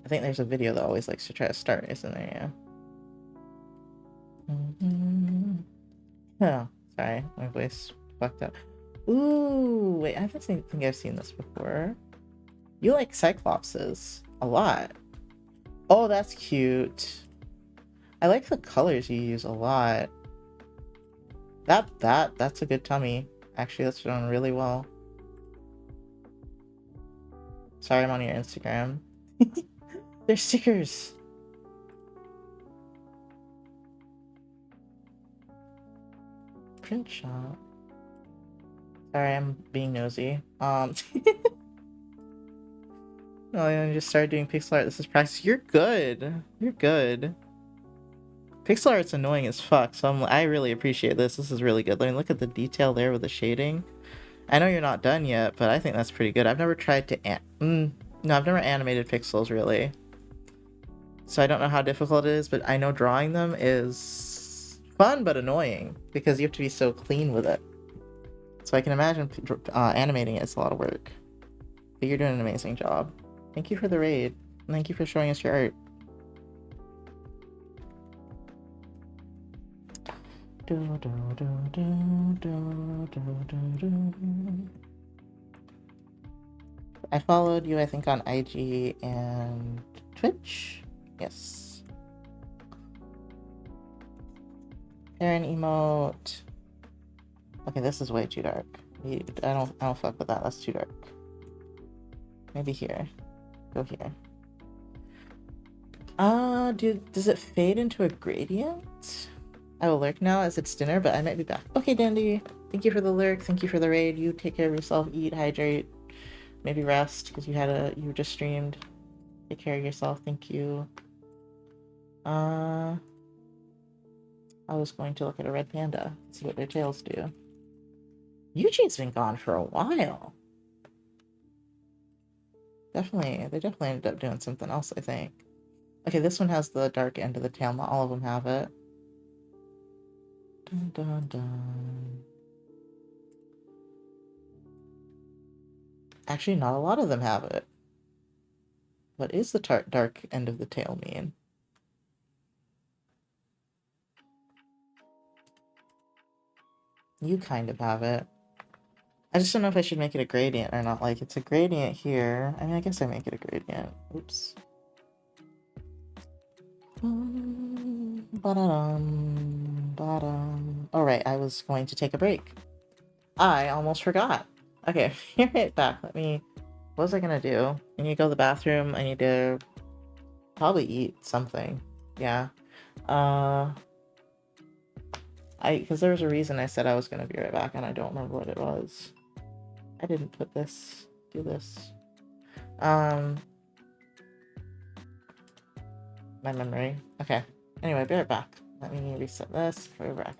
I think there's a video that always likes to try to start, isn't there? Yeah. Oh, sorry. My voice fucked up. Ooh, wait, I don't think I've seen this before. You like Cyclopses a lot. Oh, that's cute. I like the colors you use a lot. That's a good tummy. Actually, that's done really well. Sorry, I'm on your Instagram. They're stickers. Print shop. Sorry, I'm being nosy. Oh, I just started doing pixel art. This is practice. You're good. You're good. Pixel art's annoying as fuck, so I really appreciate this. This is really good. I mean, look at the detail there with the shading. I know you're not done yet, but I think that's pretty good. I've never tried to no, I've never animated pixels, really. So I don't know how difficult it is, but I know drawing them is fun but annoying because you have to be so clean with it. So I can imagine animating it is a lot of work. But you're doing an amazing job. Thank you for the raid. And thank you for showing us your art. I followed you, I think, on IG and Twitch. Yes. Aaron emote. Okay, this is way too dark. I don't fuck with that. That's too dark. Maybe here. Go here. Does it fade into a gradient? I will lurk now as it's dinner, but I might be back. Okay, Dandy. Thank you for the lurk. Thank you for the raid. You take care of yourself. Eat, hydrate, maybe rest because you just streamed. Take care of yourself. Thank you. I was going to look at a red panda, see what their tails do. Eugene's been gone for a while. They definitely ended up doing something else, I think. Okay, this one has the dark end of the tail. Not all of them have it. Dun, dun, dun. Actually, not a lot of them have it. What is the dark end of the tail mean? You kind of have it. I just don't know if I should make it a gradient or not. Like, it's a gradient here. I mean, I guess I make it a gradient. Oops. Alright, I was going to take a break. I almost forgot. Okay, you're right back. What was I gonna do? I need to go to the bathroom. I need to probably eat something. Yeah. Because there was a reason I said I was gonna be right back, and I don't remember what it was. I didn't do this. My memory. Okay. Anyway, be right back. Let me reset this. Be right back.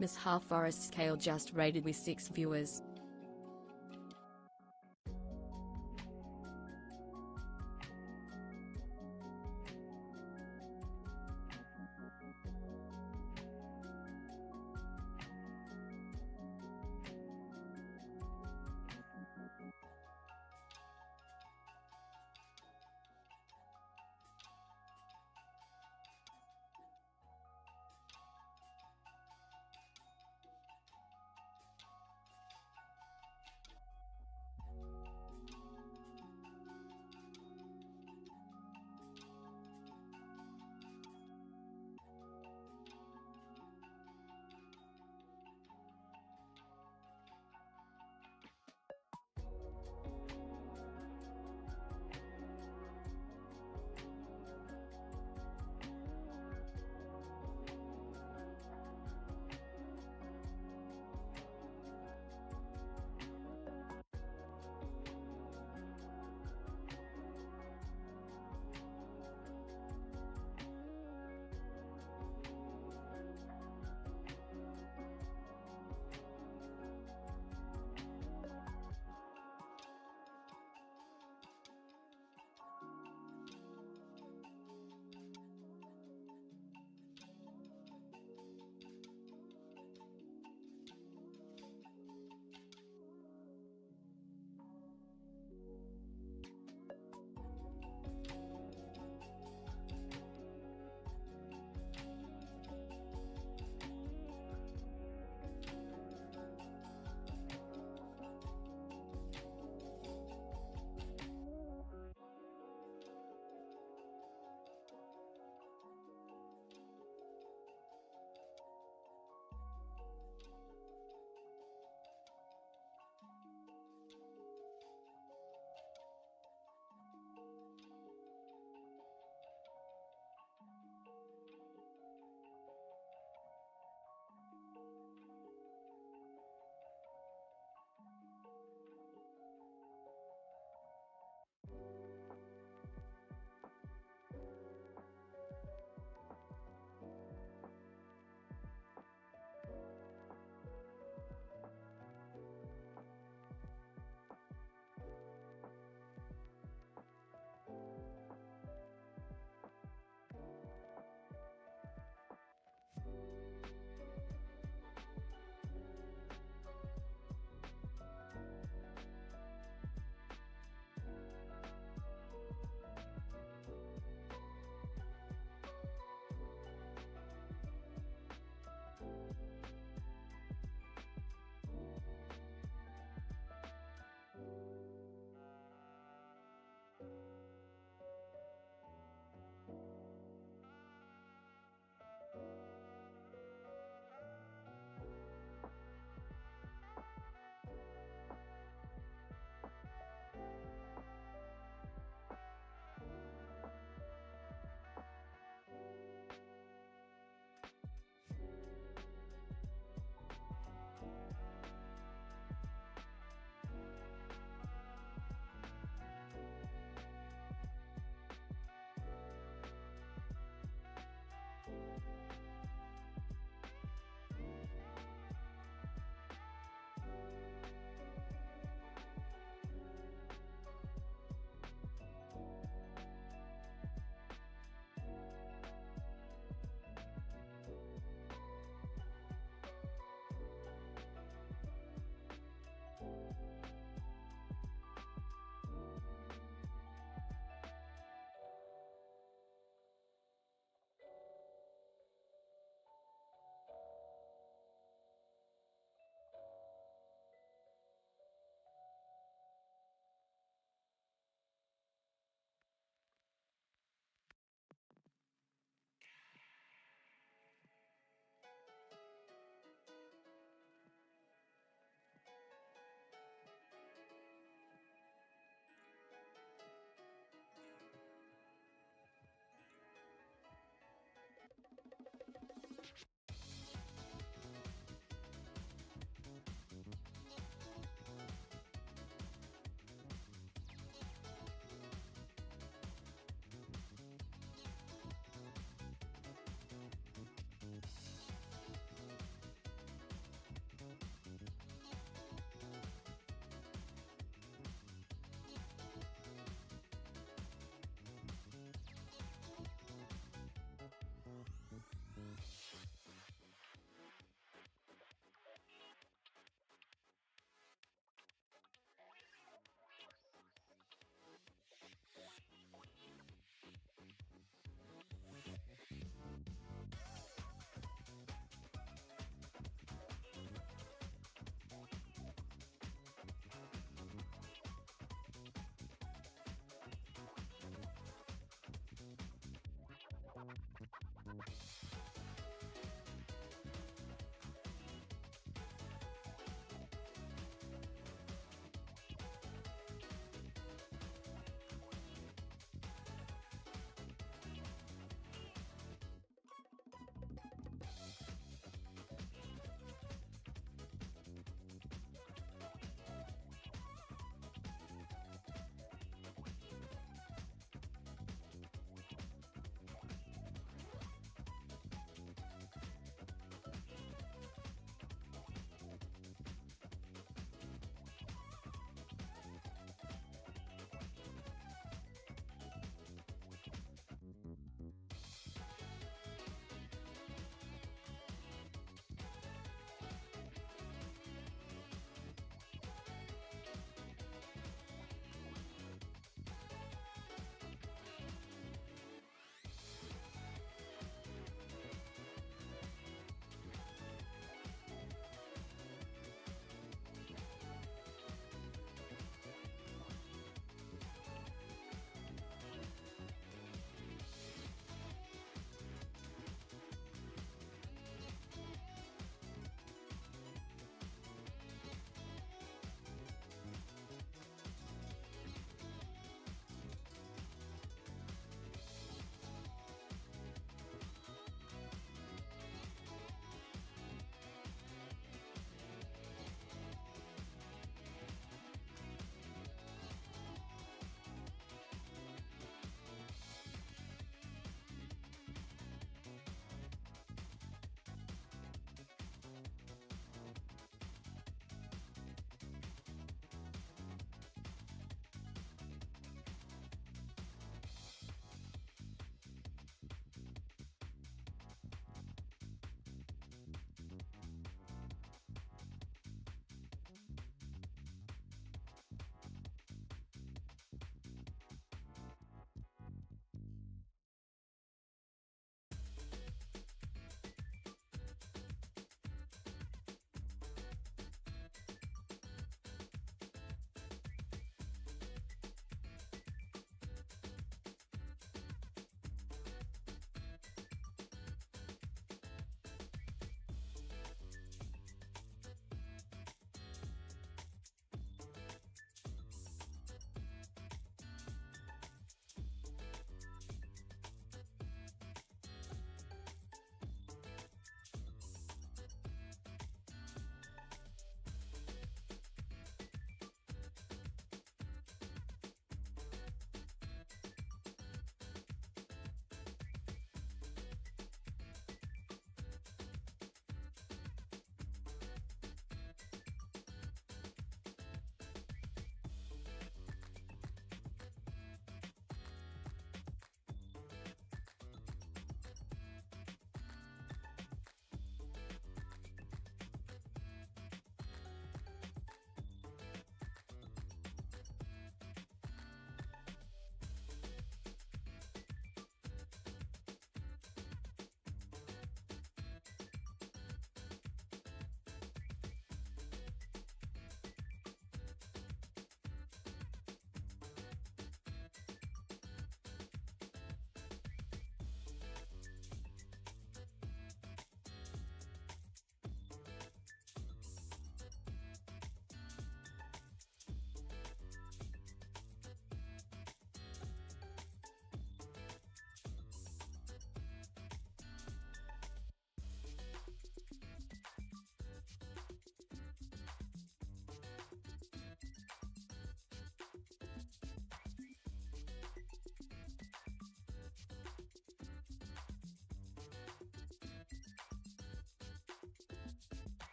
Miss Half Forest Scale just rated with 6 viewers.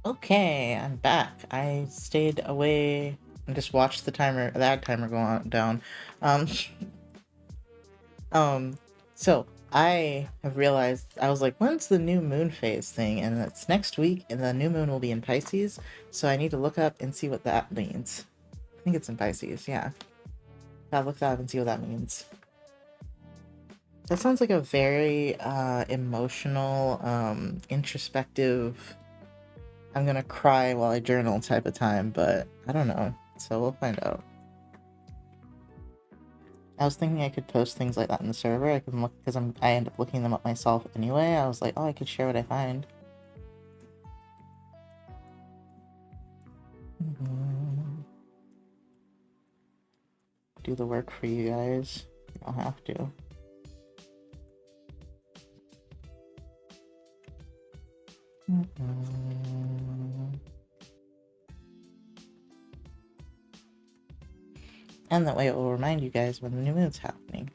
Okay, I'm back. I stayed away and just watched the timer, that timer go on down. Um, um, so I have realized I was like, when's the new moon phase thing? And it's next week, and the new moon will be in Pisces. So I need to look up and see what that means. I think it's in Pisces, yeah. Gotta look that up and see what that means. That sounds like a very emotional, introspective, I'm gonna cry while I journal type of time, but I don't know. So we'll find out. I was thinking I could post things like that in the server. I can look because I end up looking them up myself anyway. I was like, oh, I could share what I find. Do the work for you guys. You don't have to. And that way it will remind you guys when the new moon's happening.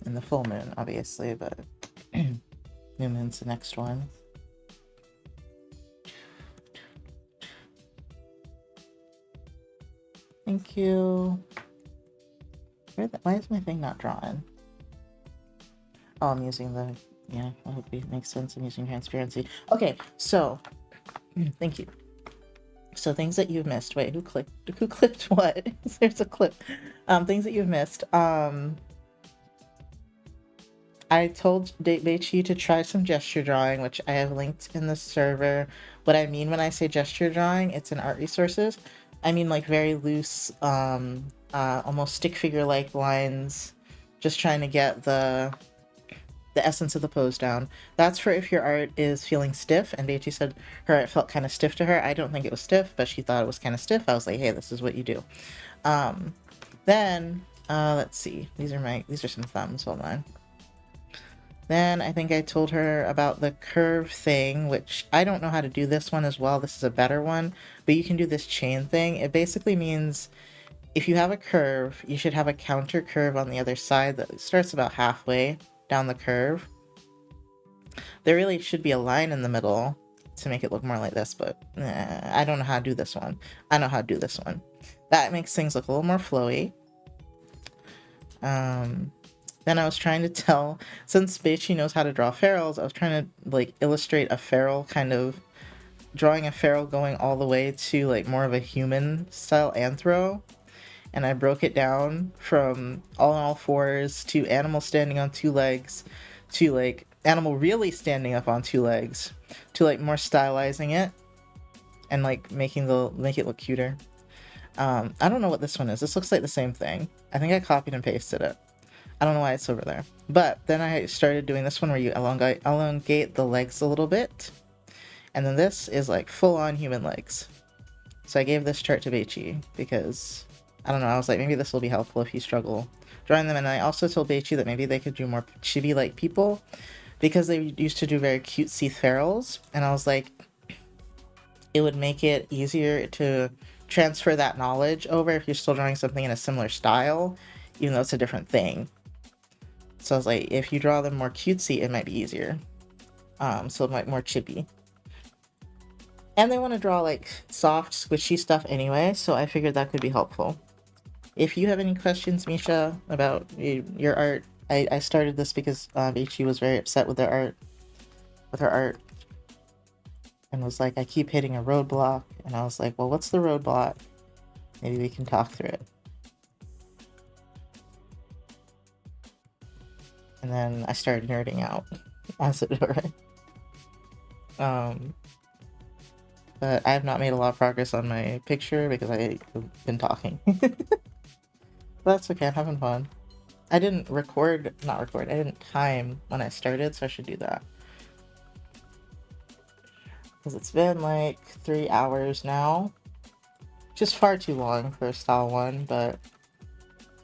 And the full moon, obviously, but new moon's the next one. Thank you. Why is my thing not drawn? Oh, I'm using the... Yeah, I hope it makes sense. I'm using transparency. Okay, so... Thank you. So things that you've missed. Wait, who clipped what? There's a clip. Things that you've missed. I told Beichi to try some gesture drawing, which I have linked in the server. What I mean when I say gesture drawing, it's in art resources. I mean like very loose, almost stick figure-like lines, just trying to get the essence of the pose down. That's for if your art is feeling stiff, and Beichi said her art felt kind of stiff to her. I don't think it was stiff, but she thought it was kind of stiff. I was like, hey, this is what you do. Then, let's see. These are some thumbs, hold on. Then I think I told her about the curve thing, which I don't know how to do this one as well. This is a better one, but you can do this chain thing. It basically means if you have a curve, you should have a counter curve on the other side that starts about halfway down the curve. There really should be a line in the middle to make it look more like this, but I don't know how to do this one. I know how to do this one. That makes things look a little more flowy. Then I was trying to tell, since Beichi knows how to draw ferals, I was trying to like illustrate a feral kind of, drawing a feral going all the way to like more of a human style anthro. And I broke it down from all fours to animal standing on two legs to like animal really standing up on two legs to like more stylizing it and like make it look cuter. I don't know what this one is. This looks like the same thing. I think I copied and pasted it. I don't know why it's over there. But then I started doing this one where you elongate the legs a little bit. And then this is like full-on human legs. So I gave this chart to Beichi because, I don't know, I was like, maybe this will be helpful if you struggle drawing them. And I also told Beichi that maybe they could do more chibi-like people because they used to do very cutesy ferals. And I was like, it would make it easier to transfer that knowledge over if you're still drawing something in a similar style, even though it's a different thing. So I was like, if you draw them more cutesy, it might be easier. So like more chippy. And they want to draw like soft, squishy stuff anyway, so I figured that could be helpful. If you have any questions, Misha, about your art, I started this because Ichi was very upset with her art, and was like, I keep hitting a roadblock, and I was like, well, what's the roadblock? Maybe we can talk through it. And then I started nerding out, as it were. But I have not made a lot of progress on my picture because I've been talking. That's okay, I'm having fun. I didn't I didn't time when I started, so I should do that. Because it's been like 3 hours now. Just far too long for a style one, but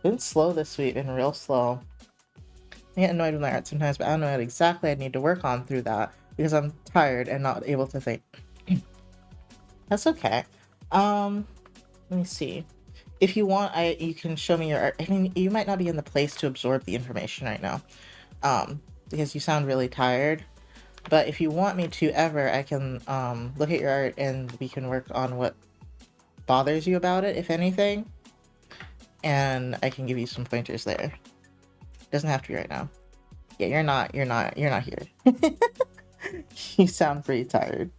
been slow this week, been real slow. I get annoyed with my art sometimes, but I don't know what exactly I need to work on through that because I'm tired and not able to think. That's okay. Let me see. If you want, you can show me your art. I mean, you might not be in the place to absorb the information right now, because you sound really tired. But if you want me to ever, I can look at your art and we can work on what bothers you about it, if anything. And I can give you some pointers there. Doesn't have to be right now. Yeah, you're not here. You sound pretty tired.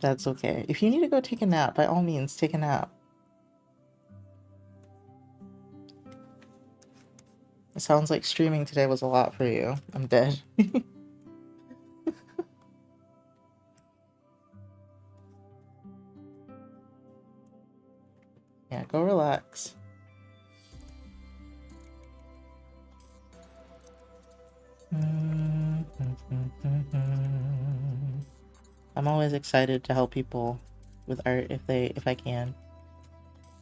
That's okay. If you need to go take a nap, by all means, take a nap. It sounds like streaming today was a lot for you. I'm dead. Yeah, go relax. I'm always excited to help people with art if I can.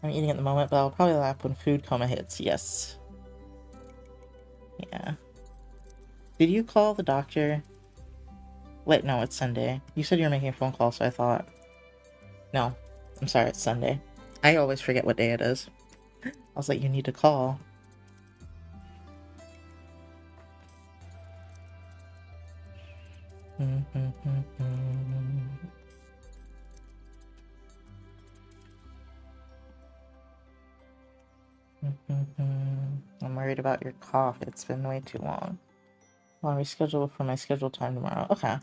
I'm eating at the moment, but I'll probably laugh when food coma hits. Yes. Yeah. Did you call the doctor? Wait, no, it's Sunday. You said you were making a phone call, so I thought. No, I'm sorry, it's Sunday. I always forget what day it is. I was like, you need to call. I'm worried about your cough. It's been way too long. I'll reschedule for my scheduled time tomorrow. Okay.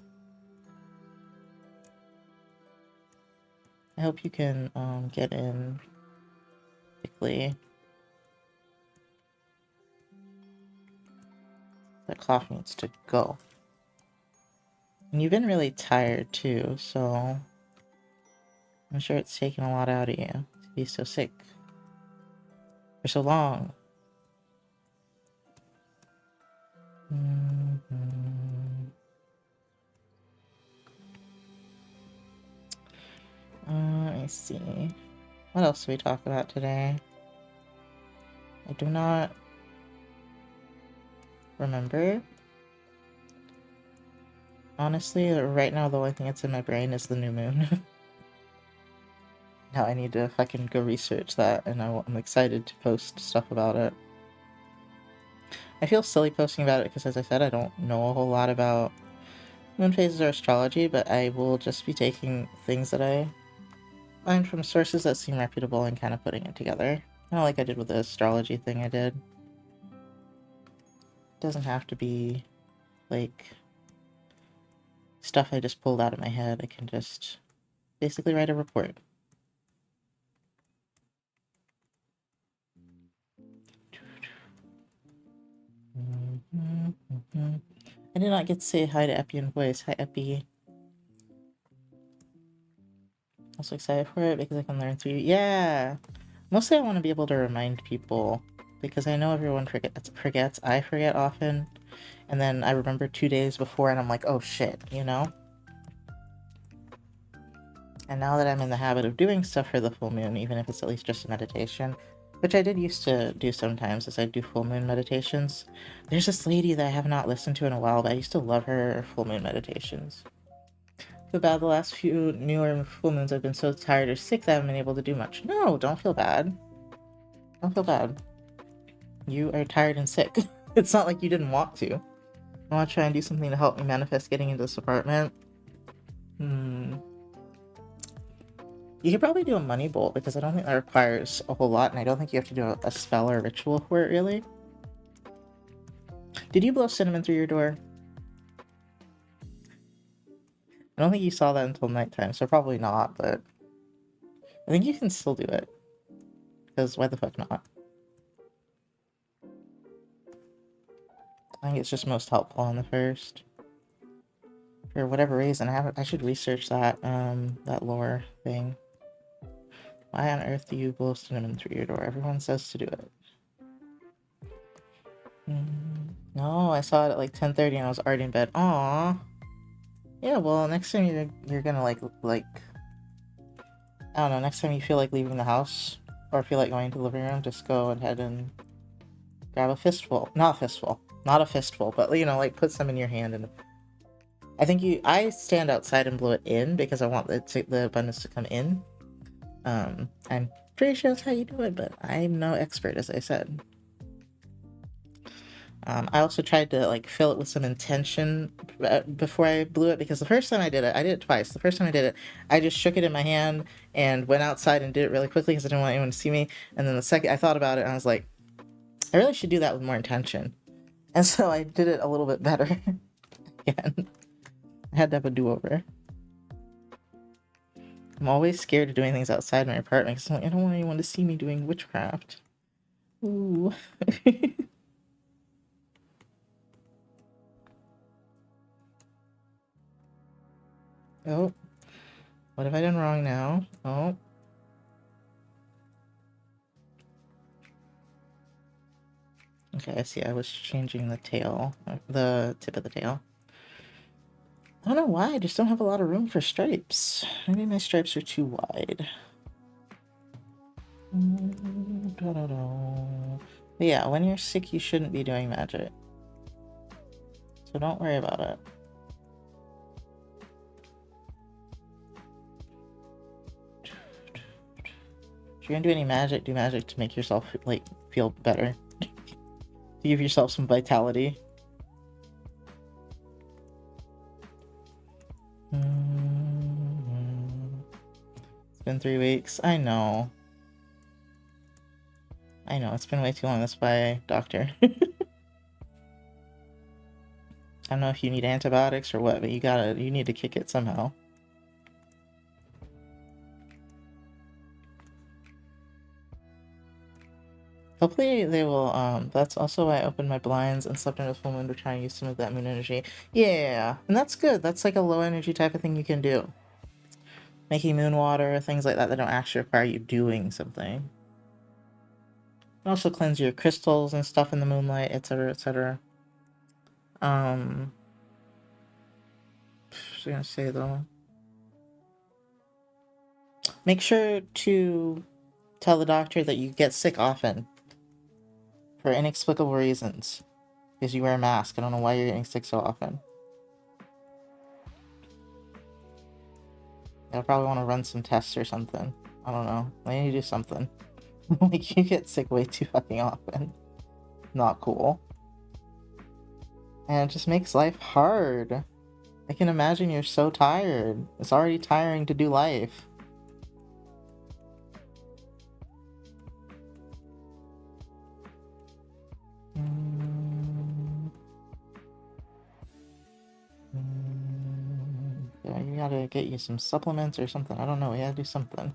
I hope you can get in quickly. That cough needs to go. And you've been really tired too, so I'm sure it's taken a lot out of you to be so sick for so long. Let me see. What else did we talk about today? I do not remember. Honestly, right now the only thing that's in my brain is the new moon. Now I need to fucking go research that, and I'm excited to post stuff about it. I feel silly posting about it because, as I said, I don't know a whole lot about moon phases or astrology, but I will just be taking things that I find from sources that seem reputable and kind of putting it together. Kind of like I did with the astrology thing I did. It doesn't have to be, like, stuff I just pulled out of my head. I can just basically write a report. I did not get to say hi to Epi in voice. Hi, Epi. I'm so excited for it because I can learn through you. Yeah! Mostly I want to be able to remind people because I know everyone forgets. I forget often. And then I remember 2 days before and I'm like, oh shit, you know? And now that I'm in the habit of doing stuff for the full moon, even if it's at least just a meditation, which I did used to do sometimes as I do full moon meditations. There's this lady that I have not listened to in a while, but I used to love her full moon meditations. Feel bad the last few newer full moons I've been so tired or sick that I haven't been able to do much. No, don't feel bad. Don't feel bad. You are tired and sick. It's not like you didn't want to. I want to try and do something to help me manifest getting into this apartment. You could probably do a money bolt because I don't think that requires a whole lot, and I don't think you have to do a spell or a ritual for it, really. Did you blow cinnamon through your door? I don't think you saw that until nighttime, so probably not, but I think you can still do it. Because why the fuck not? I think it's just most helpful on the first. For whatever reason, I should research that, that lore thing. Why on earth do you blow cinnamon through your door? Everyone says to do it. No, I saw it at like 10:30 and I was already in bed. Aww. Yeah, well, next time you're gonna like I don't know, next time you feel like leaving the house or feel like going to the living room, just go ahead and grab a fistful. Not a fistful. Not a fistful, but you know, like put some in your hand. And I stand outside and blow it in because I want the abundance to come in. I'm pretty sure that's how you do it, but I'm no expert, as I said. I also tried to like fill it with some intention before I blew it, because the first time I did it twice. The first time I did it, I just shook it in my hand and went outside and did it really quickly because I didn't want anyone to see me. And then the second I thought about it, and I was like, I really should do that with more intention. And so I did it a little bit better again. I had to have a do-over. I'm always scared of doing things outside my apartment because I'm like, I don't want anyone to see me doing witchcraft. Ooh. Oh, what have I done wrong now? Oh. Okay, I see. I was changing the tail, the tip of the tail. I don't know why, I just don't have a lot of room for stripes. Maybe my stripes are too wide. But yeah, when you're sick, you shouldn't be doing magic. So don't worry about it. If you're gonna do any magic, do magic to make yourself, like, feel better. To give yourself some vitality. It's been 3 weeks. I know. I know, it's been way too long. That's why, doctor. I don't know if you need antibiotics or what, but you need to kick it somehow. Hopefully they will, that's also why I opened my blinds and slept under the full moon to try and use some of that moon energy. Yeah, and that's good. That's like a low energy type of thing you can do. Making moon water, things like that don't actually require you doing something. Also cleanse your crystals and stuff in the moonlight, etc., etc. What was I gonna say though? Make sure to tell the doctor that you get sick often for inexplicable reasons. Because you wear a mask. I don't know why you're getting sick so often. They'll probably want to run some tests or something. I don't know. They need to do something. Like, you get sick way too fucking often. Not cool. And it just makes life hard. I can imagine you're so tired. It's already tiring to do life. Yeah, you gotta get you some supplements or something. I don't know. We gotta do something.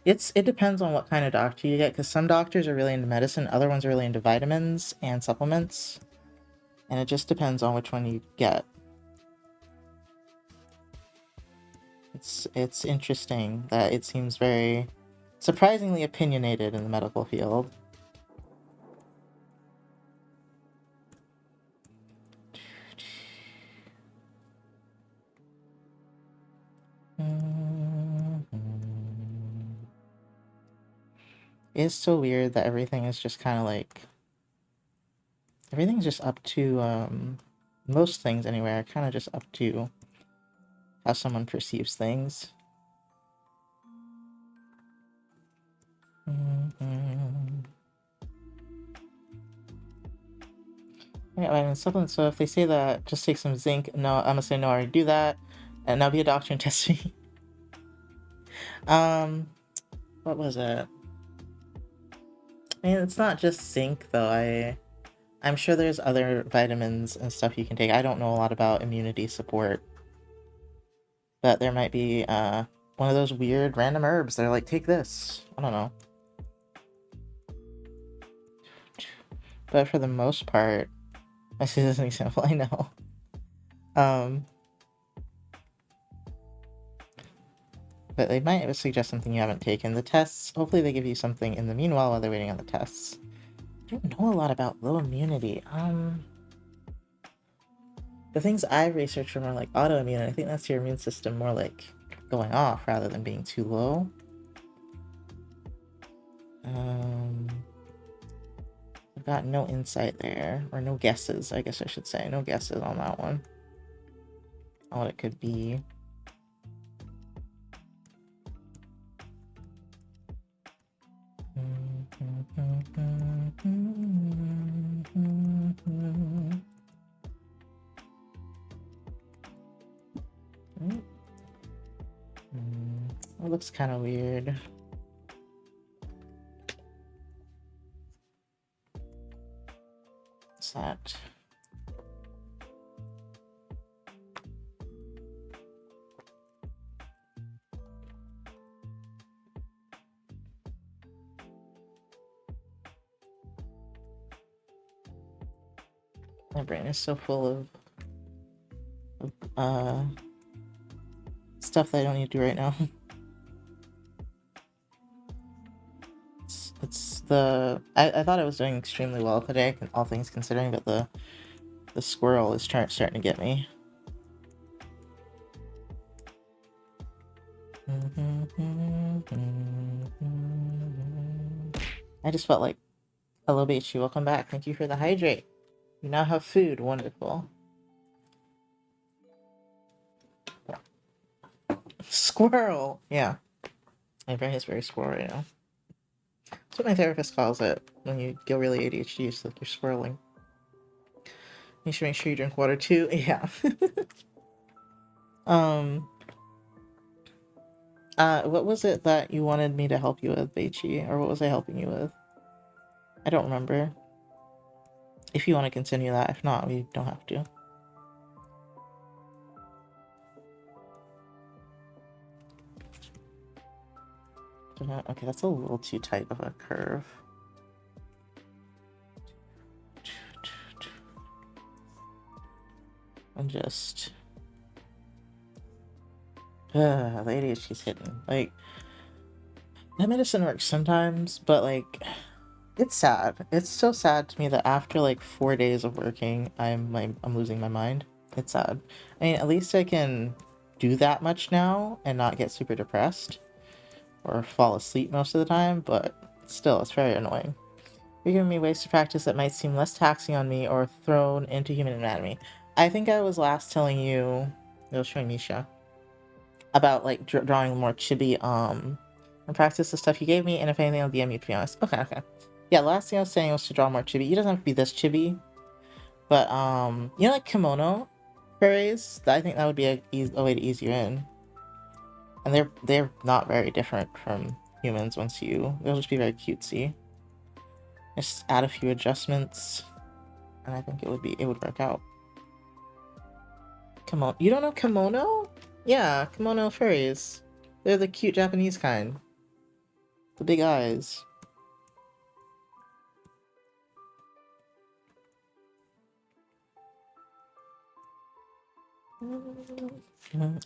It depends on what kind of doctor you get, because some doctors are really into medicine, other ones are really into vitamins and supplements, and it just depends on which one you get. It's interesting that it seems very surprisingly opinionated in the medical field. It's so weird that everything is just kind of like, everything's just up to, most things anyway are kind of just up to how someone perceives things. Yeah, vitamin supplements. So if they say that, just take some zinc. No, I'm gonna say no. I already do that, and now be a doctor and test me. What was it? I mean, it's not just zinc though. I'm sure there's other vitamins and stuff you can take. I don't know a lot about immunity support, but there might be one of those weird random herbs. They're like, take this. I don't know. But for the most part, I see this as an example. I know. But they might suggest something you haven't taken. The tests, hopefully they give you something in the meanwhile while they're waiting on the tests. I don't know a lot about low immunity. The things I've researched are more like autoimmune. I think that's your immune system more like going off rather than being too low. I've got no insight there, or no guesses, I guess I should say. No guesses on that one. On what it could be. Mm. It looks kind of weird. What's that? My brain is so full of stuff that I don't need to do right now. It's the I thought I was doing extremely well today, all things considering, but the squirrel is starting to get me. I just felt like, hello Beichi, welcome back. Thank you for the hydrate. You now have food. Wonderful. Squirrel. Yeah. My brain is very squirrel right now. That's what my therapist calls it when you go really ADHD. It's like you're swirling. You should make sure you drink water too. Yeah. What was it that you wanted me to help you with, Beichi? Or what was I helping you with? I don't remember. If you want to continue that, if not, we don't have to. Okay, that's a little too tight of a curve. And just... the ADHD's hitting. Like, that medicine works sometimes, but like, it's sad. It's so sad to me that after like 4 days of working, I'm losing my mind. It's sad. I mean, at least I can do that much now and not get super depressed or fall asleep most of the time, but still, it's very annoying. You're giving me ways to practice that might seem less taxing on me or thrown into human anatomy. I think I was last telling you, it was showing Misha, about like drawing more chibi and practice the stuff you gave me, and if anything I'll DM you, to be honest. Okay. Yeah, last thing I was saying was to draw more chibi. It doesn't have to be this chibi, but you know, like kimono furries, I think that would be a way to ease you in. And they're not very different from humans they'll just be very cutesy. Just add a few adjustments and I think it would work out. Kimono, you don't know kimono? Yeah, kimono furries. They're the cute Japanese kind. The big eyes.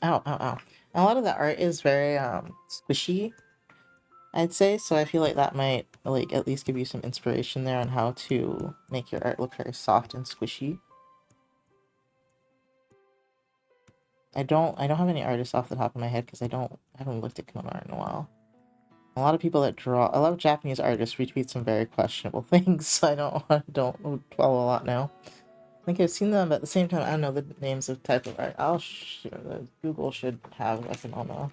Ow. A lot of the art is very squishy, I'd say, so I feel like that might like at least give you some inspiration there on how to make your art look very soft and squishy. I don't have any artists off the top of my head because I haven't looked at kimono art in a while. A lot of people that draw, a lot of Japanese artists retweet some very questionable things, so I don't follow a lot now. I think I've seen them, but at the same time, I don't know the names of type of art. Google should have a kimono.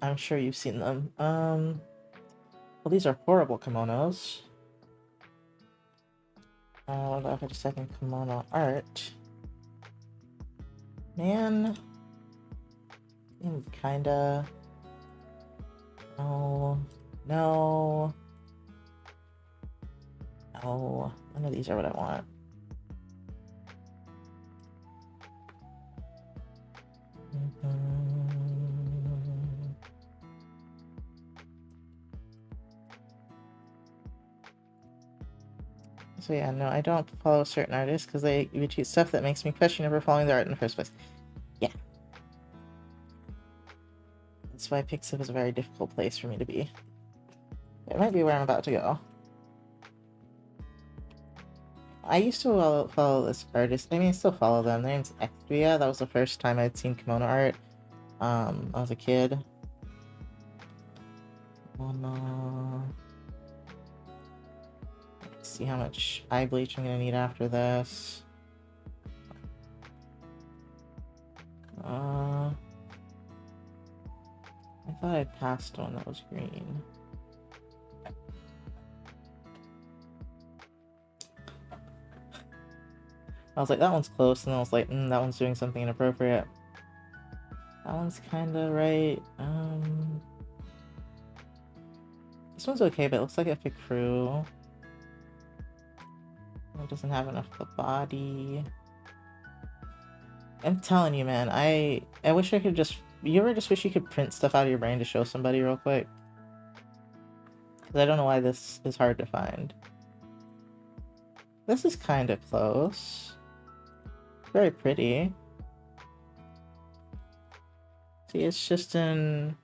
I'm sure you've seen them. Well, these are horrible kimonos. What about if I just type in kimono art? Man. Kinda. No. No. No. None of these are what I want. So yeah, no, I don't follow certain artists because they retweet stuff that makes me question ever following their art in the first place. Yeah. That's why Pixiv is a very difficult place for me to be. It might be where I'm about to go. I used to follow this artist. I mean, I still follow them. Their name's Extria. That was the first time I'd seen kimono art. I was a kid. Let's see how much eye bleach I'm gonna need after this. I thought I passed one that was green. I was like, that one's close, and I was like, that one's doing something inappropriate. That one's kinda right. This one's okay, but it looks like a Fikru. It doesn't have enough of the body. I'm telling you, man, I wish I could just... You ever just wish you could print stuff out of your brain to show somebody real quick? Because I don't know why this is hard to find. This is kind of close. Very pretty. See, it's just an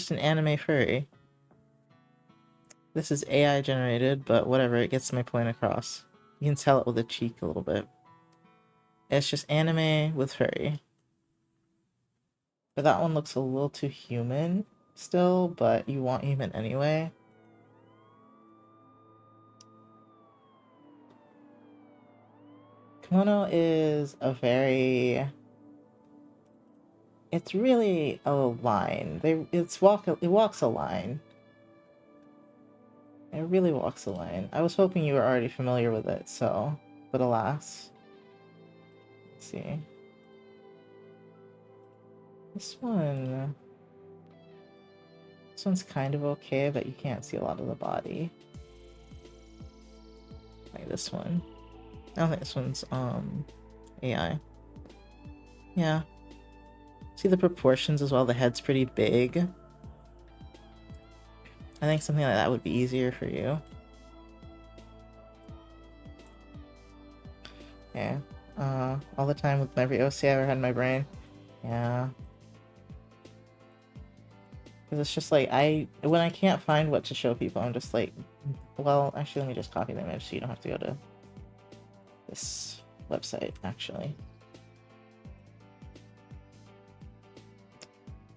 anime furry. This is AI generated, but whatever, it gets my point across. You can tell it with the cheek a little bit. It's just anime with furry. But that one looks a little too human still, but you want human anyway. Kimono is a very... It's really a line. It walks a line. It really walks a line. I was hoping you were already familiar with it, so... But alas. Let's see. This one's kind of okay, but you can't see a lot of the body. Like this one. I don't think this one's AI. Yeah. See the proportions as well, the head's pretty big. I think something like that would be easier for you. Yeah. All the time with every OC I ever had in my brain. Yeah. Because it's just like, when I can't find what to show people, I'm just like, well, actually, let me just copy the image so you don't have to go to this website, actually.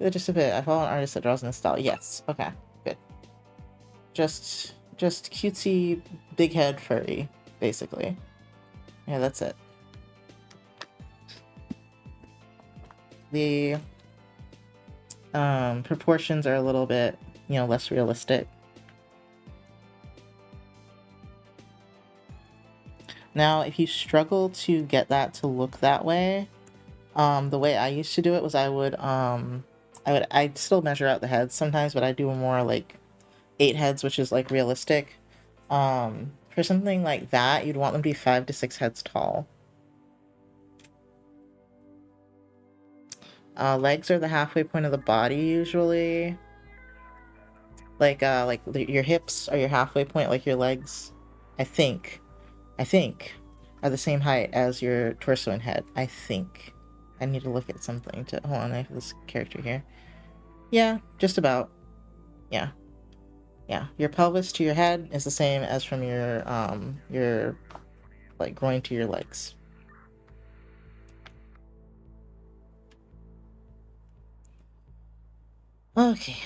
Just a bit. I follow an artist that draws in this style. Yes. Okay. Good. Just cutesy, big head furry, basically. Yeah, that's it. The proportions are a little bit, less realistic. Now, if you struggle to get that to look that way, the way I used to do it was I'd still measure out the heads sometimes, but I do more like 8 heads, which is like realistic. For something like that, you'd want them to be 5 to 6 heads tall. Legs are the halfway point of the body usually. Like your hips are your halfway point, like your legs, I think, are the same height as your torso and head. I think. I need to look at something to... Hold on, I have this character here. Yeah, just about. Yeah. Yeah, your pelvis to your head is the same as from your like groin to your legs. Okay.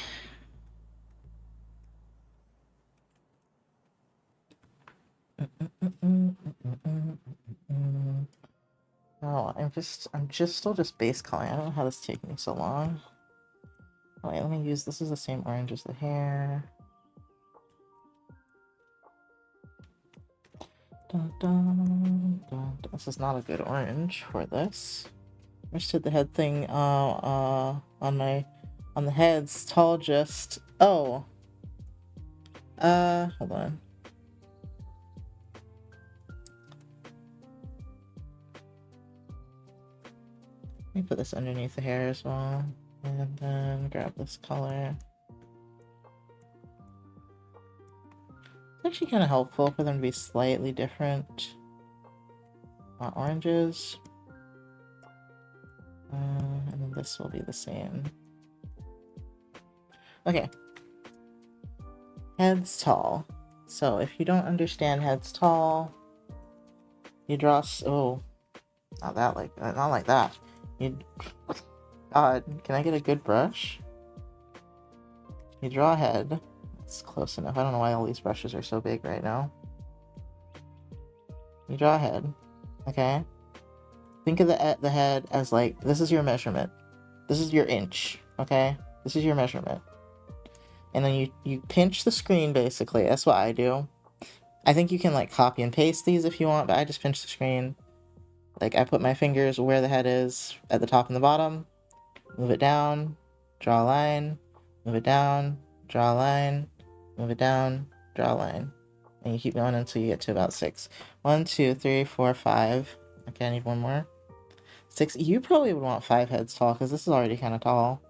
Oh, I'm still just base coloring. I don't know how this is taking me so long. Oh, wait, let me use... This is the same orange as the hair. Dun, dun, dun. This is not a good orange for this. I just did the head thing on the heads. Tall just... Oh. Hold on. Let me put this underneath the hair as well. And then grab this color. It's actually kind of helpful for them to be slightly different oranges. And then this will be the same. Okay. Heads tall. So if you don't understand heads tall, you draw... Oh, not like that. God, can I get a good brush? You draw a head. It's close enough. I don't know why all these brushes are so big right now. You draw a head. Okay? Think of the head as like, this is your measurement. This is your inch. Okay? This is your measurement. And then you pinch the screen, basically. That's what I do. I think you can like copy and paste these if you want, but I just pinch the screen. Like, I put my fingers where the head is at the top and the bottom, move it down, draw a line, move it down, draw a line, move it down, draw a line. And you keep going until you get to about 6. 1, 2, 3, 4, 5. Okay, I need one more. 6. You probably would want 5 heads tall because this is already kind of tall.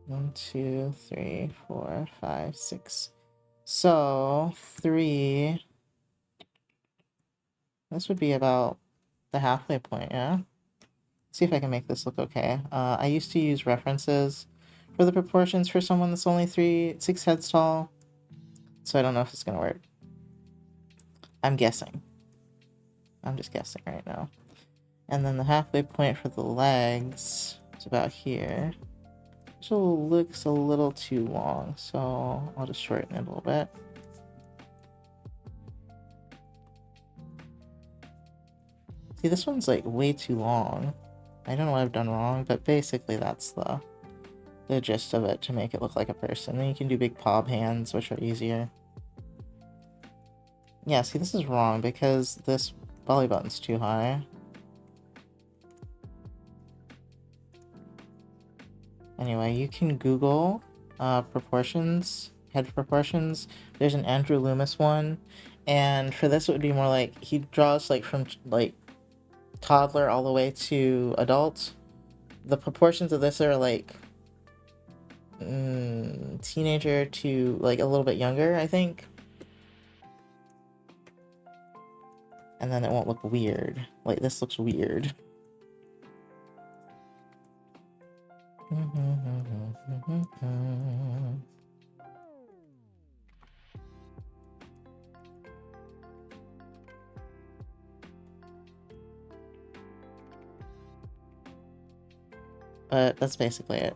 1, 2, 3, 4, 5, 6. So 3. This would be about the halfway point, yeah? See if I can make this look okay. I used to use references for the proportions for someone that's only 6 heads tall. So I don't know if it's gonna work. I'm guessing. I'm just guessing right now. And then the halfway point for the legs is about here. Which looks a little too long, so I'll just shorten it a little bit. See, this one's like way too long. I don't know what I've done wrong, but basically that's the gist of it to make it look like a person. Then you can do big paw hands, which are easier. Yeah, see, this is wrong because this belly button's too high. Anyway, you can Google proportions, head proportions. There's an Andrew Loomis one, and for this it would be more like he draws like from like toddler all the way to adult. The proportions of this are like teenager to like a little bit younger, I think. And then it won't look weird. Like this looks weird. But that's basically it.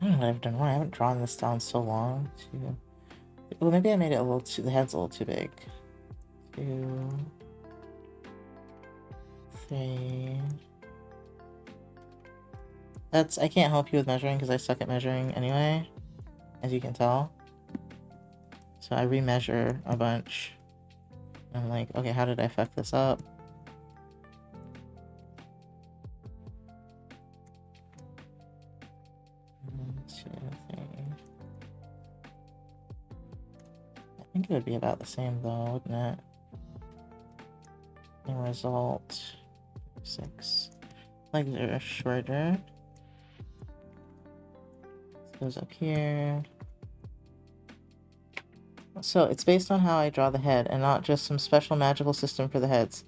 I don't know what I've done wrong. I haven't drawn this down so long. Well, maybe I made it a little too... The head's a little too big. 2, 3... I can't help you with measuring because I suck at measuring anyway, as you can tell. So I remeasure a bunch. I'm like, okay, how did I fuck this up? I think it would be about the same though, wouldn't it? And result 6. Legs are shorter. This goes up here. So it's based on how I draw the head and not just some special magical system for the heads.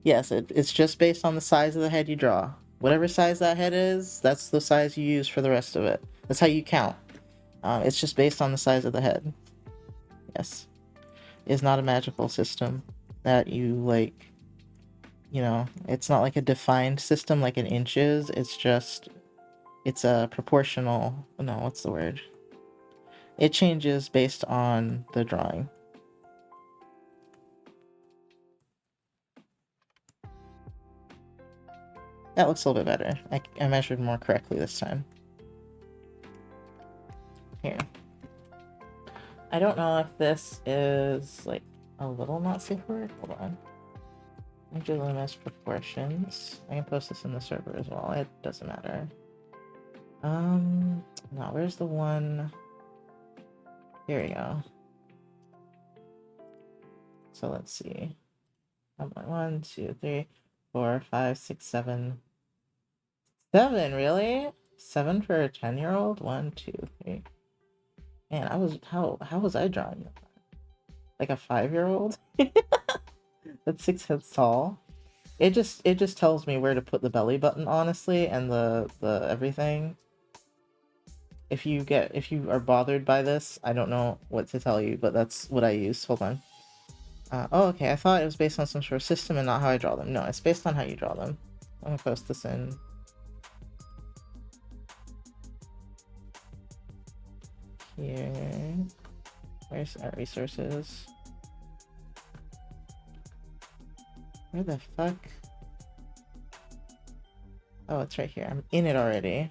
Yes, it's just based on the size of the head you draw. Whatever size that head is, that's the size you use for the rest of it. That's how you count. It's just based on the size of the head. Yes. It's not a magical system that you, like, you know, it's not like a defined system like in inches. It's a proportional, no, what's the word? It changes based on the drawing. That looks a little bit better. I measured more correctly this time. Here. I don't know if this is like a little not safe for work. Hold on. Andrew Loomis proportions. I can post this in the server as well. It doesn't matter. No, where's the one? Here we go. So let's see. 1, 2, 3, 4, 5, 6, 7. 7, really? 7 for a 10-year-old? 1, 2, 3. Man, how was I drawing that? Like a 5-year-old? That's 6 heads tall. It just tells me where to put the belly button, honestly, and the everything. If you are bothered by this, I don't know what to tell you, but that's what I use. Hold on. Oh, okay. I thought it was based on some sort of system and not how I draw them. No, it's based on how you draw them. I'm gonna post this in. Here. Where's our resources? Where the fuck? Oh, it's right here. I'm in it already.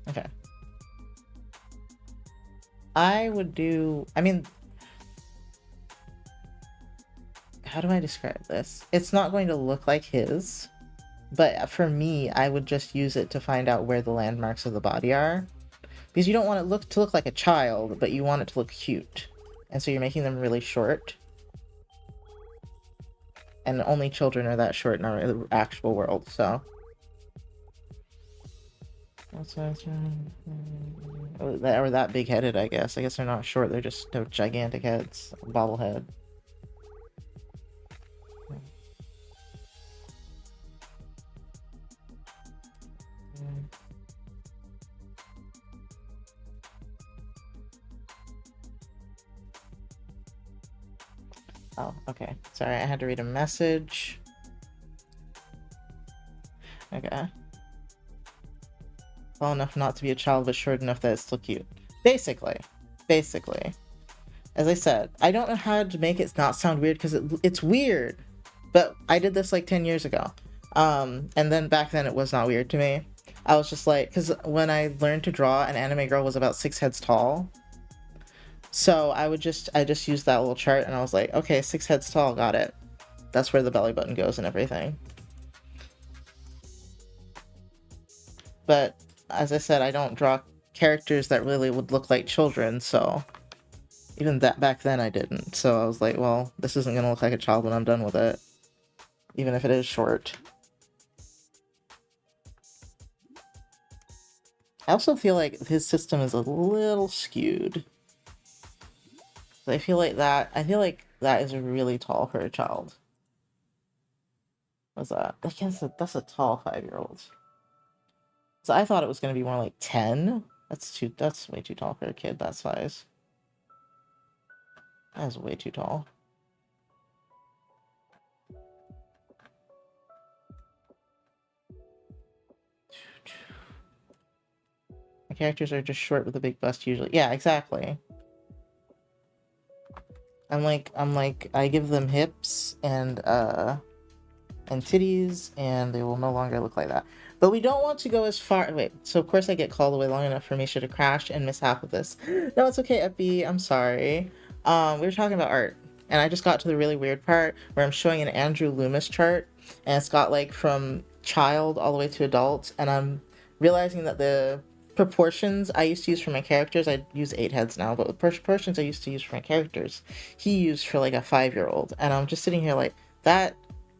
Okay. I would do, I mean, how do I describe this? It's not going to look like his, but for me, I would just use it to find out where the landmarks of the body are. Because you don't want it to look like a child, but you want it to look cute. And so you're making them really short. And only children are that short in our actual world, so. Or that big-headed, I guess. I guess they're not short, they're just gigantic heads. Bobblehead. Oh, okay. Sorry, I had to read a message. Okay. Tall enough not to be a child, but short enough that it's still cute. Basically. As I said, I don't know how to make it not sound weird, because it's weird. But I did this like 10 years ago. And then back then it was not weird to me. I was just like, because when I learned to draw, an anime girl was about 6 heads tall. So I just used that little chart and I was like, okay, 6 heads tall, got it. That's where the belly button goes and everything. But as I said, I don't draw characters that really would look like children, so even that back then I didn't. So I was like, well, this isn't gonna look like a child when I'm done with it, even if it is short. I also feel like his system is a little skewed. I feel like that is really tall for a child. What's that? I guess that's a tall 5-year-old. So I thought it was gonna be more like 10. That's way too tall for a kid that size. That is way too tall. My characters are just short with a big bust usually. Yeah, exactly. I'm like, I give them hips and titties, and they will no longer look like that. But we don't want to go as far. Wait, so of course I get called away long enough for Misha to crash and miss half of this. No, it's okay, Epi. I'm sorry. We were talking about art, and I just got to the really weird part where I'm showing an Andrew Loomis chart, and it's got like from child all the way to adult, and I'm realizing that the proportions I used to use for my characters, I use 8 heads now, but the proportions I used to use for my characters, he used for like a 5-year-old, and I'm just sitting here like, that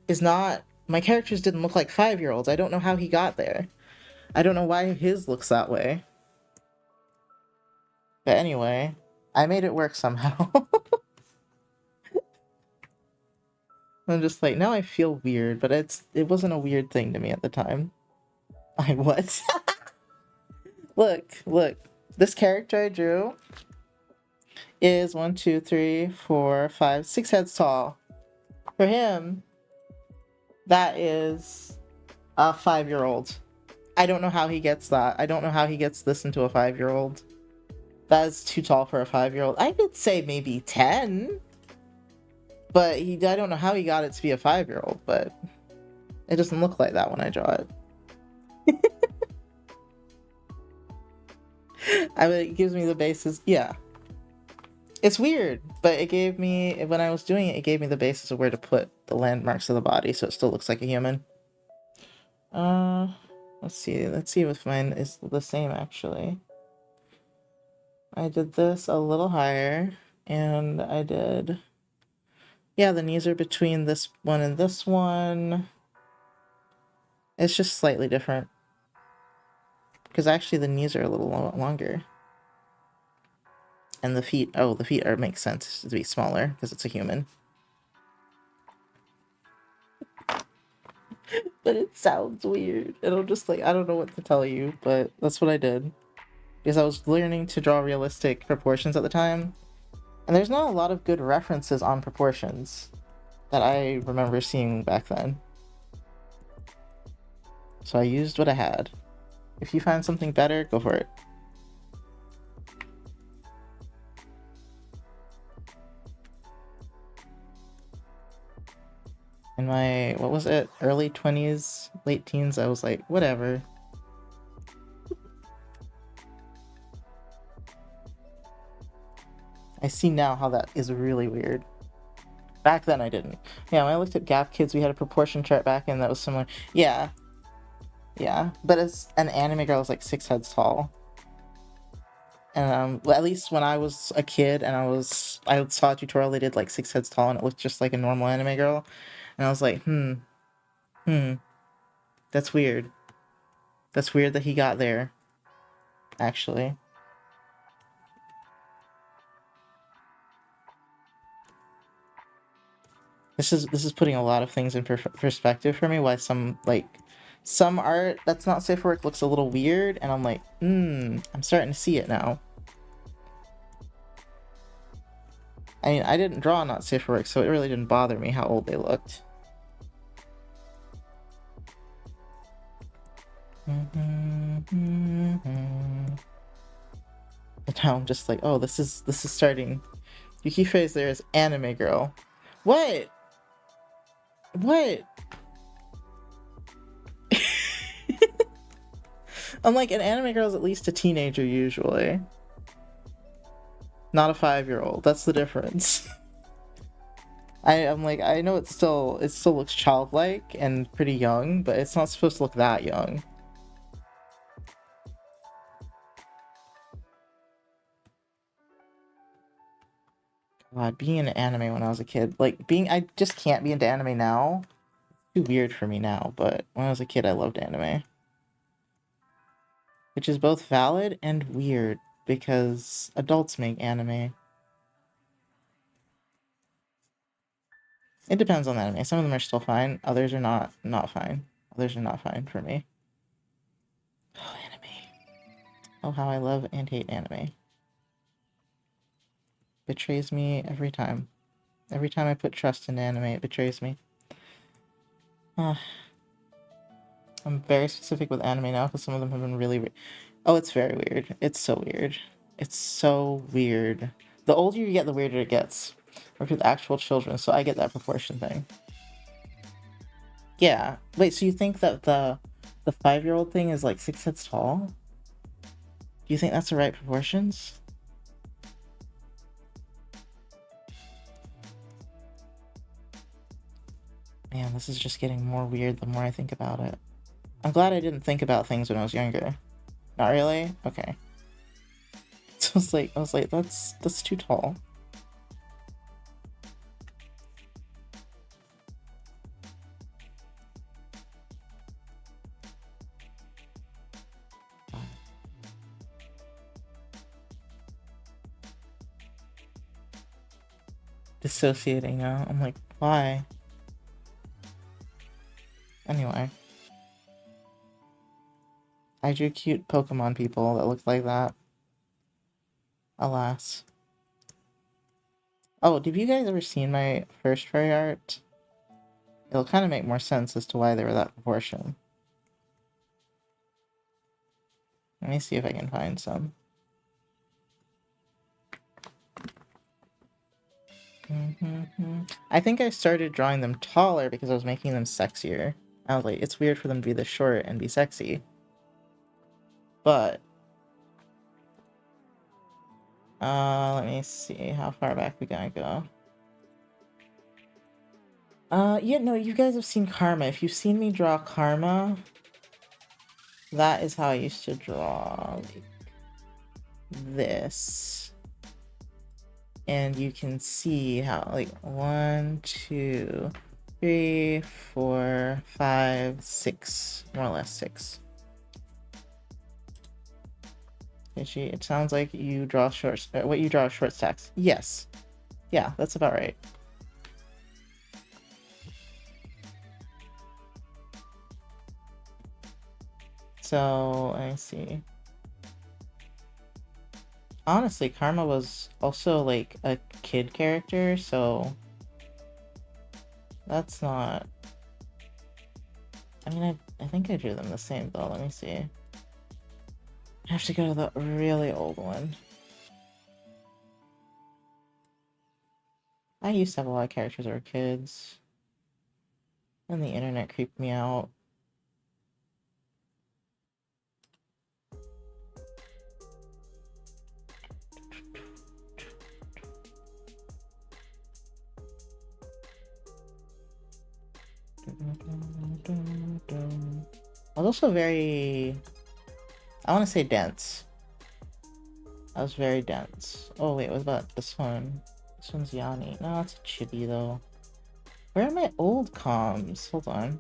is not, my characters didn't look like 5-year-olds. I don't know how he got there. I don't know why his looks that way. But anyway, I made it work somehow. I'm just like, now I feel weird, but it wasn't a weird thing to me at the time. I what? Look. This character I drew is 1, 2, 3, 4, 5, 6 heads tall. For him, that is a 5-year-old. I don't know how he gets that. I don't know how he gets this into a 5-year-old. That is too tall for a 5-year-old. I could say maybe 10. But I don't know how he got it to be a 5-year-old, but it doesn't look like that when I draw it. It gives me the basis. Yeah. It's weird, but it gave me, when I was doing it, it gave me the basis of where to put the landmarks of the body so it still looks like a human. Let's see if mine is the same actually. I did this a little higher, and I did, yeah, the knees are between this one and this one. It's just slightly different. Because actually the knees are a little longer. And the feet makes sense to be smaller because it's a human. But it sounds weird. It'll just like, I don't know what to tell you, but that's what I did. Because I was learning to draw realistic proportions at the time. And there's not a lot of good references on proportions that I remember seeing back then. So I used what I had. If you find something better, go for it. In my, what was it, early 20s, late teens, I was like, whatever. I see now how that is really weird. Back then I didn't. Yeah, when I looked at Gap Kids, we had a proportion chart back then that was similar. Yeah, yeah. But as an anime girl is like 6 heads tall. And well, at least when I was a kid and I saw a tutorial they did like 6 heads tall and it looked just like a normal anime girl. And I was like, that's weird. That's weird that he got there, actually. This is putting a lot of things in perspective for me. Why some art that's not safe for work looks a little weird, and I'm like, I'm starting to see it now. I mean, I didn't draw not safe for work, so it really didn't bother me how old they looked. And now I'm just like, oh, this is starting. Yuki phrase there is anime girl. What? What? I'm like, an anime girl is at least a teenager usually. Not a 5-year-old. That's the difference. I'm like, I know it still looks childlike and pretty young, but it's not supposed to look that young. God, being into anime when I was a kid, I just can't be into anime now. It's too weird for me now, but when I was a kid, I loved anime. Which is both valid and weird, because adults make anime. It depends on the anime. Some of them are still fine, others are not fine. Others are not fine for me. Oh, anime. Oh, how I love and hate anime. Betrays me every time. Every time I put trust in anime, it betrays me. I'm very specific with anime now because some of them have been really oh, it's very weird. It's so weird. It's so weird. The older you get, the weirder it gets. Work with actual children, so I get that proportion thing. Yeah. Wait, so you think that the 5-year-old thing is like 6 heads tall? Do you think that's the right proportions? Man, this is just getting more weird the more I think about it. I'm glad I didn't think about things when I was younger. Not really? Okay. So I was like, that's too tall. Dissociating now. I'm like, why? Anyway. I drew cute Pokemon people that looked like that. Alas. Oh, have you guys ever seen my first furry art? It'll kind of make more sense as to why they were that proportion. Let me see if I can find some. I think I started drawing them taller because I was making them sexier. I was like, it's weird for them to be this short and be sexy. But let me see how far back we gotta go. Yeah, no, you guys have seen Karma. If you've seen me draw Karma, that is how I used to draw, like, this. And you can see how, like, 1, 2, 3, 4, 5, 6, more or less 6. It sounds like you draw short. What you draw is short stacks. Yes. Yeah, that's about right. So, I see. Honestly, Karma was also like a kid character, so that's not. I mean, I think I drew them the same though. Let me see. I have to go to the really old one. I used to have a lot of characters that were kids. And the internet creeped me out. I was also very, I want to say dense. I was very dense. Oh wait, what about this one? This one's Yanni. No, it's a chibi though. Where are my old comms? Hold on.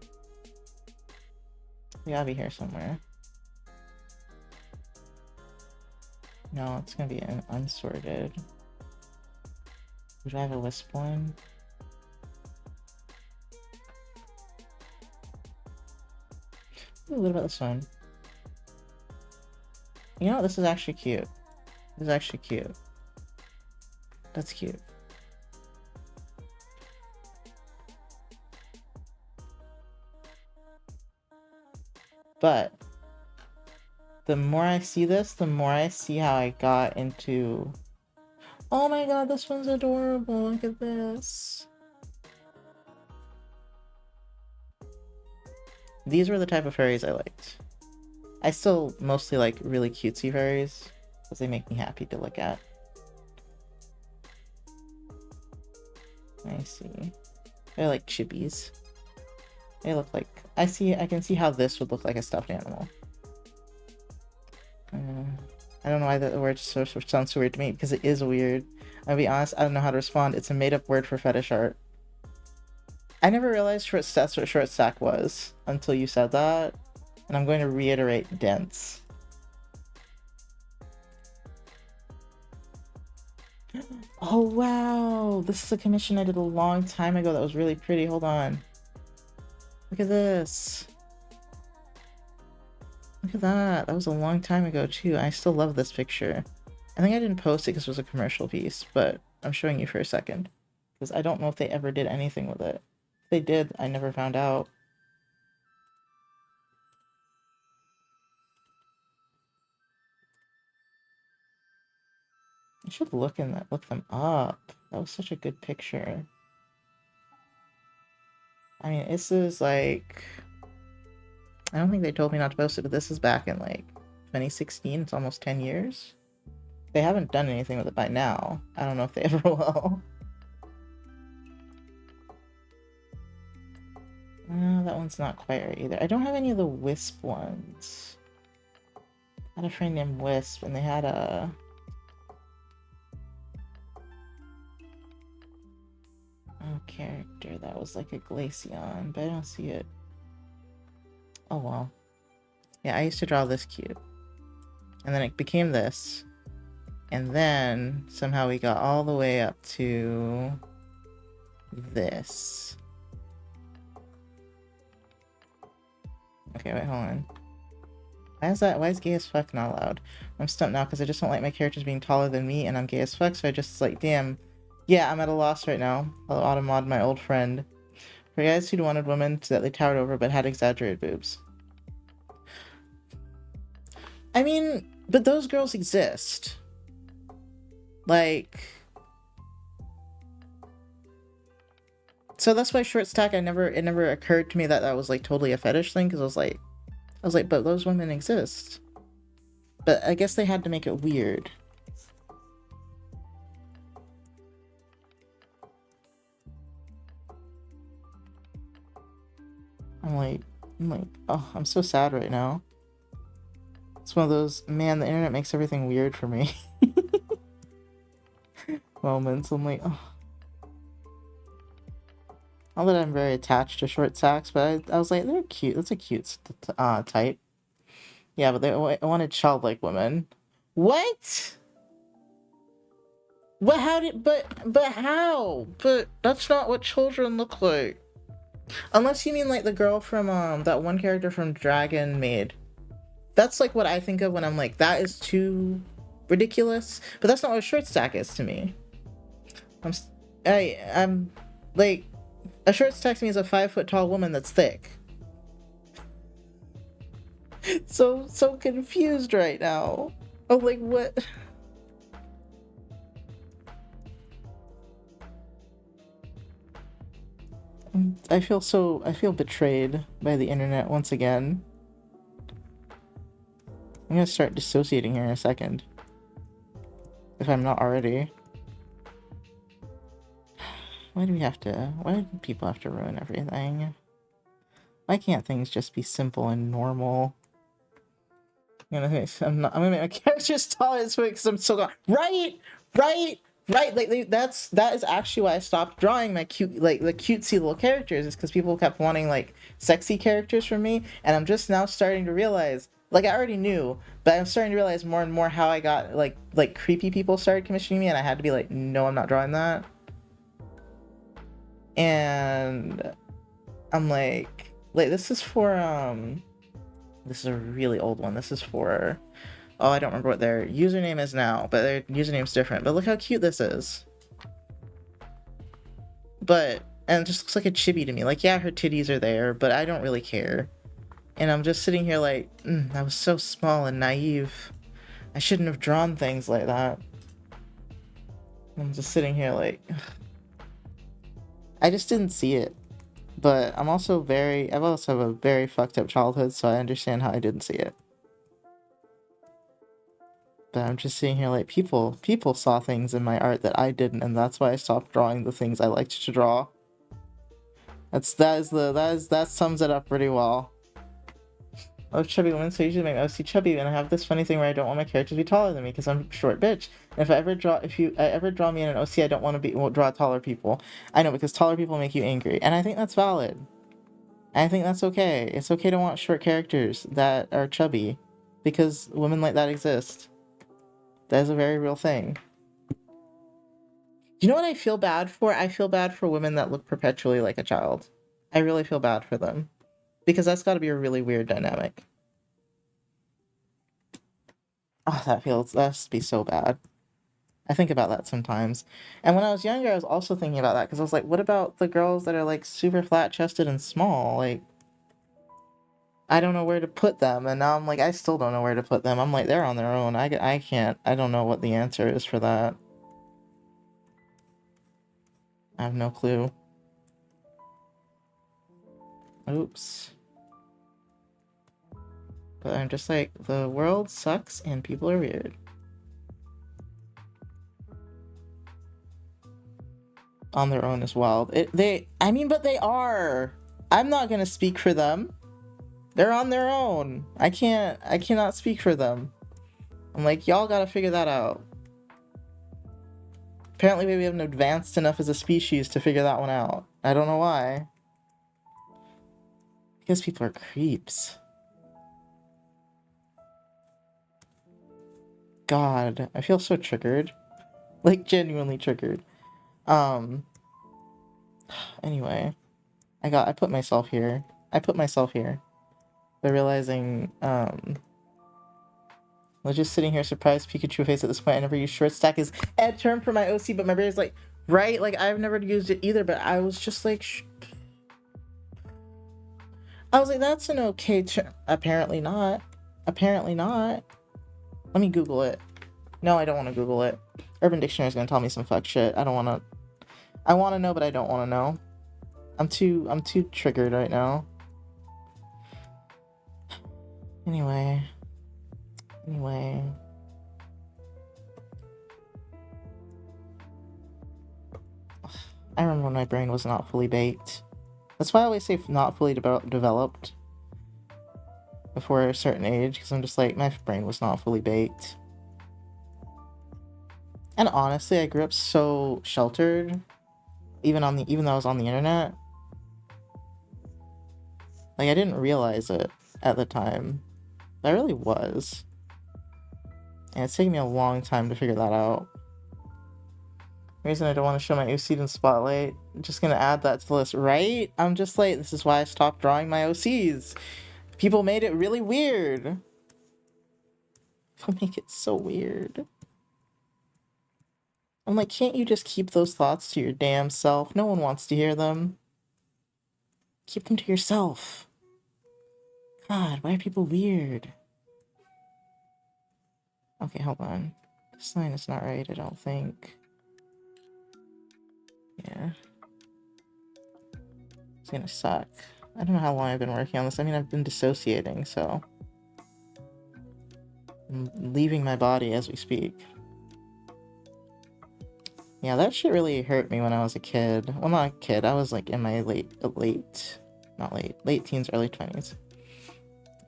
They gotta be here somewhere. No, it's gonna be an unsorted. Do I have a Wisp one? Ooh, what about this one? You know, this is actually cute. This is actually cute. That's cute. But the more I see this, the more I see how I got into... Oh my god, this one's adorable. Look at this. These were the type of furries I liked. I still mostly like really cutesy furries because they make me happy to look at. I see. They're like chippies. They look like... I can see how this would look like a stuffed animal. I don't know why the word sounds so weird to me, because it is weird. I'll be honest, I don't know how to respond. It's a made-up word for fetish art. I never realized that's what short stack was until you said that, and I'm going to reiterate dense. Oh wow! This is a commission I did a long time ago that was really pretty. Hold on. Look at this. Look at that. That was a long time ago too. I still love this picture. I think I didn't post it because it was a commercial piece, but I'm showing you for a second. Because I don't know if they ever did anything with it. If they did, I never found out. I should look them up. That was such a good picture. I mean, this is like... I don't think they told me not to post it, but this is back in like 2016. It's almost 10 years. They haven't done anything with it by now. I don't know if they ever will. That one's not quite right either. I don't have any of the Wisp ones. I had a friend named Wisp, and they had a... character that was like a Glaceon, but I don't see it. Oh well. Yeah, I used to draw this cute. And then it became this. And then somehow we got all the way up to this. Okay, wait, hold on. Why is gay as fuck not allowed? I'm stumped now because I just don't like my characters being taller than me and I'm gay as fuck, so I just like, damn. Yeah, I'm at a loss right now. I'll automod my old friend. For guys who wanted women that they towered over but had exaggerated boobs. I mean, but those girls exist. Like... So that's why short stack, it never occurred to me that that was like totally a fetish thing, because I was like, but those women exist. But I guess they had to make it weird. I'm like, oh, I'm so sad right now. It's one of those, man, the internet makes everything weird for me. Moments. I'm like, oh. Not that I'm very attached to short stacks, but I was like, they're cute. That's a cute type. Yeah, but I wanted childlike women. What? What? How did? But how? But that's not what children look like. Unless you mean like the girl from that one character from Dragon Maid. That's like what I think of when I'm like, that is too ridiculous. But that's not what a short stack is to me. I'm like, a short stack to me is a 5 foot tall woman that's thick. So confused right now. Oh, like what? I feel betrayed by the internet once again. I'm gonna start dissociating here in a second. If I'm not already. Why do people have to ruin everything? Why can't things just be simple and normal? I'm gonna make my characters taller this way because I'm so gone. Right, right, right. Like that is actually why I stopped drawing my cute, like the cutesy little characters. Is because people kept wanting like sexy characters from me, and I'm just now starting to realize. Like I already knew, but I'm starting to realize more and more how I got like creepy people started commissioning me, and I had to be like, no, I'm not drawing that. And I'm like this is for this is a really old one. This is for, oh, I don't remember what their username is now, but their username's different. But look how cute this is. And it just looks like a chibi to me. Like, yeah, her titties are there, but I don't really care. And I'm just sitting here like, I was so small and naive. I shouldn't have drawn things like that. I'm just sitting here like, I just didn't see it. But I've also have a very fucked up childhood, so I understand how I didn't see it. But I'm just sitting here like people saw things in my art that I didn't, and that's why I stopped drawing the things I liked to draw. That sums it up pretty well. Oh, chubby women, so usually make OC chubby, and I have this funny thing where I don't want my characters to be taller than me because I'm a short bitch. And if you ever draw me in an OC, I don't want to draw taller people. I know, because taller people make you angry, and I think that's valid. I think that's okay. It's okay to want short characters that are chubby, because women like that exist. That is a very real thing. You know what I feel bad for? I feel bad for women that look perpetually like a child. I really feel bad for them. Because that's got to be a really weird dynamic. Oh, that must be so bad. I think about that sometimes. And when I was younger, I was also thinking about that, because I was like, what about the girls that are like super flat-chested and small? Like, I don't know where to put them. And now I'm like, I still don't know where to put them. I'm like, they're on their own. I don't know what the answer is for that. I have no clue. Oops. But I'm just like, the world sucks and people are weird. On their own is wild. But they are. I'm not gonna speak for them. They're on their own. I cannot speak for them. I'm like, y'all gotta figure that out. Apparently we haven't advanced enough as a species to figure that one out. I don't know why. Because people are creeps. God, I feel so triggered. Like, genuinely triggered. Anyway. I put myself here. By realizing, I was just sitting here surprised Pikachu face at this point. I never used short stack as a term for my OC, but my brain is like, right? Like, I've never used it either, but I was just like, I was like, that's an okay term. Apparently not. Apparently not. Let me Google it. No, I don't want to Google it. Urban Dictionary is going to tell me some fuck shit. I don't want to. I want to know, but I don't want to know. I'm too triggered right now. Anyway. I remember when my brain was not fully baked. That's why I always say not fully developed before a certain age, because I'm just like, my brain was not fully baked. And honestly, I grew up so sheltered, even though I was on the internet. Like, I didn't realize it at the time. But I really was. And it's taken me a long time to figure that out. The reason I don't want to show my OC in Spotlight, I'm just gonna add that to the list, right? I'm just like, this is why I stopped drawing my OCs. People made it really weird. People make it so weird. I'm like, can't you just keep those thoughts to your damn self? No one wants to hear them. Keep them to yourself. God, why are people weird? Okay, hold on. This line is not right, I don't think. Yeah. It's gonna suck. I don't know how long I've been working on this. I mean, I've been dissociating, so I'm leaving my body as we speak. Yeah, that shit really hurt me when I was a kid. Well, not a kid. I was like in my late not late, late teens, early 20s.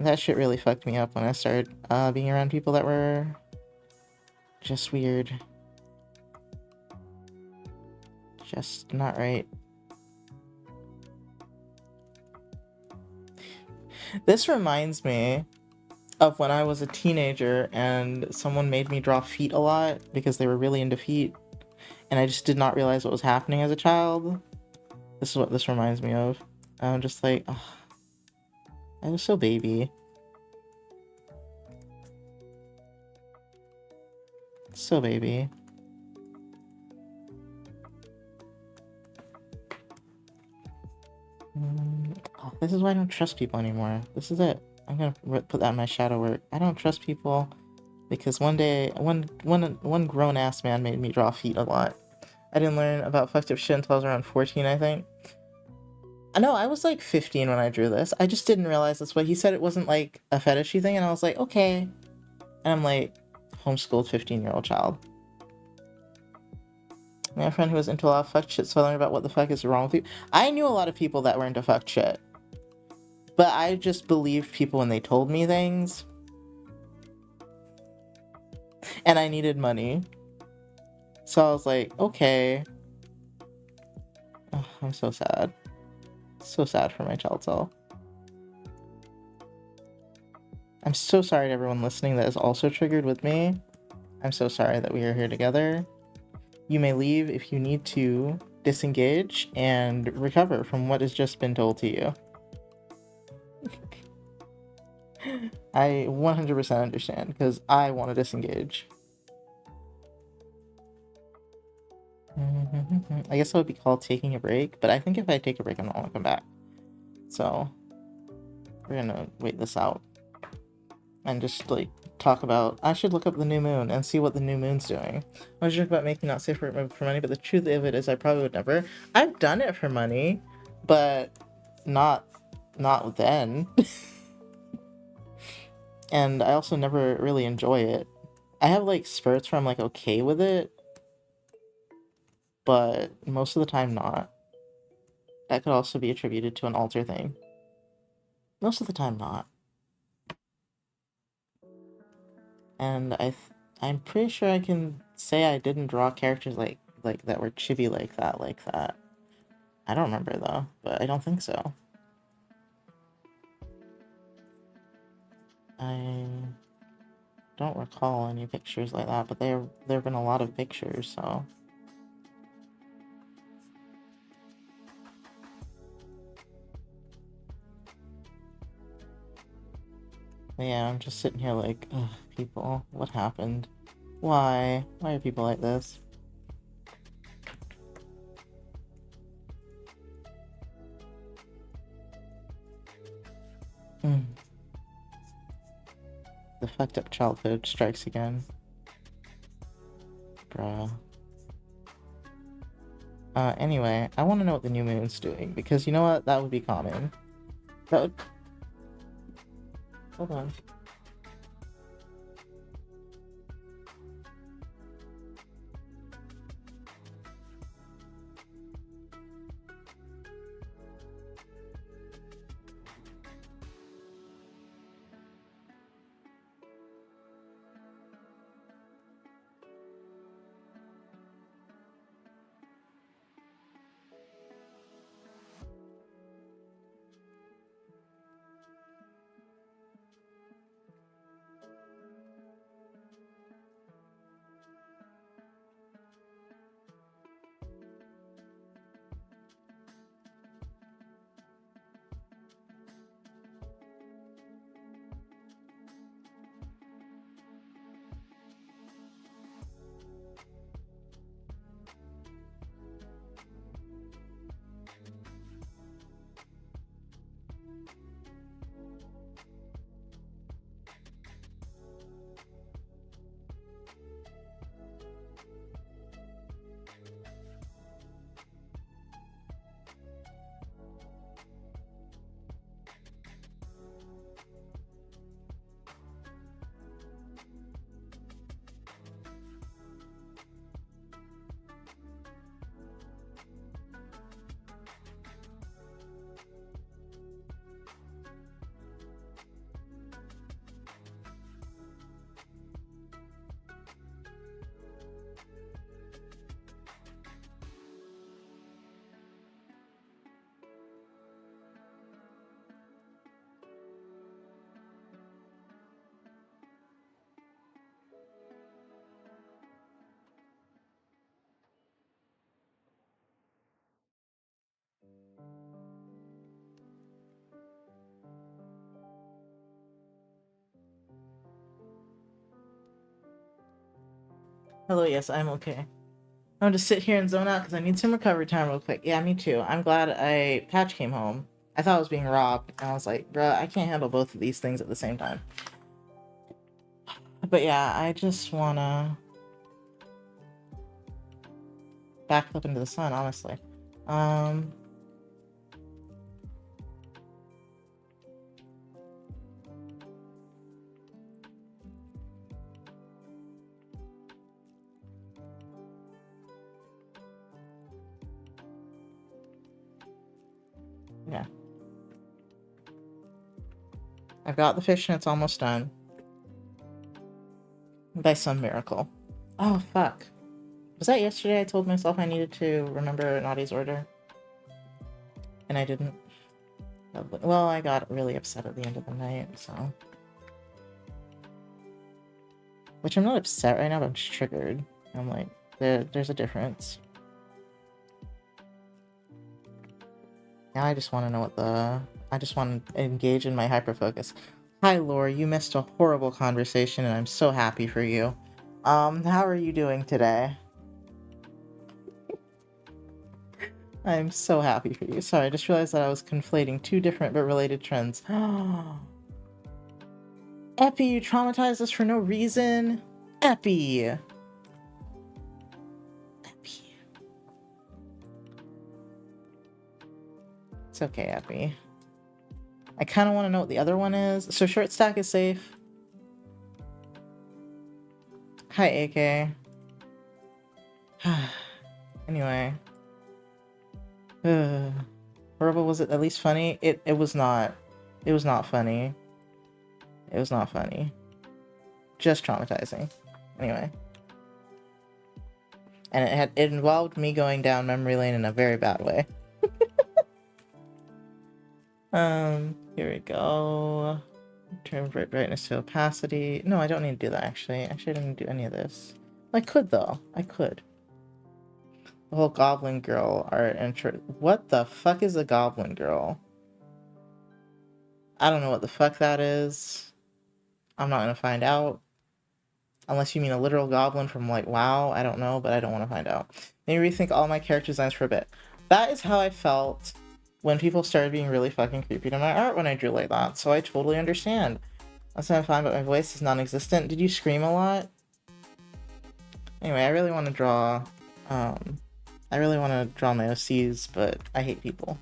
That shit really fucked me up when I started being around people that were just weird. Just not right. This reminds me of when I was a teenager and someone made me draw feet a lot because they were really into feet, and I just did not realize what was happening as a child. This is what this reminds me of. I'm just like, oh, I was so baby. So baby. Oh, this is why I don't trust people anymore. This is it. I'm gonna put that in my shadow work. I don't trust people because one day, one grown ass man made me draw feet a lot. I didn't learn about fucked up shit until I was around 14, I think. No, I was like 15 when I drew this. I just didn't realize that's what he said. It wasn't like a fetishy thing, and I was like, okay. And I'm like, homeschooled 15-year-old child. I had a friend who was into a lot of fuck shit, so I learned about what the fuck is wrong with you. I knew a lot of people that were into fuck shit, but I just believed people when they told me things. And I needed money. So I was like, okay. Oh, I'm so sad. So sad for my child self. I'm so sorry to everyone listening that is also triggered with me. I'm so sorry that we are here together. You may leave if you need to disengage and recover from what has just been told to you. I 100% understand, because I want to disengage. I guess that would be called taking a break, but I think if I take a break, I'm not going to come back. So, we're going to wait this out. And just, like, talk about... I should look up the new moon and see what the new moon's doing. I was joking about making not safe for money, but the truth of it is I probably would never. I've done it for money, but not then. And I also never really enjoy it. I have, like, spurts where I'm, like, okay with it, but most of the time not. That could also be attributed to an alter thing. Most of the time not. And I'm pretty sure I can say I didn't draw characters like that were chibi like that. I don't remember though, but I don't think so. I don't recall any pictures like that, but there have been a lot of pictures, so... Yeah, I'm just sitting here like, ugh, people, what happened? Why? Why are people like this? The fucked up childhood strikes again. Bruh. Anyway, I want to know what the new moon's doing, because you know what? That would be common. That would... Hold on. Hello, yes, I'm okay. I'm just sit here and zone out because I need some recovery time real quick. Yeah, me too. I'm glad Patch came home. I thought I was being robbed, and I was like, bruh, I can't handle both of these things at the same time. But yeah, I just wanna back up into the sun, honestly. Um, yeah. I've got the fish and it's almost done. By some miracle. Oh, fuck. Was that yesterday I told myself I needed to remember Nadi's order? And I didn't? Well, I got really upset at the end of the night, so... Which I'm not upset right now, but I'm just triggered. I'm like, there's a difference. Now I just want to know what the... I just want to engage in my hyperfocus. Hi, Laura. You missed a horrible conversation, and I'm so happy for you. How are you doing today? I'm so happy for you. Sorry, I just realized that I was conflating two different but related trends. Epi, you traumatized us for no reason? Epi! Epi. It's okay, Epi. I kind of want to know what the other one is. So short stack is safe. Hi, AK. Anyway. Horrible, was it at least funny? It was not. It was not funny. It was not funny. Just traumatizing. Anyway. And it involved me going down memory lane in a very bad way. Here we go. Turn brightness to opacity. No, I don't need to do that, actually. Actually, I didn't do any of this. I could, though. I could. The whole Goblin Girl art intro. What the fuck is a Goblin Girl? I don't know what the fuck that is. I'm not gonna find out. Unless you mean a literal goblin from, like, WoW. I don't know, but I don't want to find out. Maybe rethink all my character designs for a bit. That is how I felt when people started being really fucking creepy to my art when I drew like that, so I totally understand. That's what I'm fine, but my voice is non-existent. Did you scream a lot? Anyway, I really want to draw, I really want to draw my OCs, but I hate people.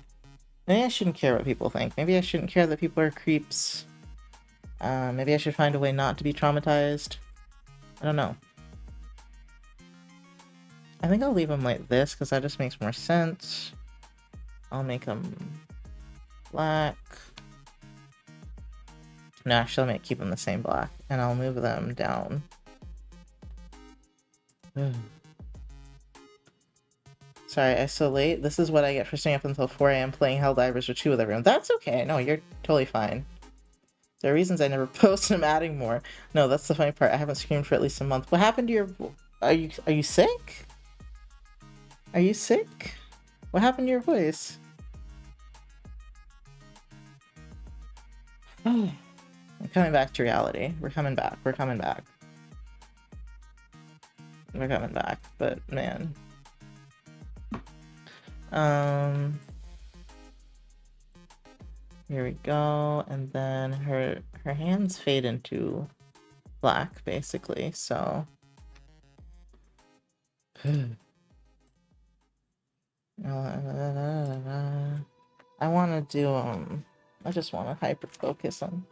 Maybe I shouldn't care what people think. Maybe I shouldn't care that people are creeps. Maybe I should find a way not to be traumatized. I don't know. I think I'll leave them like this, because that just makes more sense. I'll make them black. No, actually, I might keep them the same black, and I'll move them down. Sorry, I'm so late. This is what I get for staying up until 4 AM playing Helldivers or 2 with everyone. That's okay. No, you're totally fine. There are reasons I never post and I'm adding more. No, that's the funny part. I haven't screamed for at least a month. What happened to your... Are you sick? Are you sick? What happened to your voice? Oh, I'm coming back to reality. We're coming back. We're coming back. We're coming back. But, man. Here we go. And then her hands fade into black, basically, so... I want to do, I just want to hyper-focus on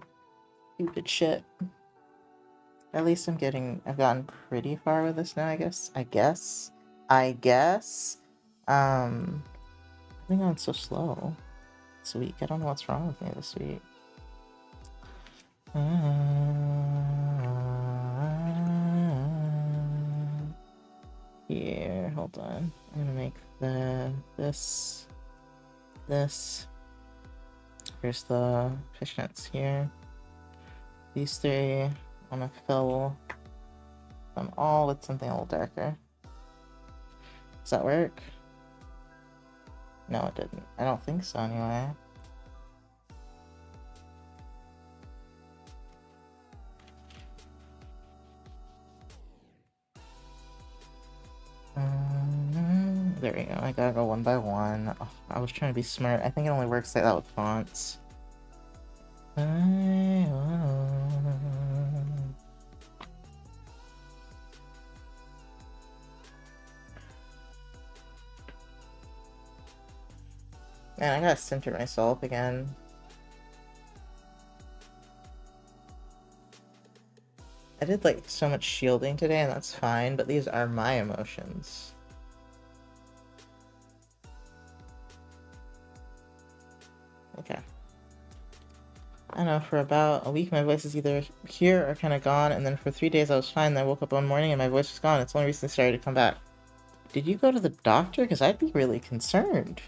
stupid shit. At least I've gotten pretty far with this now, I guess. I think I'm so slow this week. I don't know what's wrong with me this week. Here, hold on. I'm gonna make this. Here's the fishnets here. These three, I'm gonna fill them all with something a little darker. Does that work? No, it didn't. I don't think so, anyway. There we go. I gotta go one by one. Oh, I was trying to be smart. I think it only works like that with fonts. Man, I gotta center myself again. I did like so much shielding today, and that's fine, but these are my emotions. Okay. I don't know, for about a week my voice is either here or kind of gone, and then for 3 days I was fine, then I woke up one morning and my voice was gone. It's only recently started to come back. Did you go to the doctor? Because I'd be really concerned.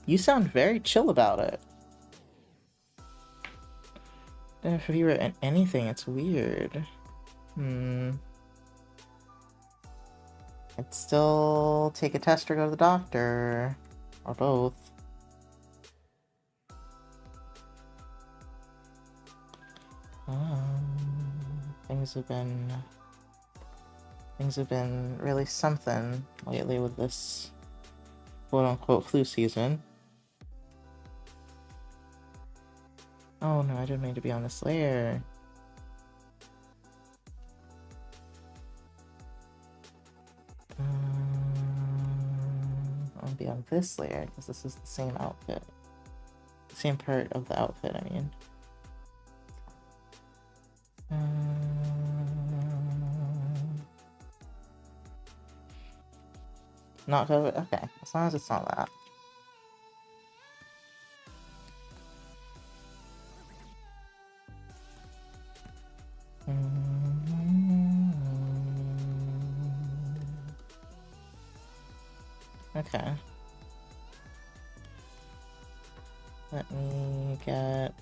You sound very chill about it. If you were in anything, it's weird. I'd still take a test or go to the doctor. Or both. Things have been really something lately with this quote-unquote flu season. Oh no, I didn't mean to be on this layer. I'll be on this layer because this is the same outfit. The same part of the outfit, I mean. Not COVID? Okay, as long as it's not that. Okay. Let me get...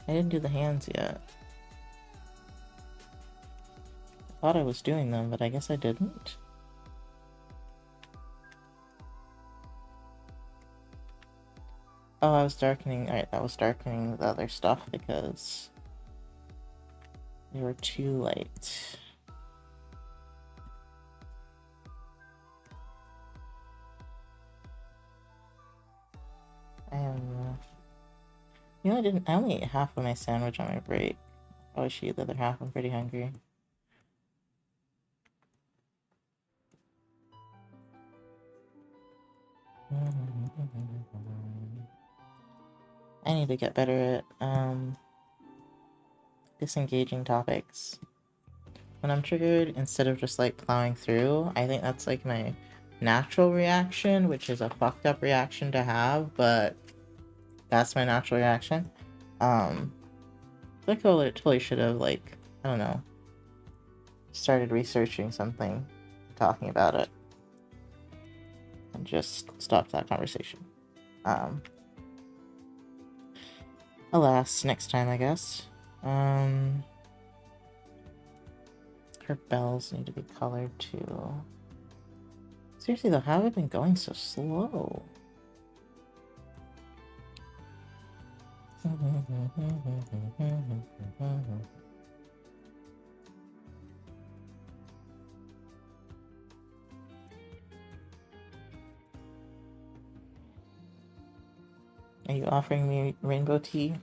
I didn't do the hands yet. I thought I was doing them, but I guess I didn't. Oh, I was darkening... Alright, that was darkening the other stuff because they were too light. You know, I only ate half of my sandwich on my break. Oh, I should eat the other half. I'm pretty hungry. I need to get better at disengaging topics. When I'm triggered, instead of just like plowing through, I think that's like my natural reaction, which is a fucked up reaction to have, but that's my natural reaction. Like I totally should have, like, I don't know, started researching something, talking about it, and just stopped that conversation. Alas, next time, I guess. Her bells need to be colored too. Seriously though, how have I been going so slow? Are you offering me rainbow tea?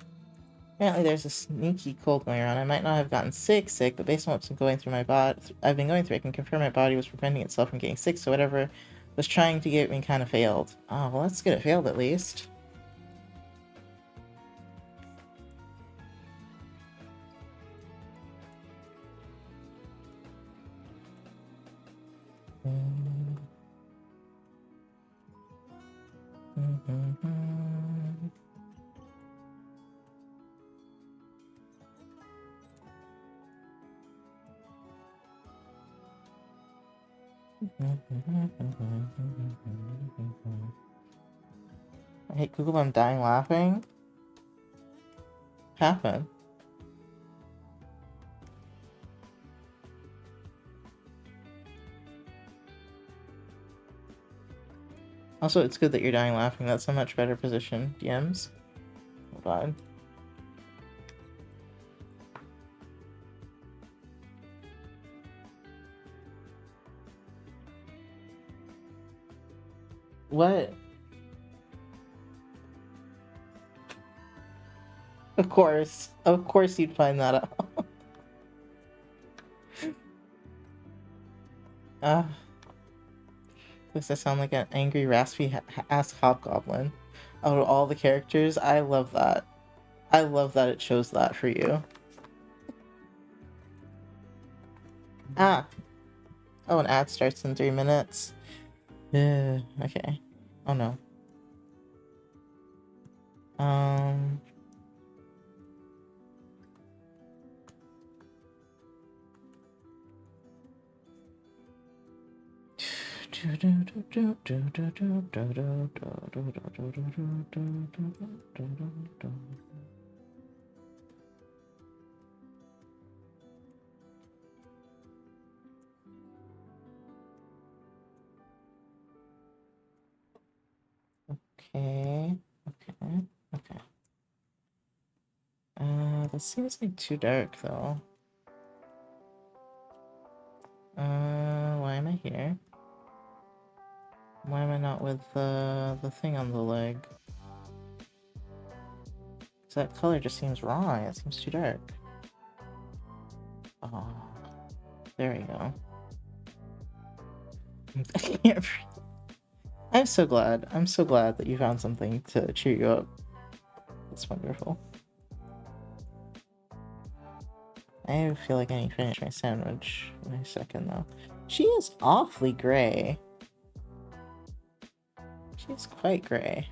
Apparently there's a sneaky cold going around. I might not have gotten sick, but based on what's been going through my body, I can confirm my body was preventing itself from getting sick, so whatever was trying to get me kind of failed. Oh, well that's good, it failed at least. Hey Google, I'm dying laughing. Happened. Also, it's good that you're dying laughing. That's a much better position. DMs. Hold on. What? Of course. Of course you'd find that out. uh, does I sound like an angry, raspy ass hobgoblin? Out of all the characters, I love that. I love that it shows that for you. Ah. Oh, an ad starts in 3 minutes. Okay. Oh no. Um. Okay. Okay. Okay. That seems like too dark though. Why am I here? Why am I not with the thing on the leg? 'Cause that color just seems wrong. It seems too dark. Oh, there we go. I can't breathe. I'm so glad. I'm so glad that you found something to cheer you up. That's wonderful. I feel like I need to finish my sandwich in a second though. She is awfully gray. She's quite gray.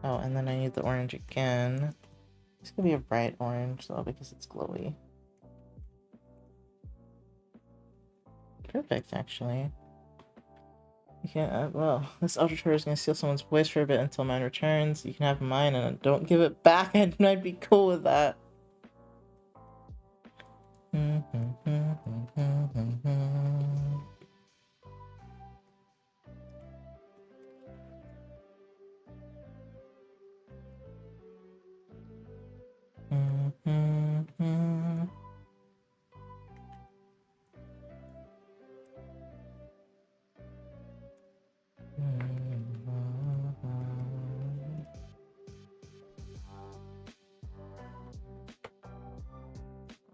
Oh, and then I need the orange again. It's gonna be a bright orange though because it's glowy. Perfect, actually. You can well, this auditor is gonna steal someone's voice for a bit until mine returns. You can have mine and don't give it back, and I'd be cool with that.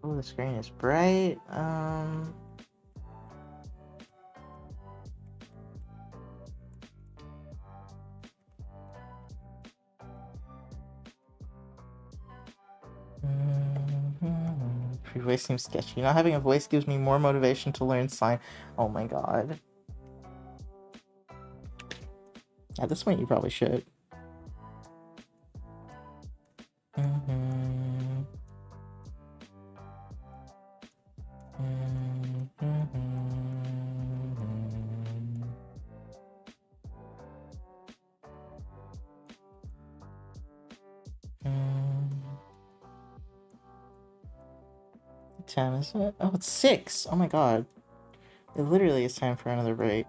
Oh, the screen is bright. Your voice seems sketchy. Not having a voice gives me more motivation to learn sign. Oh my god. At this point, you probably should. What time is it? Oh, it's 6. Oh my god. It literally is time for another break.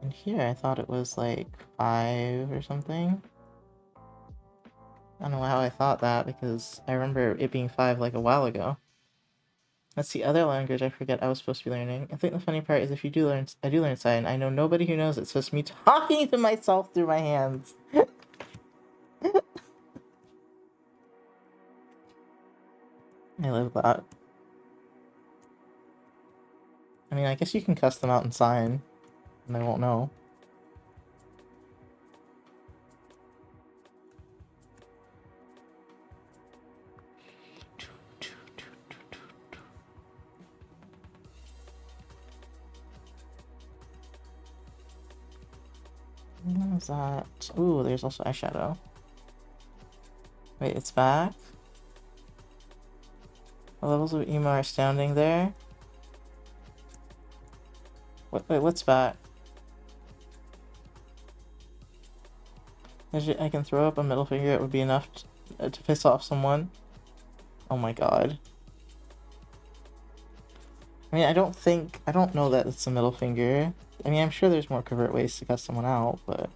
And here I thought it was like 5 or something. I don't know how I thought that because I remember it being 5 like a while ago. That's the other language I forget I was supposed to be learning. I think the funny part is if you do learn, I do learn sign. I know nobody who knows it, so it's me talking to myself through my hands. I love that. I mean, I guess you can cuss them out in sign, and they won't know. What was that? Ooh, there's also eyeshadow. Wait, it's back? The levels of emo are astounding there. Wait, what's back? I can throw up a middle finger, it would be enough to piss off someone. Oh my god. I mean, I don't know that it's a middle finger. I mean, I'm sure there's more covert ways to cuss someone out, but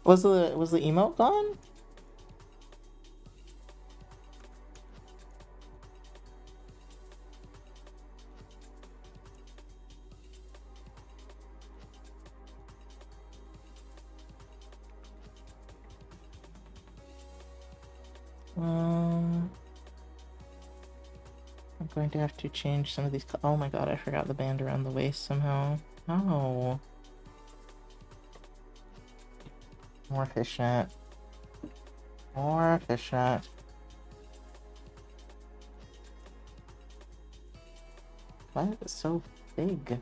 was the emote gone? I'm going to have to change some of these. Oh my god, I forgot the band around the waist somehow. Oh, more efficient. More efficient. Why is it so big?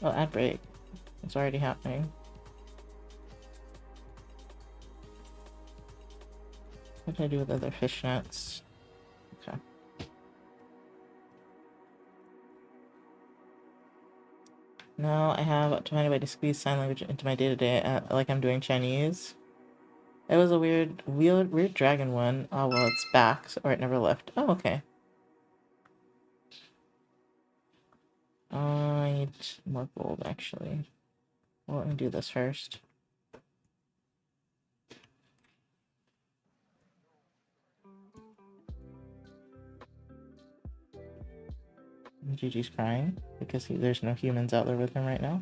Oh, ad break. It's already happening. What did I do with other fishnets? Okay. Now I have to find a way to squeeze sign language into my day-to-day, like I'm doing Chinese. It was a weird dragon one. Oh well, it's back, or it never left. Oh, okay. I need more gold, actually. Well, let me do this first. Gigi's crying because there's no humans out there with him right now.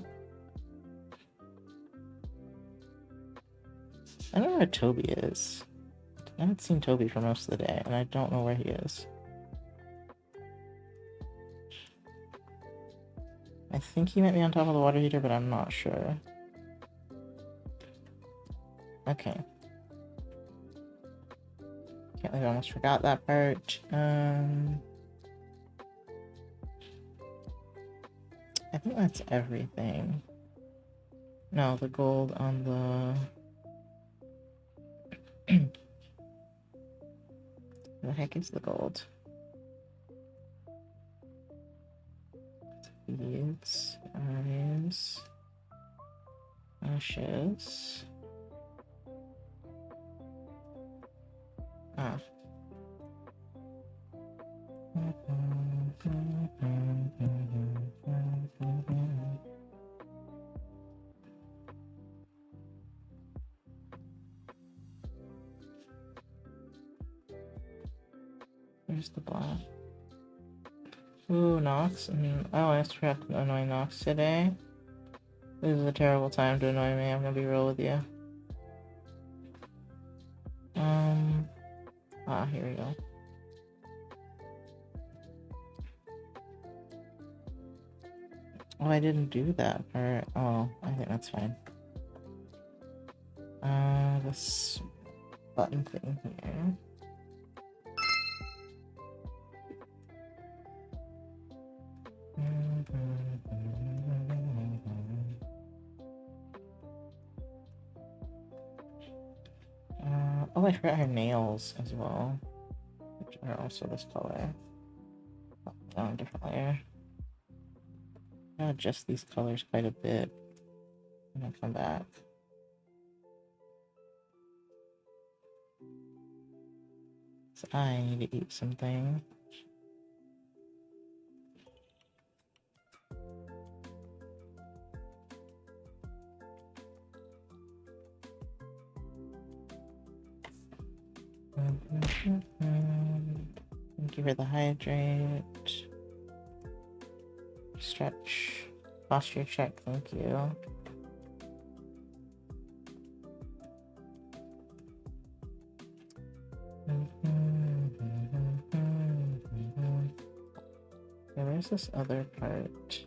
I don't know where Toby is. I haven't seen Toby for most of the day, and I don't know where he is. I think he might be on top of the water heater, but I'm not sure. Okay. Can't believe I almost forgot that part. I think that's everything. No, the gold on the... Where the heck is the gold? Beads, eyes, ashes. Ah. Where's the black? Ooh, Nox. Oh, I just forgot to annoy Nox today. This is a terrible time to annoy me, I'm gonna be real with you. Here we go. Oh, I didn't do that part. Oh, I think that's fine. This button thing here. Oh, I forgot her nails as well, which are also this color. Oh, different layer. I'll adjust these colors quite a bit when I come back. So I need to eat something. Thank you for the hydrate. Stretch. Posture check, thank you. Yeah, where's this other part?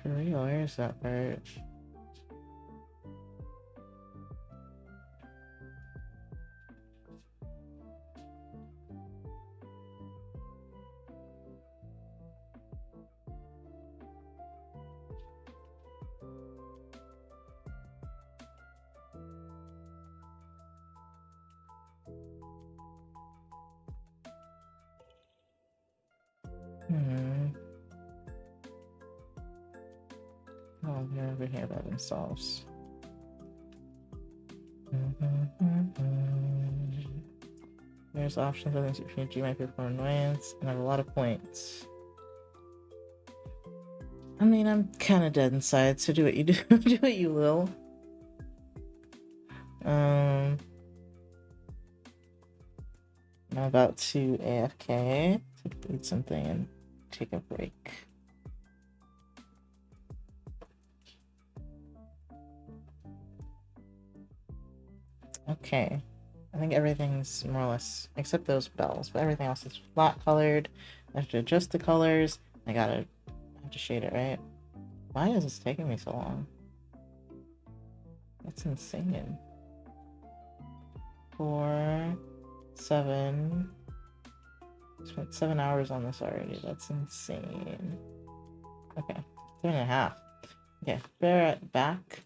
For real, where's that part? Hmm. Oh, they're over here by themselves. There's options within Super G might be for annoyance and have a lot of points. I mean, I'm kind of dead inside, so do what you do. Do what you will. I'm about to AFK to eat something and take a break. Okay. I think everything's more or less, except those bells, but everything else is flat colored. I have to adjust the colors. I have to shade it, right? Why is this taking me so long? That's insane. 4, 7. Spent 7 hours on this already. That's insane. Okay, 7.5. Okay, bear it back.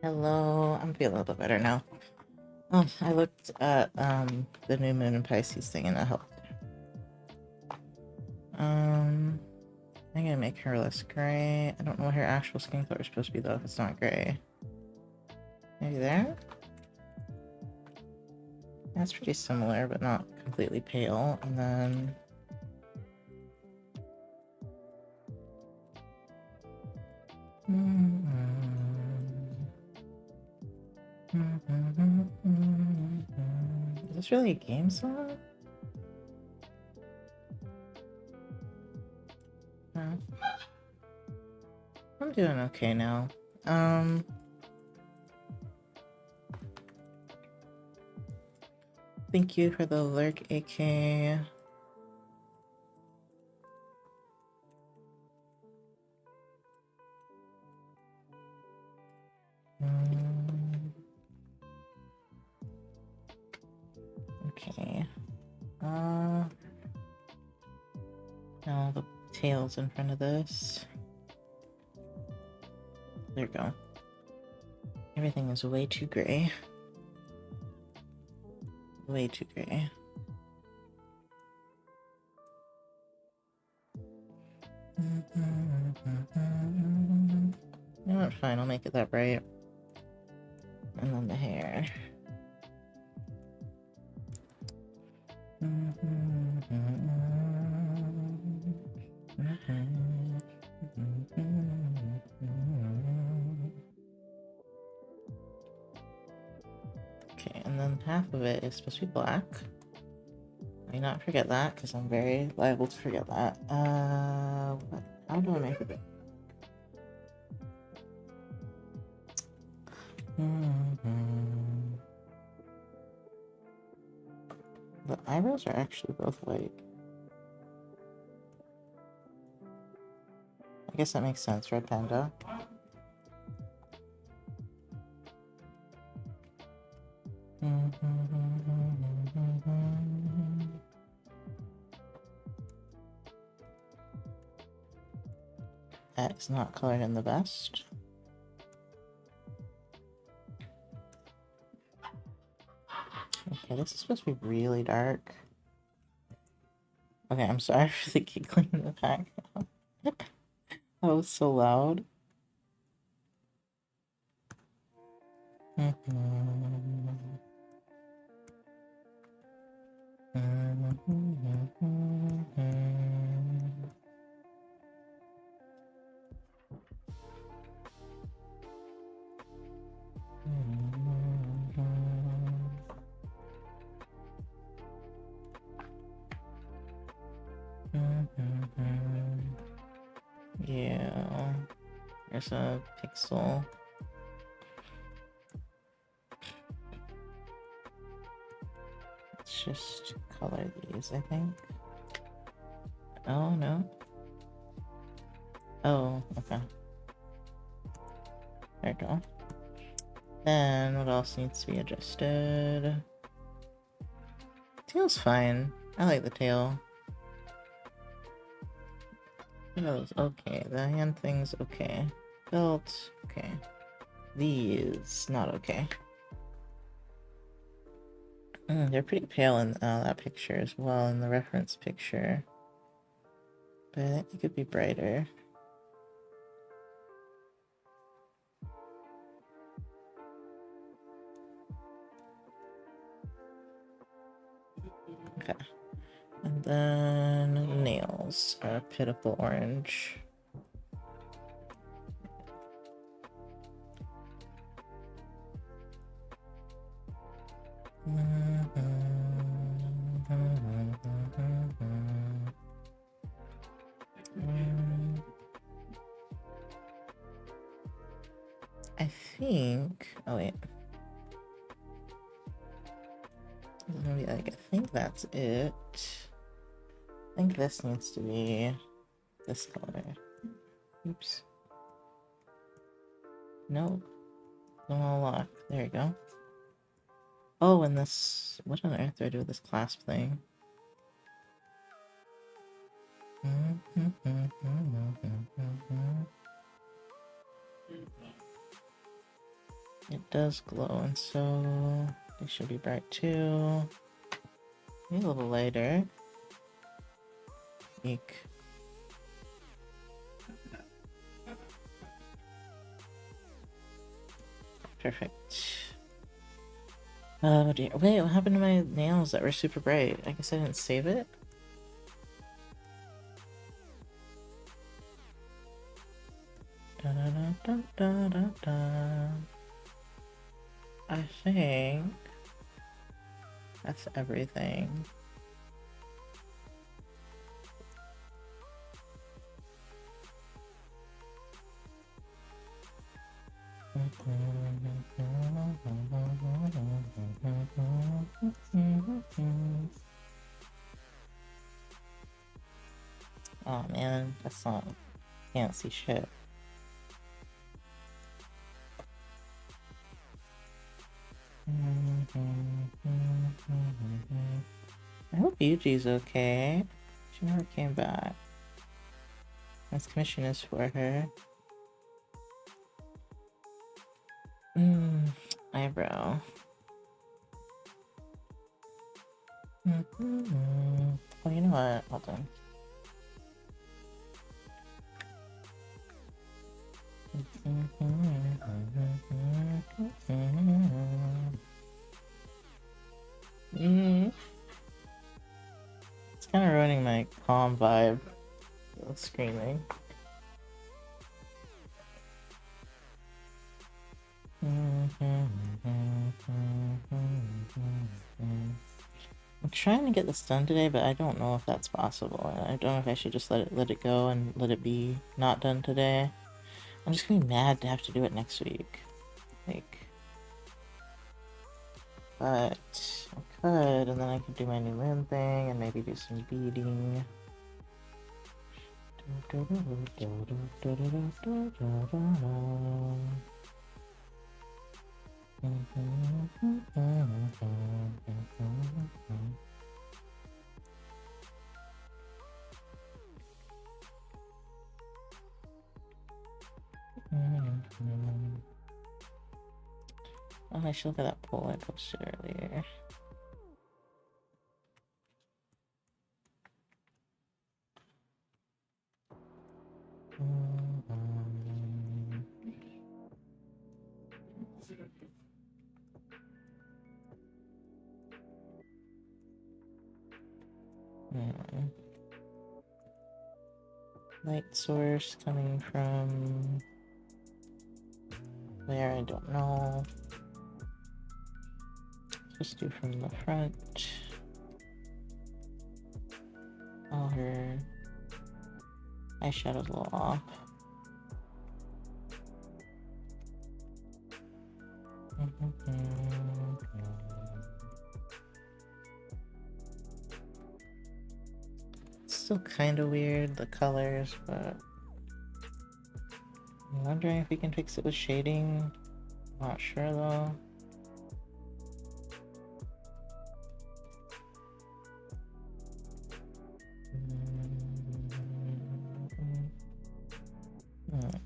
Hello, I'm feeling a little bit better now. Oh, I looked at the new moon and Pisces thing and that helped. I'm gonna make her less gray. I don't know what her actual skin color is supposed to be though if it's not gray. Maybe there? That's pretty similar, but not completely pale. And then is this really a game song? No. I'm doing okay now. Thank you for the lurk, AK. Okay. Now the tail's in front of this. There we go. Everything is way too gray. Way too gray. You know what? Fine, I'll make it that bright. And then the hair. Okay, and then half of it is supposed to be black. Let me not forget that, because I'm very liable to forget that. How do I make it? The eyebrows are actually both white. I guess that makes sense, Red Panda. That is not colored in the best. Okay, this is supposed to be really dark. Okay, I'm sorry for the giggling in the background. That was so loud. Yeah, there's a pixel. Let's just color these, I think. Oh, no. Oh, okay. There we go. Then what else needs to be adjusted? Tail's fine. I like the tail. Nose, okay. The hand thing's okay. Belt, okay. These, not okay. They're pretty pale in that picture as well, in the reference picture. But I think they could be brighter. Okay. And then nails are pitiful orange. I think. Oh wait. Maybe like I think that's it. I think this needs to be this color. Oops. Nope. No lock. There you go. Oh, and this. What on earth do I do with this clasp thing? It does glow, and so they should be bright too. Maybe a little lighter. Eek. Perfect. Oh dear. Wait, what happened to my nails that were super bright? I guess I didn't save it? Da, da, da, da, da, da. I think that's everything. Oh man, that's not, can't see shit. I hope Yuji's okay. She never came back. This commission is for her. Eyebrow. Oh, you know what? Hold on. It's kind of ruining my calm vibe. Screaming. I'm trying to get this done today, but I don't know if that's possible. I don't know if I should just let it go and let it be not done today. I'm just gonna be mad to have to do it next week. Like, but I could, and then I could do my new moon thing and maybe do some beading. Oh, I should look at that poll I posted earlier. Light source coming from where, I don't know. Just do from the front. Oh, her eyeshadow's a little off. It's still kind of weird, the colors, but I'm wondering if we can fix it with shading. Not sure though.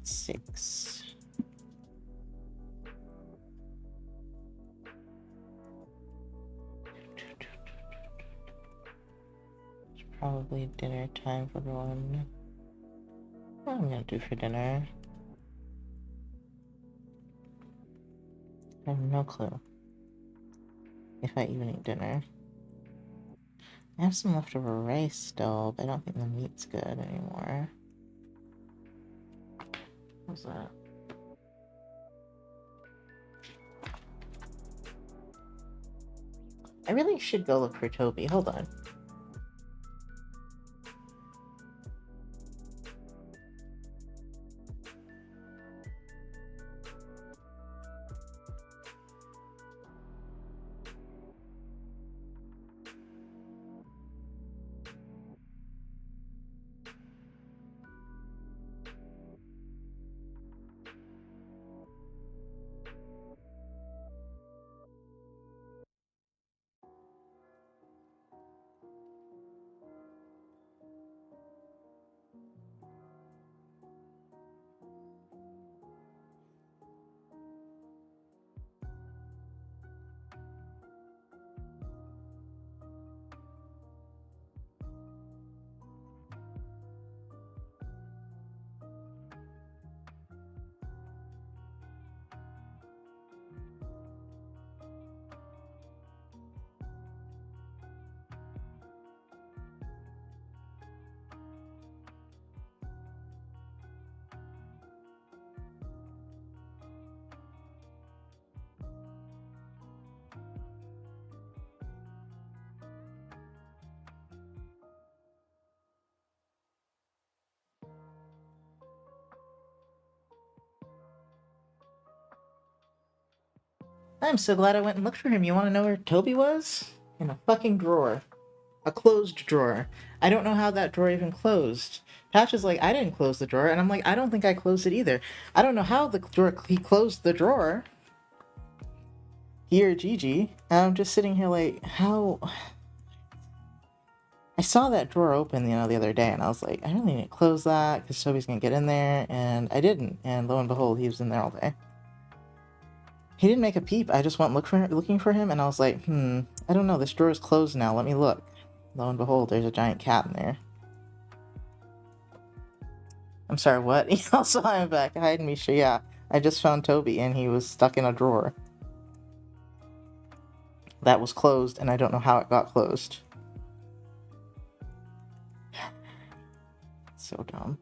Six. It's probably dinner time for everyone. What am I gonna do for dinner? I have no clue. If I even eat dinner. I have some leftover rice still, but I don't think the meat's good anymore. What's that? I really should go look for Toby. Hold on. I'm so glad I went and looked for him. You want to know where Toby was? In a fucking drawer. A closed drawer. I don't know how that drawer even closed. Patch is like, I didn't close the drawer, and I'm like, I don't think I closed it either. I don't know how the drawer he closed the drawer. He or Gigi. And I'm just sitting here like, how? I saw that drawer open, the other day, and I was like, I really need to close that because Toby's gonna get in there, and I didn't. And lo and behold, he was in there all day. He didn't make a peep. I just went looking for him, and I was like, I don't know. This drawer is closed now. Let me look. Lo and behold, there's a giant cat in there. I'm sorry, what? He also I'm back. Hide Misha. Yeah, I just found Toby, and he was stuck in a drawer that was closed, and I don't know how it got closed. So dumb.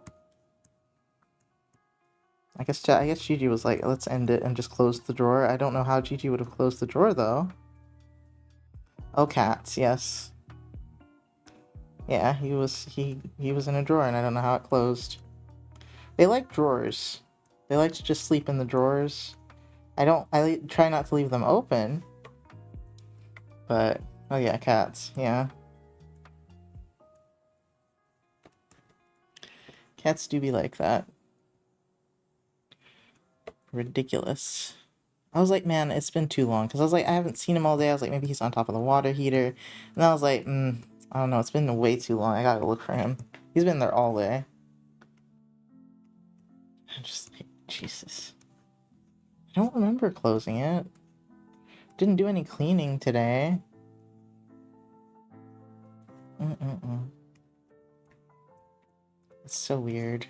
I guess Gigi was like, let's end it and just close the drawer. I don't know how Gigi would have closed the drawer though. Oh, cats, yes. Yeah, he was in a drawer, and I don't know how it closed. They like drawers. They like to just sleep in the drawers. I try not to leave them open. But oh yeah, cats. Yeah. Cats do be like that. Ridiculous. I was like, man, it's been too long. Because I was like, I haven't seen him all day. I was like, maybe he's on top of the water heater. And I was like, I don't know. It's been way too long. I gotta look for him. He's been there all day. I'm just like, Jesus. I don't remember closing it. Didn't do any cleaning today. It's so weird.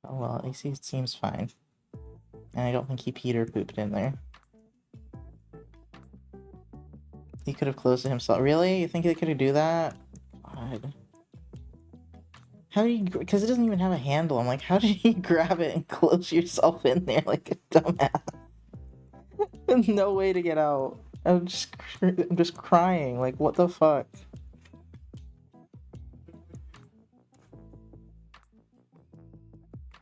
Oh well, at least he seems fine. And I don't think he peed or pooped in there. He could have closed it himself. Really? You think he could do that? God. How do you... Because it doesn't even have a handle. I'm like, how did you grab it and close yourself in there like a dumbass? There's no way to get out. I'm just crying. Like, what the fuck?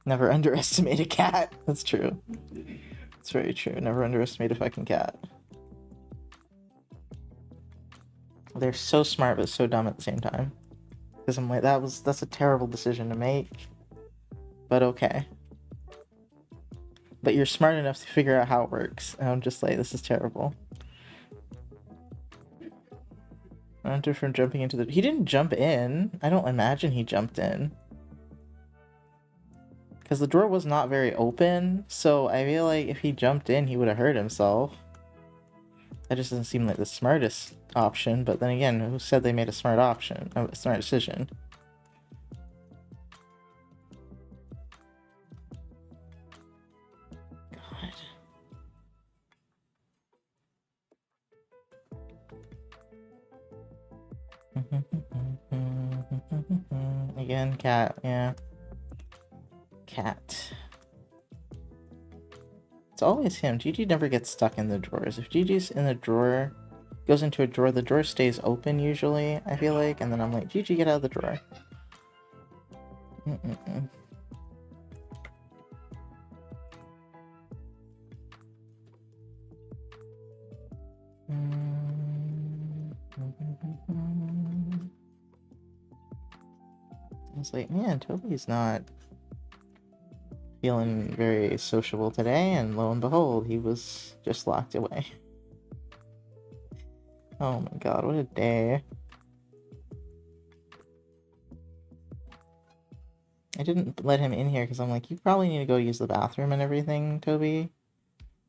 Never underestimate a cat. That's true. It's very true. Never underestimate a fucking cat. They're so smart but so dumb at the same time. Because I'm like, that's a terrible decision to make. But okay. But you're smart enough to figure out how it works. And I'm just like, this is terrible. Enter from jumping into the... He didn't jump in. I don't imagine he jumped in. Because the door was not very open, so I feel like if he jumped in, he would have hurt himself. That just doesn't seem like the smartest option, but then again, who said they made a smart option? A smart decision? God. Again, cat, yeah. Cat. It's always him. Gigi never gets stuck in the drawers. If Gigi's in the drawer, goes into a drawer, the drawer stays open usually, I feel like, and then I'm like, Gigi, get out of the drawer. I was like, man, Toby's not feeling very sociable today, and lo and behold, he was just locked away. Oh my god, what a day. I didn't let him in here because I'm like, you probably need to go use the bathroom and everything, Toby.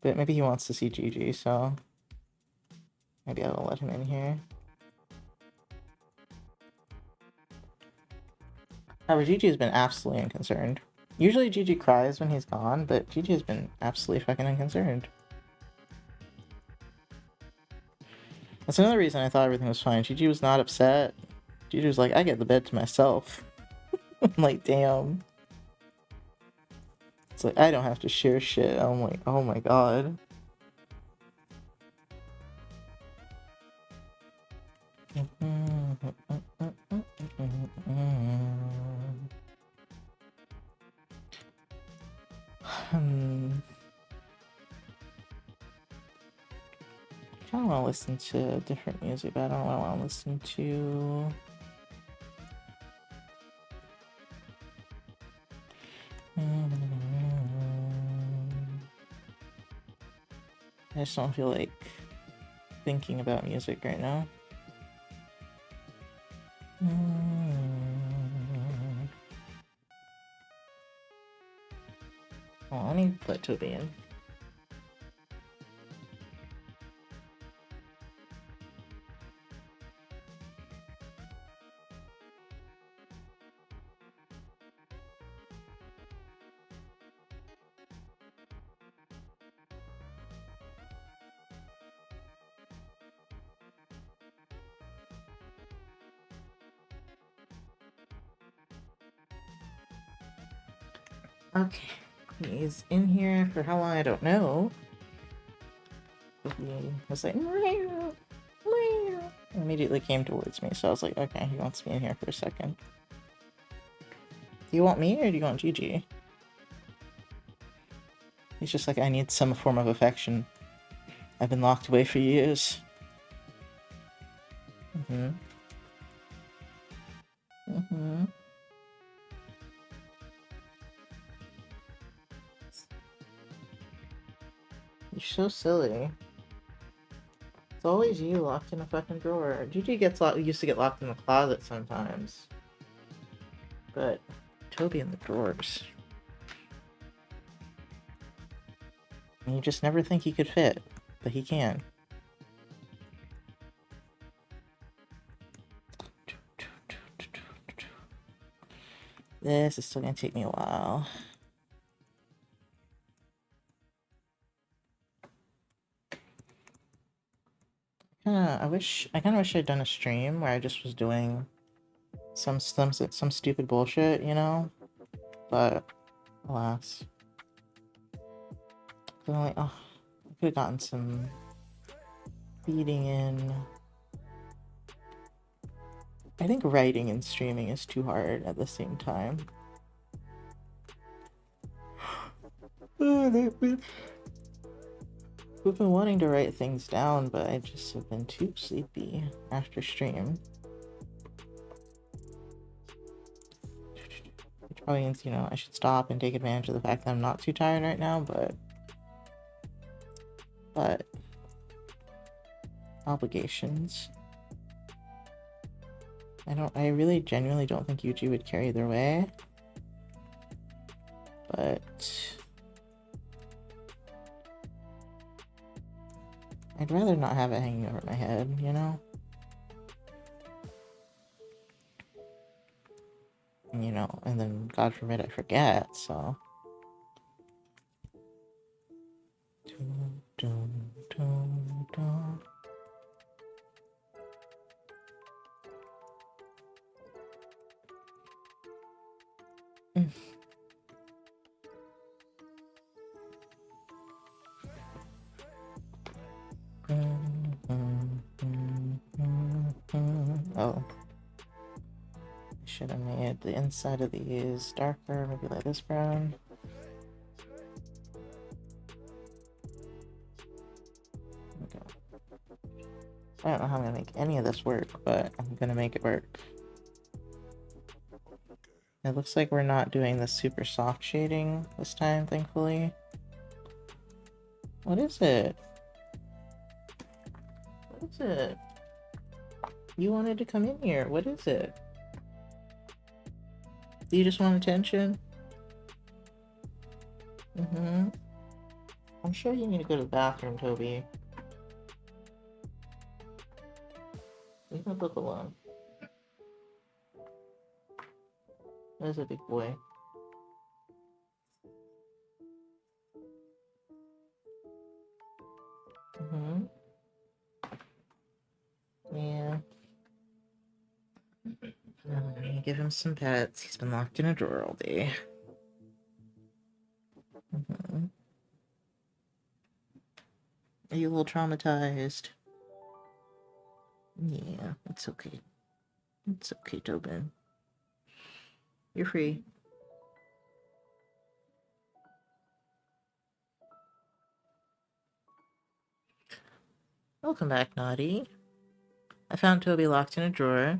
But maybe he wants to see Gigi, so maybe I will let him in here. However, Gigi has been absolutely unconcerned. Usually Gigi cries when he's gone, but Gigi has been absolutely fucking unconcerned. That's another reason I thought everything was fine. Gigi was not upset. Gigi was like, I get the bed to myself. I'm like, damn. It's like, I don't have to share shit. I'm like, oh my god. listen to different music, but I don't know what I want to listen to. I just don't feel like thinking about music right now. Oh, I need to put Toby in. Okay, he's in here for how long, I don't know. But he was like, meow, meow, immediately came towards me, so I was like, okay, he wants me in here for a second. Do you want me or do you want Gigi? He's just like, I need some form of affection. I've been locked away for years. You're so silly. It's always you locked in a fucking drawer. Gigi used to get locked in the closet sometimes. But Toby in the drawers. And you just never think he could fit, but he can. This is still gonna take me a while. I kinda wish I'd done a stream where I just was doing some stupid bullshit, you know? But alas. I'm like, oh, I could have gotten some feeding in. I think writing and streaming is too hard at the same time. We've been wanting to write things down, but I just have been too sleepy after stream. Which probably means, you know, I should stop and take advantage of the fact that I'm not too tired right now, but obligations. I really genuinely don't think Yuji would care either way. But I'd rather not have it hanging over my head, you know? You know, and then God forbid I forget, so. Dun, dun, dun, dun. Oh. I should have made the inside of these darker, maybe like this brown. Okay. I don't know how I'm gonna make any of this work, but I'm gonna make it work. It looks like we're not doing the super soft shading this time, thankfully. What is it? What is it? You wanted to come in here. What is it? Do you just want attention? I'm sure you need to go to the bathroom, Toby. Leave my book alone. There's a big boy. Yeah. I'm gonna give him some pets. He's been locked in a drawer all day. Are you a little traumatized? Yeah, it's okay. It's okay, Tobin. You're free. Welcome back, Naughty. I found Toby locked in a drawer,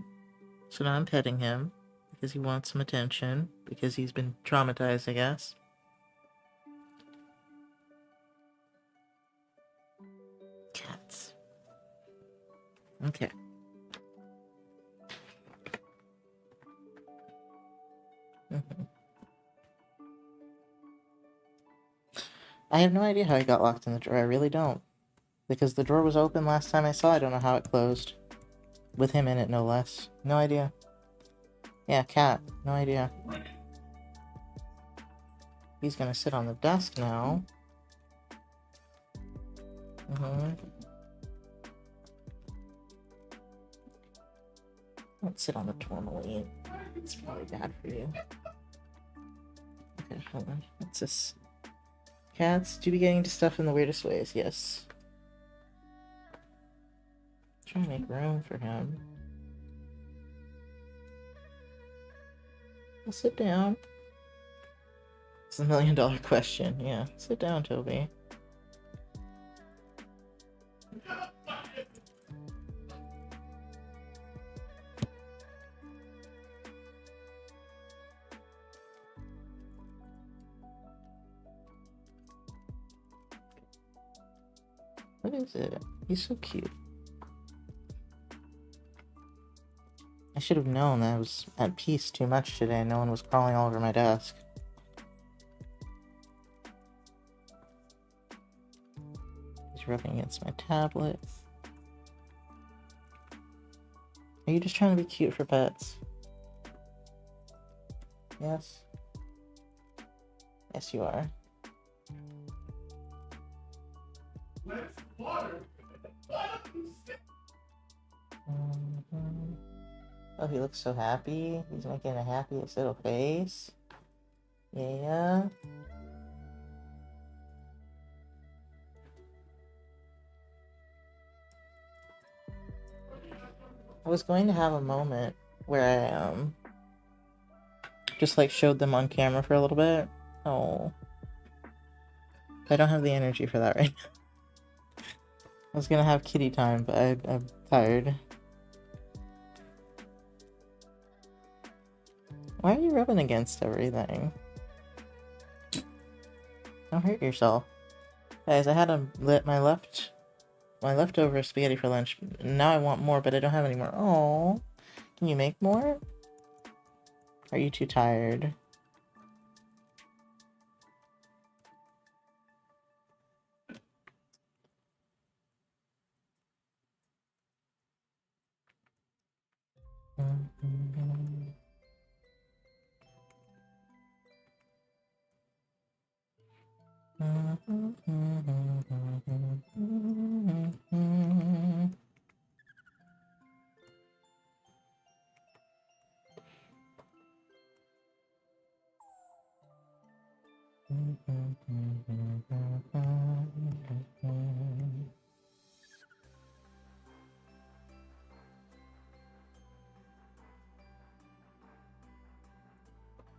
so now I'm petting him because he wants some attention, because he's been traumatized, I guess. Cats. Okay. I have no idea how he got locked in the drawer. I really don't. Because the drawer was open last time I saw. I don't know how it closed. With him in it, no less. No idea. Yeah, cat. No idea. He's gonna sit on the desk now. Don't sit on the tourmaline. It's probably bad for you. Okay, hold on. What's this? Cats do be getting into stuff in the weirdest ways, yes. Trying to make room for him. I'll sit down. It's a $1 million question. Yeah, sit down, Toby. What is it? He's so cute. I should have known that I was at peace too much today. No one was crawling all over my desk. He's rubbing against my tablet. Are you just trying to be cute for pets? Yes? Yes, you are. Oh, he looks so happy. He's making a happiest little face. Yeah. I was going to have a moment where I just like showed them on camera for a little bit. Oh. But I don't have the energy for that right now. I was gonna have kitty time, but I'm tired. Why are you rubbing against everything? Don't hurt yourself. Guys, I had my leftover spaghetti for lunch. Now I want more, but I don't have any more. Oh, can you make more? Are you too tired?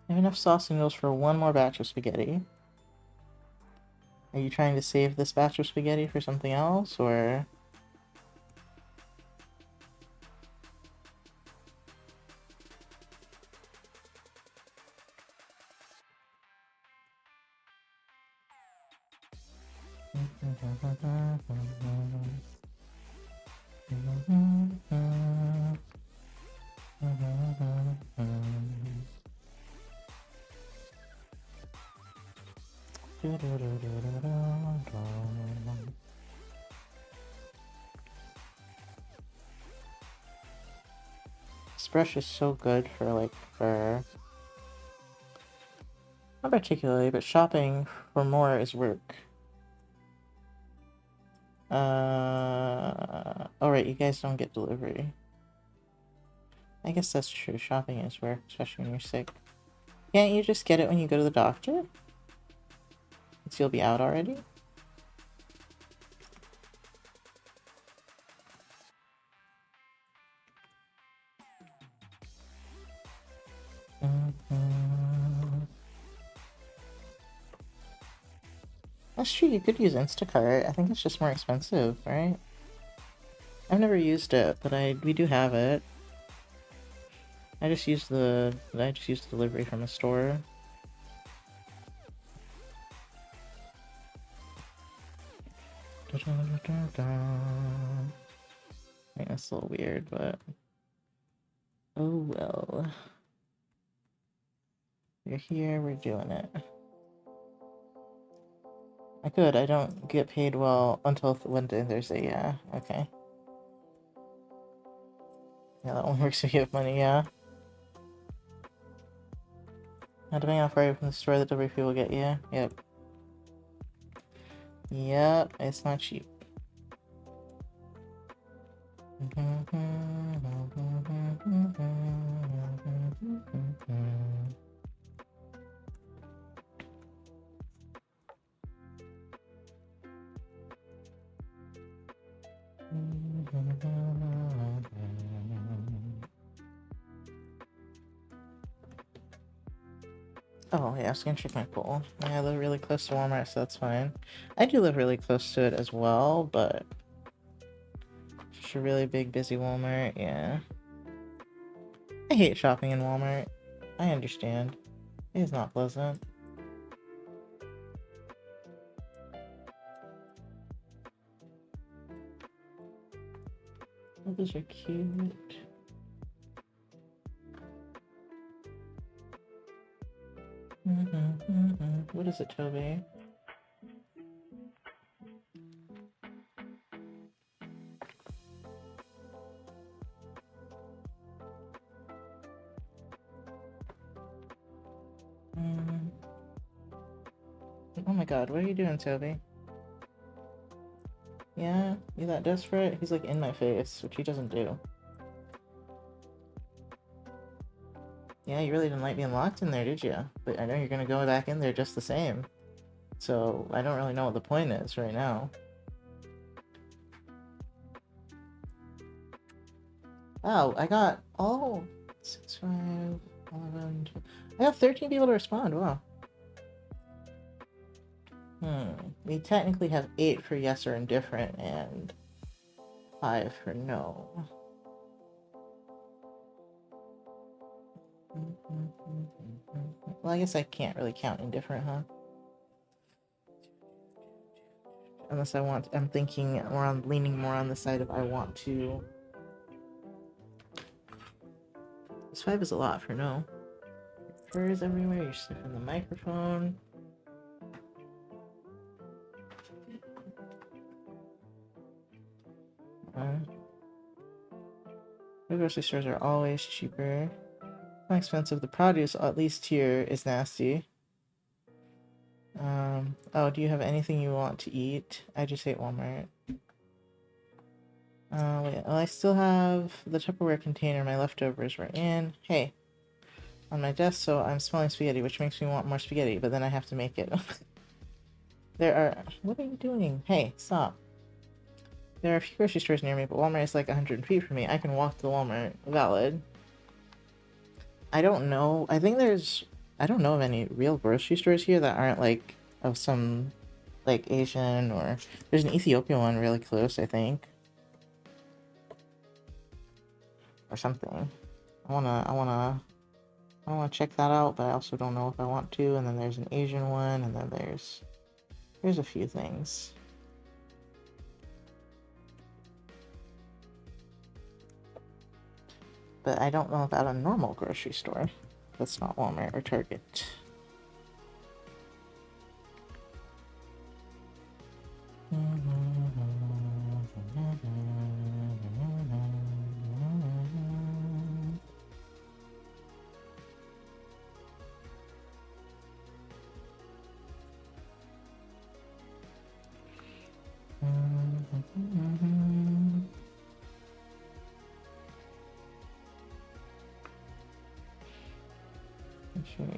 I have enough sauce noodles for one more batch of spaghetti. Are you trying to save this batch of spaghetti for something else, or...? This brush is so good for like not particularly, but shopping for more is work. Alright, you guys don't get delivery. I guess that's true. Shopping is work, especially when you're sick. Can't you just get it when you go to the doctor? Since you'll be out already? That's true, you could use Instacart. I think it's just more expensive, right? I've never used it, but we do have it. I just used delivery from a store. I think that's a little weird, but oh well. We're here, we're doing it. I don't get paid well until Wednesday and Thursday, yeah, okay. Yeah, that only works if you have money, yeah. Now, depending on how far from the store, the delivery fee will get you. Yep. Yep, it's not cheap. Oh, yeah, I was gonna check my pool. Yeah, I live really close to Walmart, so that's fine. I do live really close to it as well, but it's a really big, busy Walmart, yeah. I hate shopping in Walmart. I understand. It is not pleasant. Oh, those are cute. What is it, Toby? Oh my god, what are you doing, Toby? Yeah, you that desperate? He's like in my face, which he doesn't do. Yeah, you really didn't like being locked in there, did you? But I know you're gonna go back in there just the same. So I don't really know what the point is right now. Oh, I got 6, 5, 11, 12. I got 13 people to respond. Wow. We technically have 8 for yes or indifferent and 5 for no. Well, I guess I can't really count indifferent, huh? Unless I'm thinking more on leaning more on the side of I want to. This 5 is a lot for no. Furs everywhere, you're sniffing the microphone. The grocery stores are always cheaper. Not expensive. The produce, at least here, is nasty. Oh, do you have anything you want to eat? I just ate Walmart. Wait, well, I still have the Tupperware container my leftovers were in. Hey, on my desk, so I'm smelling spaghetti, which makes me want more spaghetti, but then I have to make it. What are you doing? Hey, stop. There are a few grocery stores near me, but Walmart is like 100 feet from me. I can walk to the Walmart. Valid. I don't know. I don't know of any real grocery stores here that aren't like of some like Asian, or there's an Ethiopian one really close, I think. Or something. I wanna check that out, but I also don't know if I want to. And then there's an Asian one, and then there's a few things. But I don't know about a normal grocery store that's not Walmart or Target.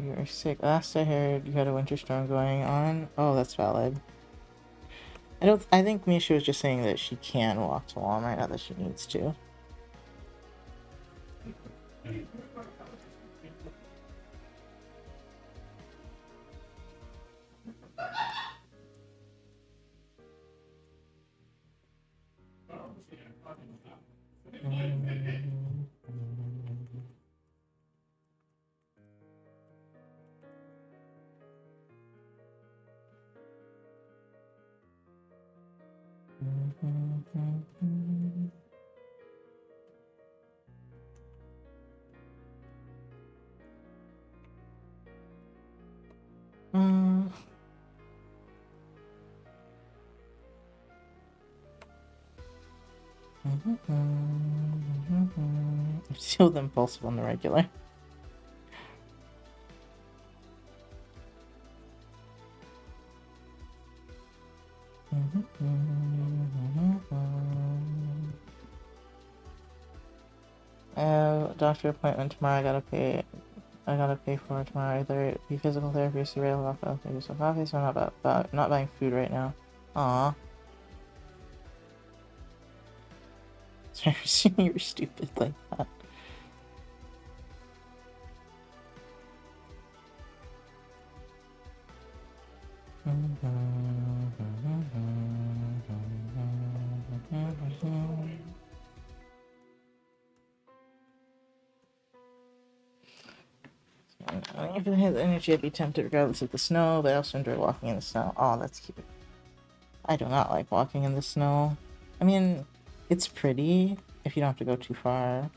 You're sick. Last I heard, you had a winter storm going on. Oh, that's valid. I think Misha was just saying that she can walk to Walmart, not that she needs to. Deal with impulsive on the regular. I have a doctor appointment tomorrow. I gotta pay for it tomorrow. Either it be physical therapy or cereal off maybe some coffee, so I'm not buying food right now. Aw. Sorry, assuming you were stupid like that. If it has energy, I'd be tempted regardless of the snow, but I also enjoy walking in the snow. Oh, that's cute. I do not like walking in the snow. I mean, it's pretty if you don't have to go too far.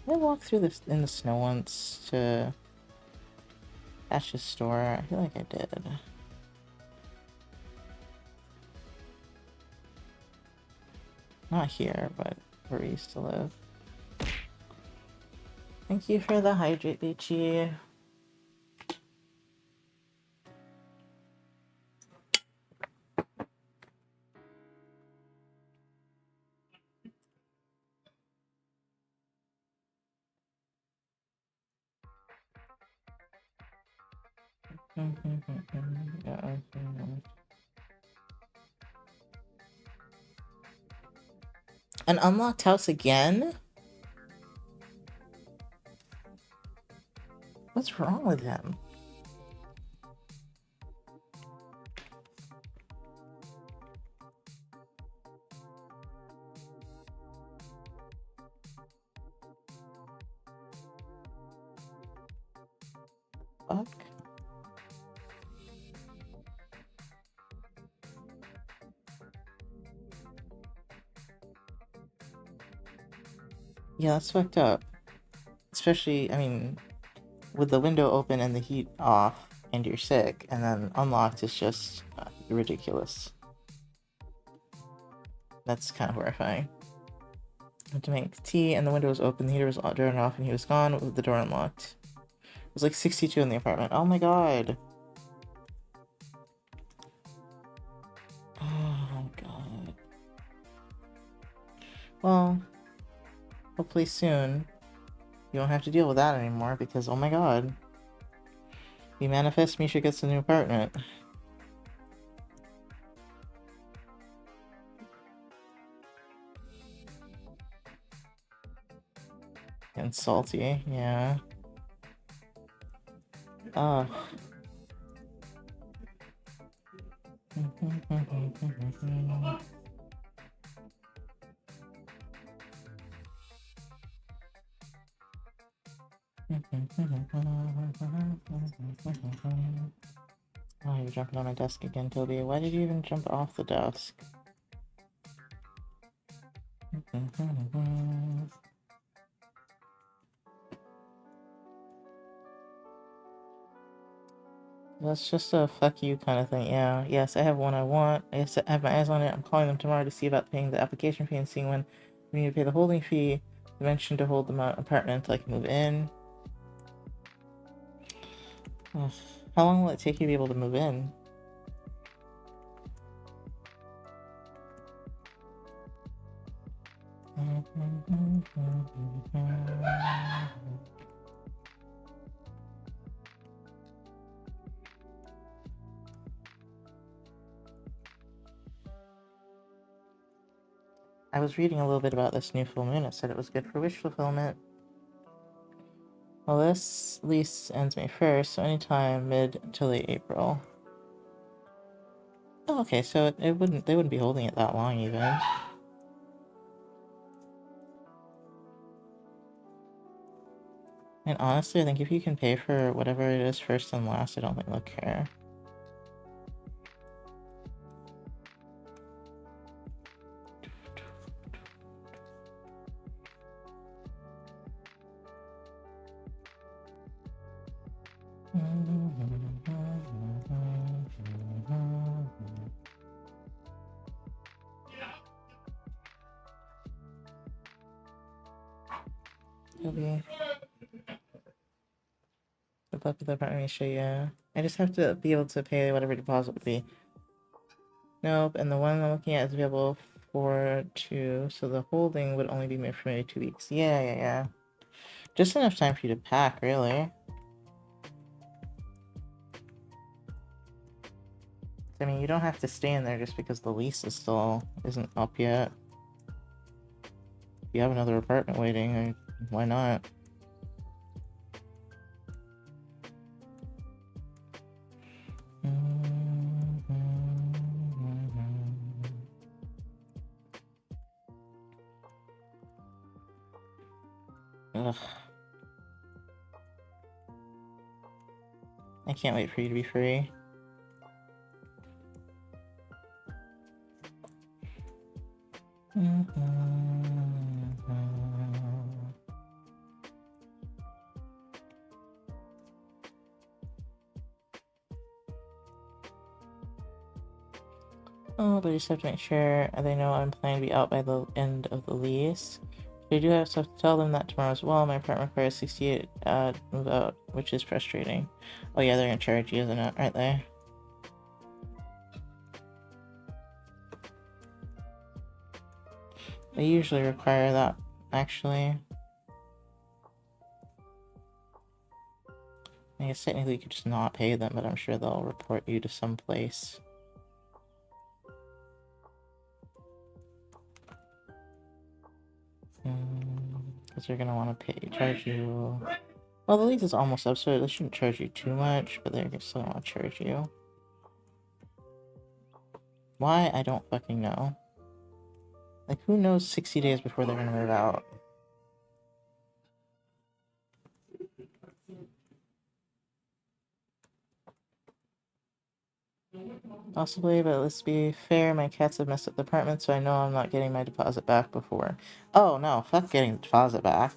I walked through this in the snow once to Ash's store. I feel like I did. Not here, but where we used to live. Thank you for the hydrate, Beachy. An unlocked house again? What's wrong with him? Fuck. Yeah, that's fucked up. Especially, I mean, with the window open and the heat off, and you're sick, and then unlocked is just ridiculous. That's kind of horrifying. I had to make tea, and the window was open, the heater was turned off, and he was gone with the door unlocked. It was like 62 in the apartment. Oh my god. Oh god. Well, hopefully soon you won't have to deal with that anymore because, oh my god. We manifest Misha gets a new apartment. And salty, yeah. Ugh. Oh, you're jumping on my desk again, Toby. Why did you even jump off the desk? That's just a fuck you kind of thing. Yeah, yes, I have one I want. I have my eyes on it. I'm calling them tomorrow to see about paying the application fee and seeing when we need to pay the holding fee. They mentioned to hold the apartment until I can move in. Ugh. How long will it take you to be able to move in? I was reading a little bit about this new full moon. It said it was good for wish fulfillment. Well, this lease ends May 1st, so anytime mid to late April. Oh, okay, so they wouldn't be holding it that long even. And honestly, I think if you can pay for whatever it is first and last, I don't think they'll care. Toby. Good luck with the apartment, Misha, yeah. I just have to be able to pay whatever deposit would be. Nope, and the one I'm looking at is available for 2, so the holding would only be made for maybe 2 weeks. Yeah. Just enough time for you to pack, really. I mean, you don't have to stay in there just because the lease is still isn't up yet. If you have another apartment waiting, why not? Ugh. I can't wait for you to be free. Oh, but you just have to make sure they know I'm planning to be out by the end of the lease. I do have stuff to tell them that tomorrow as well. My apartment requires 68 move out, which is frustrating. Oh yeah, they're gonna charge you, isn't it? Aren't they? They usually require that, actually. I guess technically you could just not pay them, but I'm sure they'll report you to some place. Because they're gonna want to charge you. Well, the lease is almost up, so they shouldn't charge you too much, but they're still gonna want to charge you. Why? I don't fucking know. Like, who knows 60 days before they're gonna move out? Possibly, but let's be fair, my cats have messed up the apartment, so I know I'm not getting my deposit back before. Oh no, fuck getting the deposit back.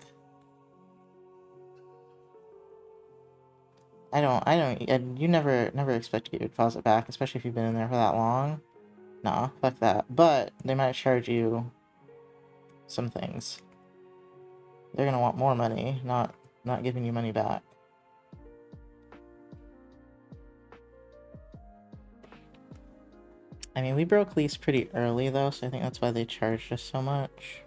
You never expect to get your deposit back, especially if you've been in there for that long. Nah, fuck that. But they might charge you some things. They're gonna want more money, not giving you money back. I mean, we broke lease pretty early though, so I think that's why they charged us so much.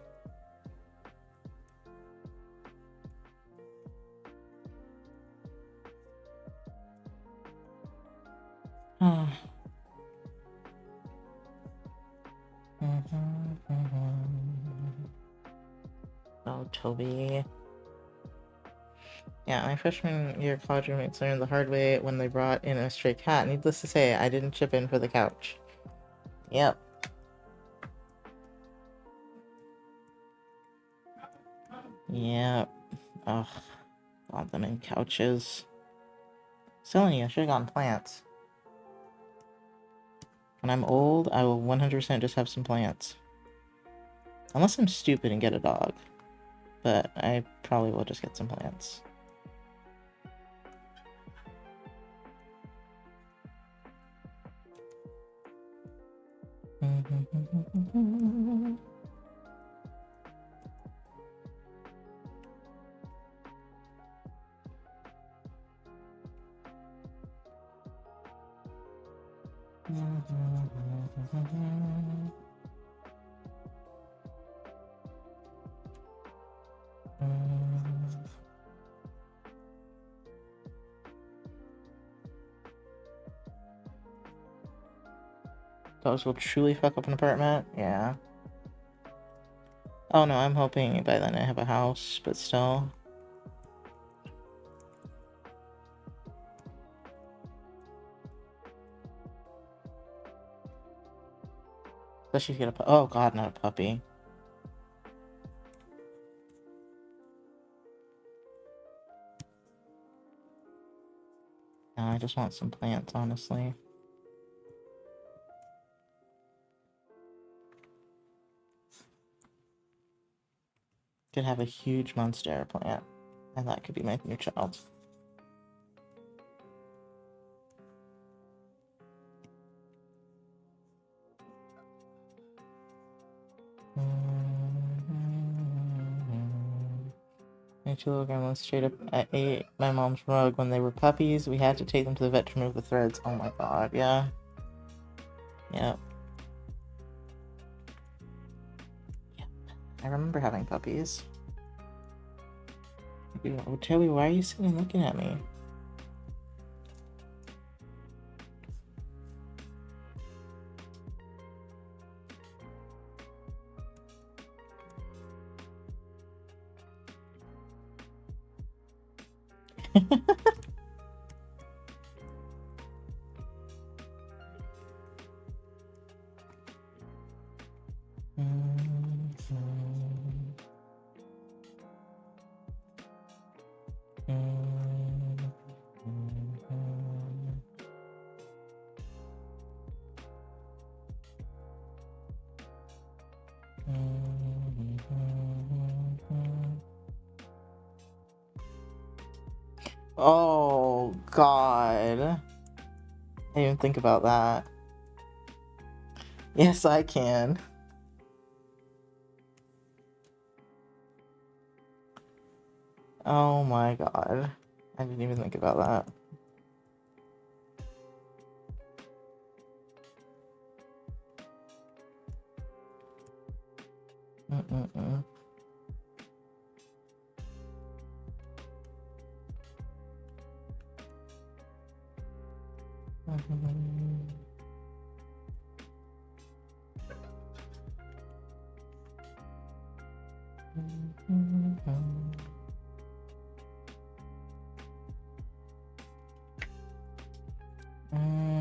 Oh, Toby. Yeah, my freshman year college roommates learned the hard way when they brought in a stray cat. Needless to say, I didn't chip in for the couch. Yep. Yep. Ugh. Want them in couches. Telling you, I should've gotten plants. When I'm old, I will 100% just have some plants. Unless I'm stupid and get a dog. But I probably will just get some plants. Dogs will truly fuck up an apartment? Yeah. Oh no, I'm hoping by then I have a house, but still. Especially if you get a oh god, not a puppy. No, I just want some plants, honestly. Could have a huge monstera plant, and that could be my new child. two little gremlins straight up ate my mom's rug when they were puppies. We had to take them to the vet to remove the threads. Oh my god, yeah. Yep. Yep. I remember having puppies. Toby, why are you sitting and looking at me? Oh god. I didn't even think about that. Yes, I can. Oh my god. I didn't even think about that. Mm-mm-mm.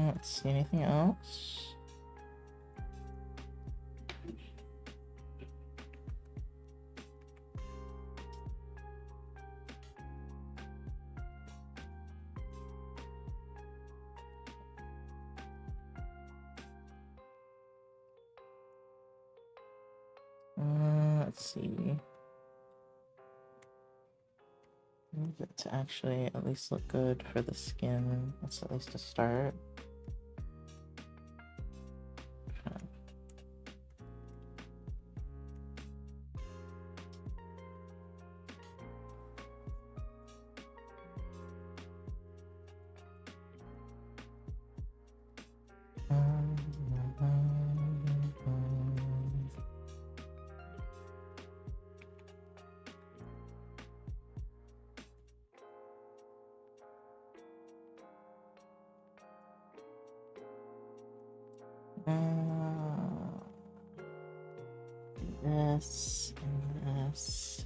Let's see, anything else? Let's see. Move it to actually at least look good for the skin. That's at least a start. This and this.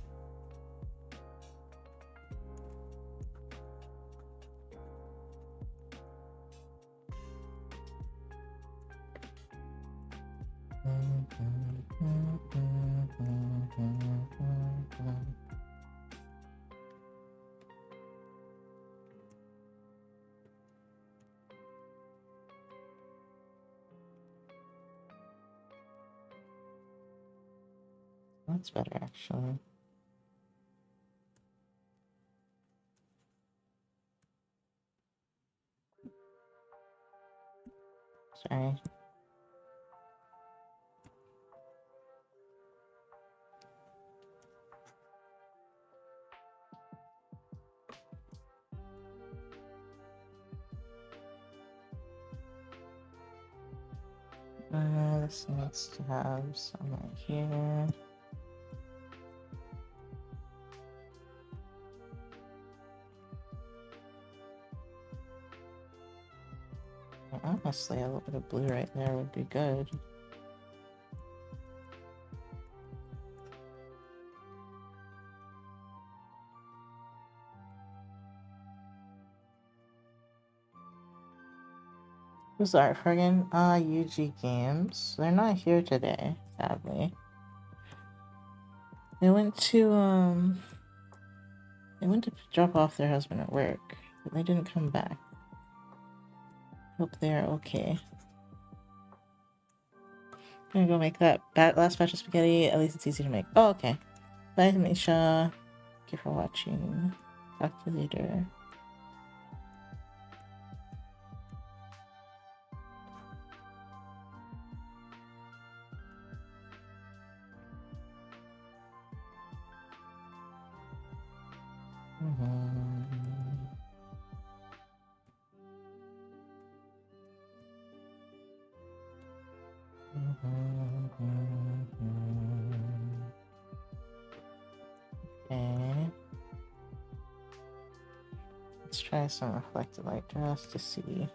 That's better, actually. Sorry. This needs to have some right here. Honestly, a little bit of blue right there would be good. Who's the art for again? UG Games. They're not here today, sadly. They went to drop off their husband at work, but they didn't come back. Hope they are okay. I'm gonna go make that last batch of spaghetti. At least it's easy to make. Oh, okay. Bye, Misha. Thank you for watching. Talk to you later. Okay. Let's try some reflected light just to see.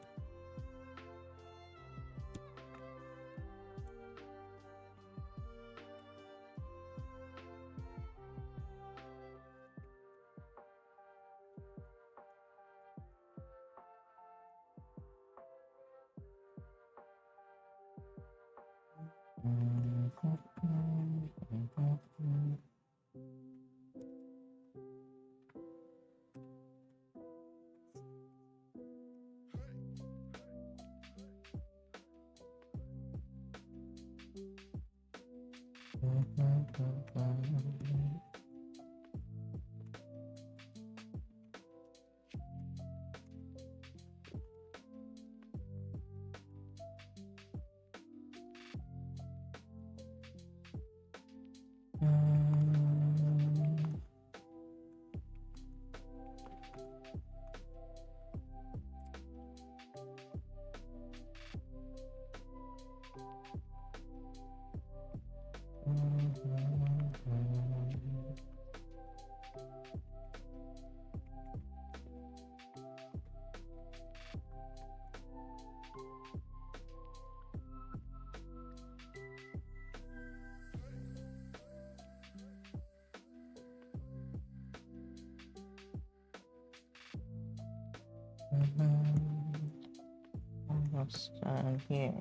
Almost done here.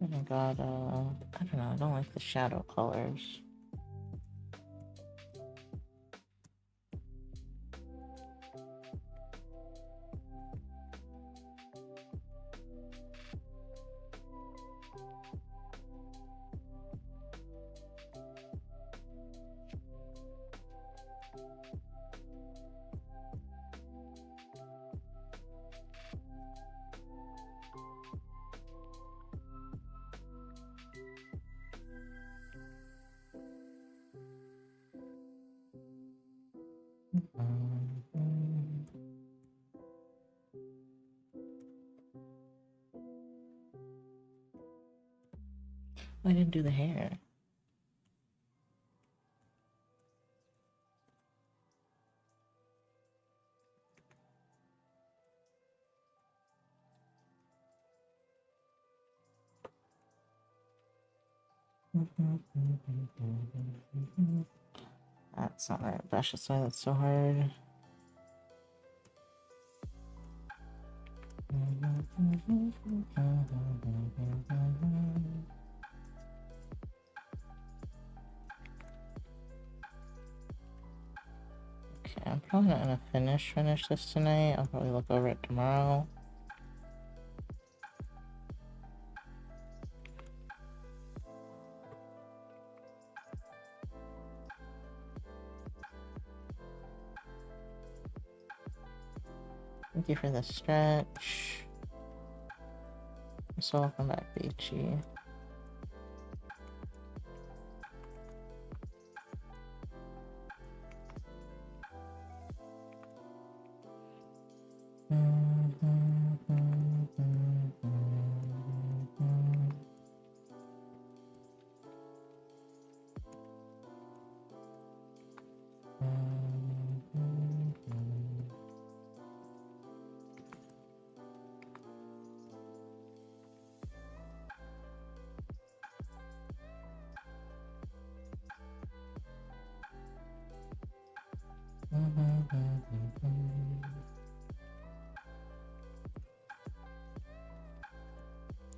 And I got, I don't know, I don't like the shadow colors. I didn't do the hair. That's not right. Brush this why that's so hard. Okay, I'm probably not gonna finish this tonight. I'll probably look over it tomorrow. Thank you for the stretch. So welcome back, Beachy.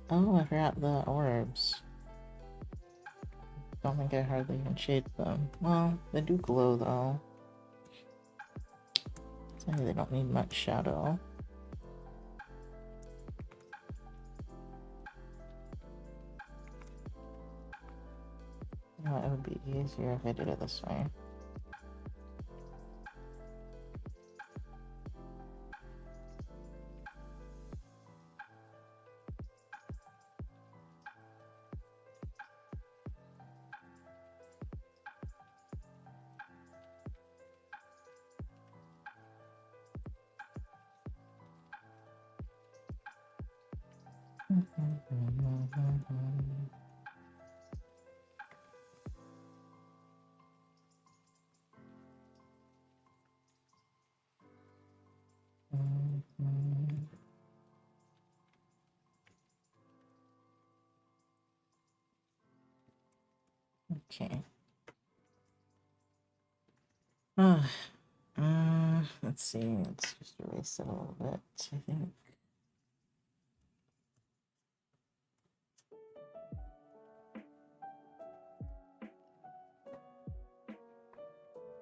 Oh, I forgot the orbs. Don't think I hardly even shaded them. Well, they do glow though. So they don't need much shadow. You know, it would be easier if I did it this way. Okay. Let's see. Let's just erase it a little bit, I think.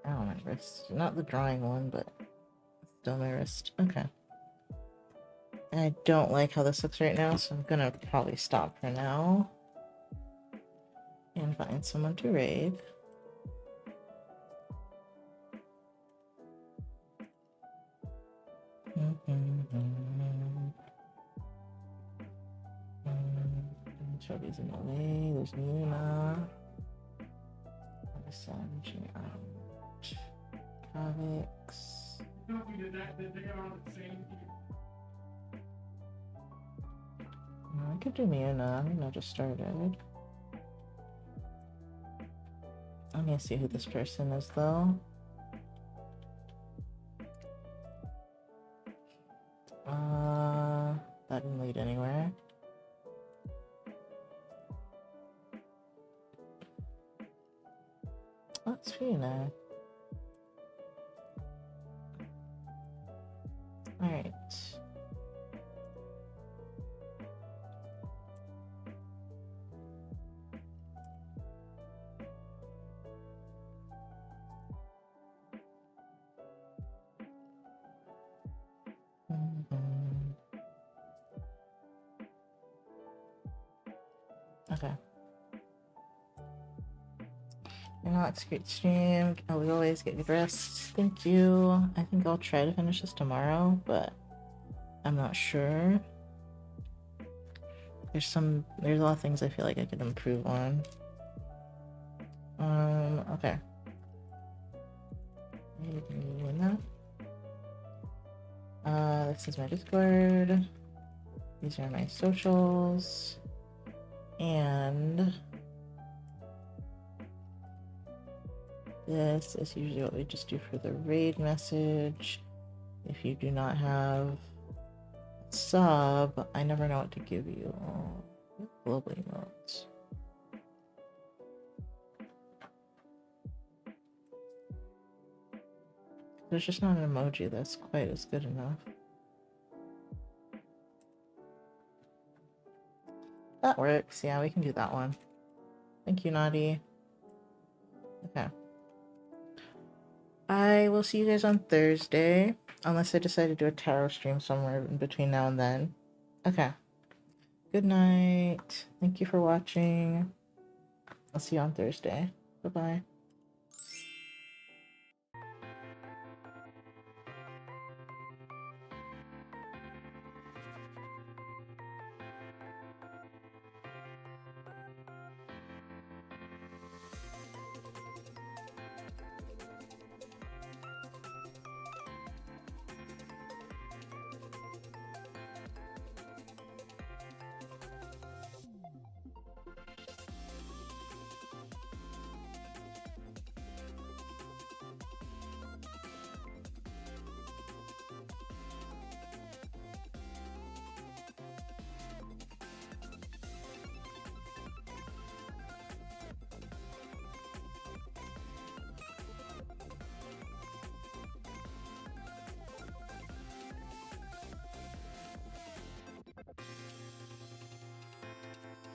Ow, my wrist. Not the drawing one, but still my wrist. Okay. I don't like how this looks right now, so I'm gonna probably stop for now. And find someone to raid. Chubby's in the way. There's Nina. Sanji out. Comics. I could do Nina. I mean, I just started. Let me see who this person is, though. That didn't lead anywhere. That's Fina. Alright. Okay. Alex, great stream. As always, get good rest. Thank you. I think I'll try to finish this tomorrow, but I'm not sure. There's a lot of things I feel like I could improve on. Okay. This is my Discord. These are my socials. And this is usually what we just do for the raid message. If you do not have a sub, I never know what to give you. Oh, global emotes. There's just not an emoji that's quite as good enough. That works. Yeah, we can do that one. Thank you, Naughty. Okay. I will see you guys on Thursday, unless I decide to do a tarot stream somewhere in between now and then. Okay. Good night. Thank you for watching. I'll see you on Thursday. Bye-bye.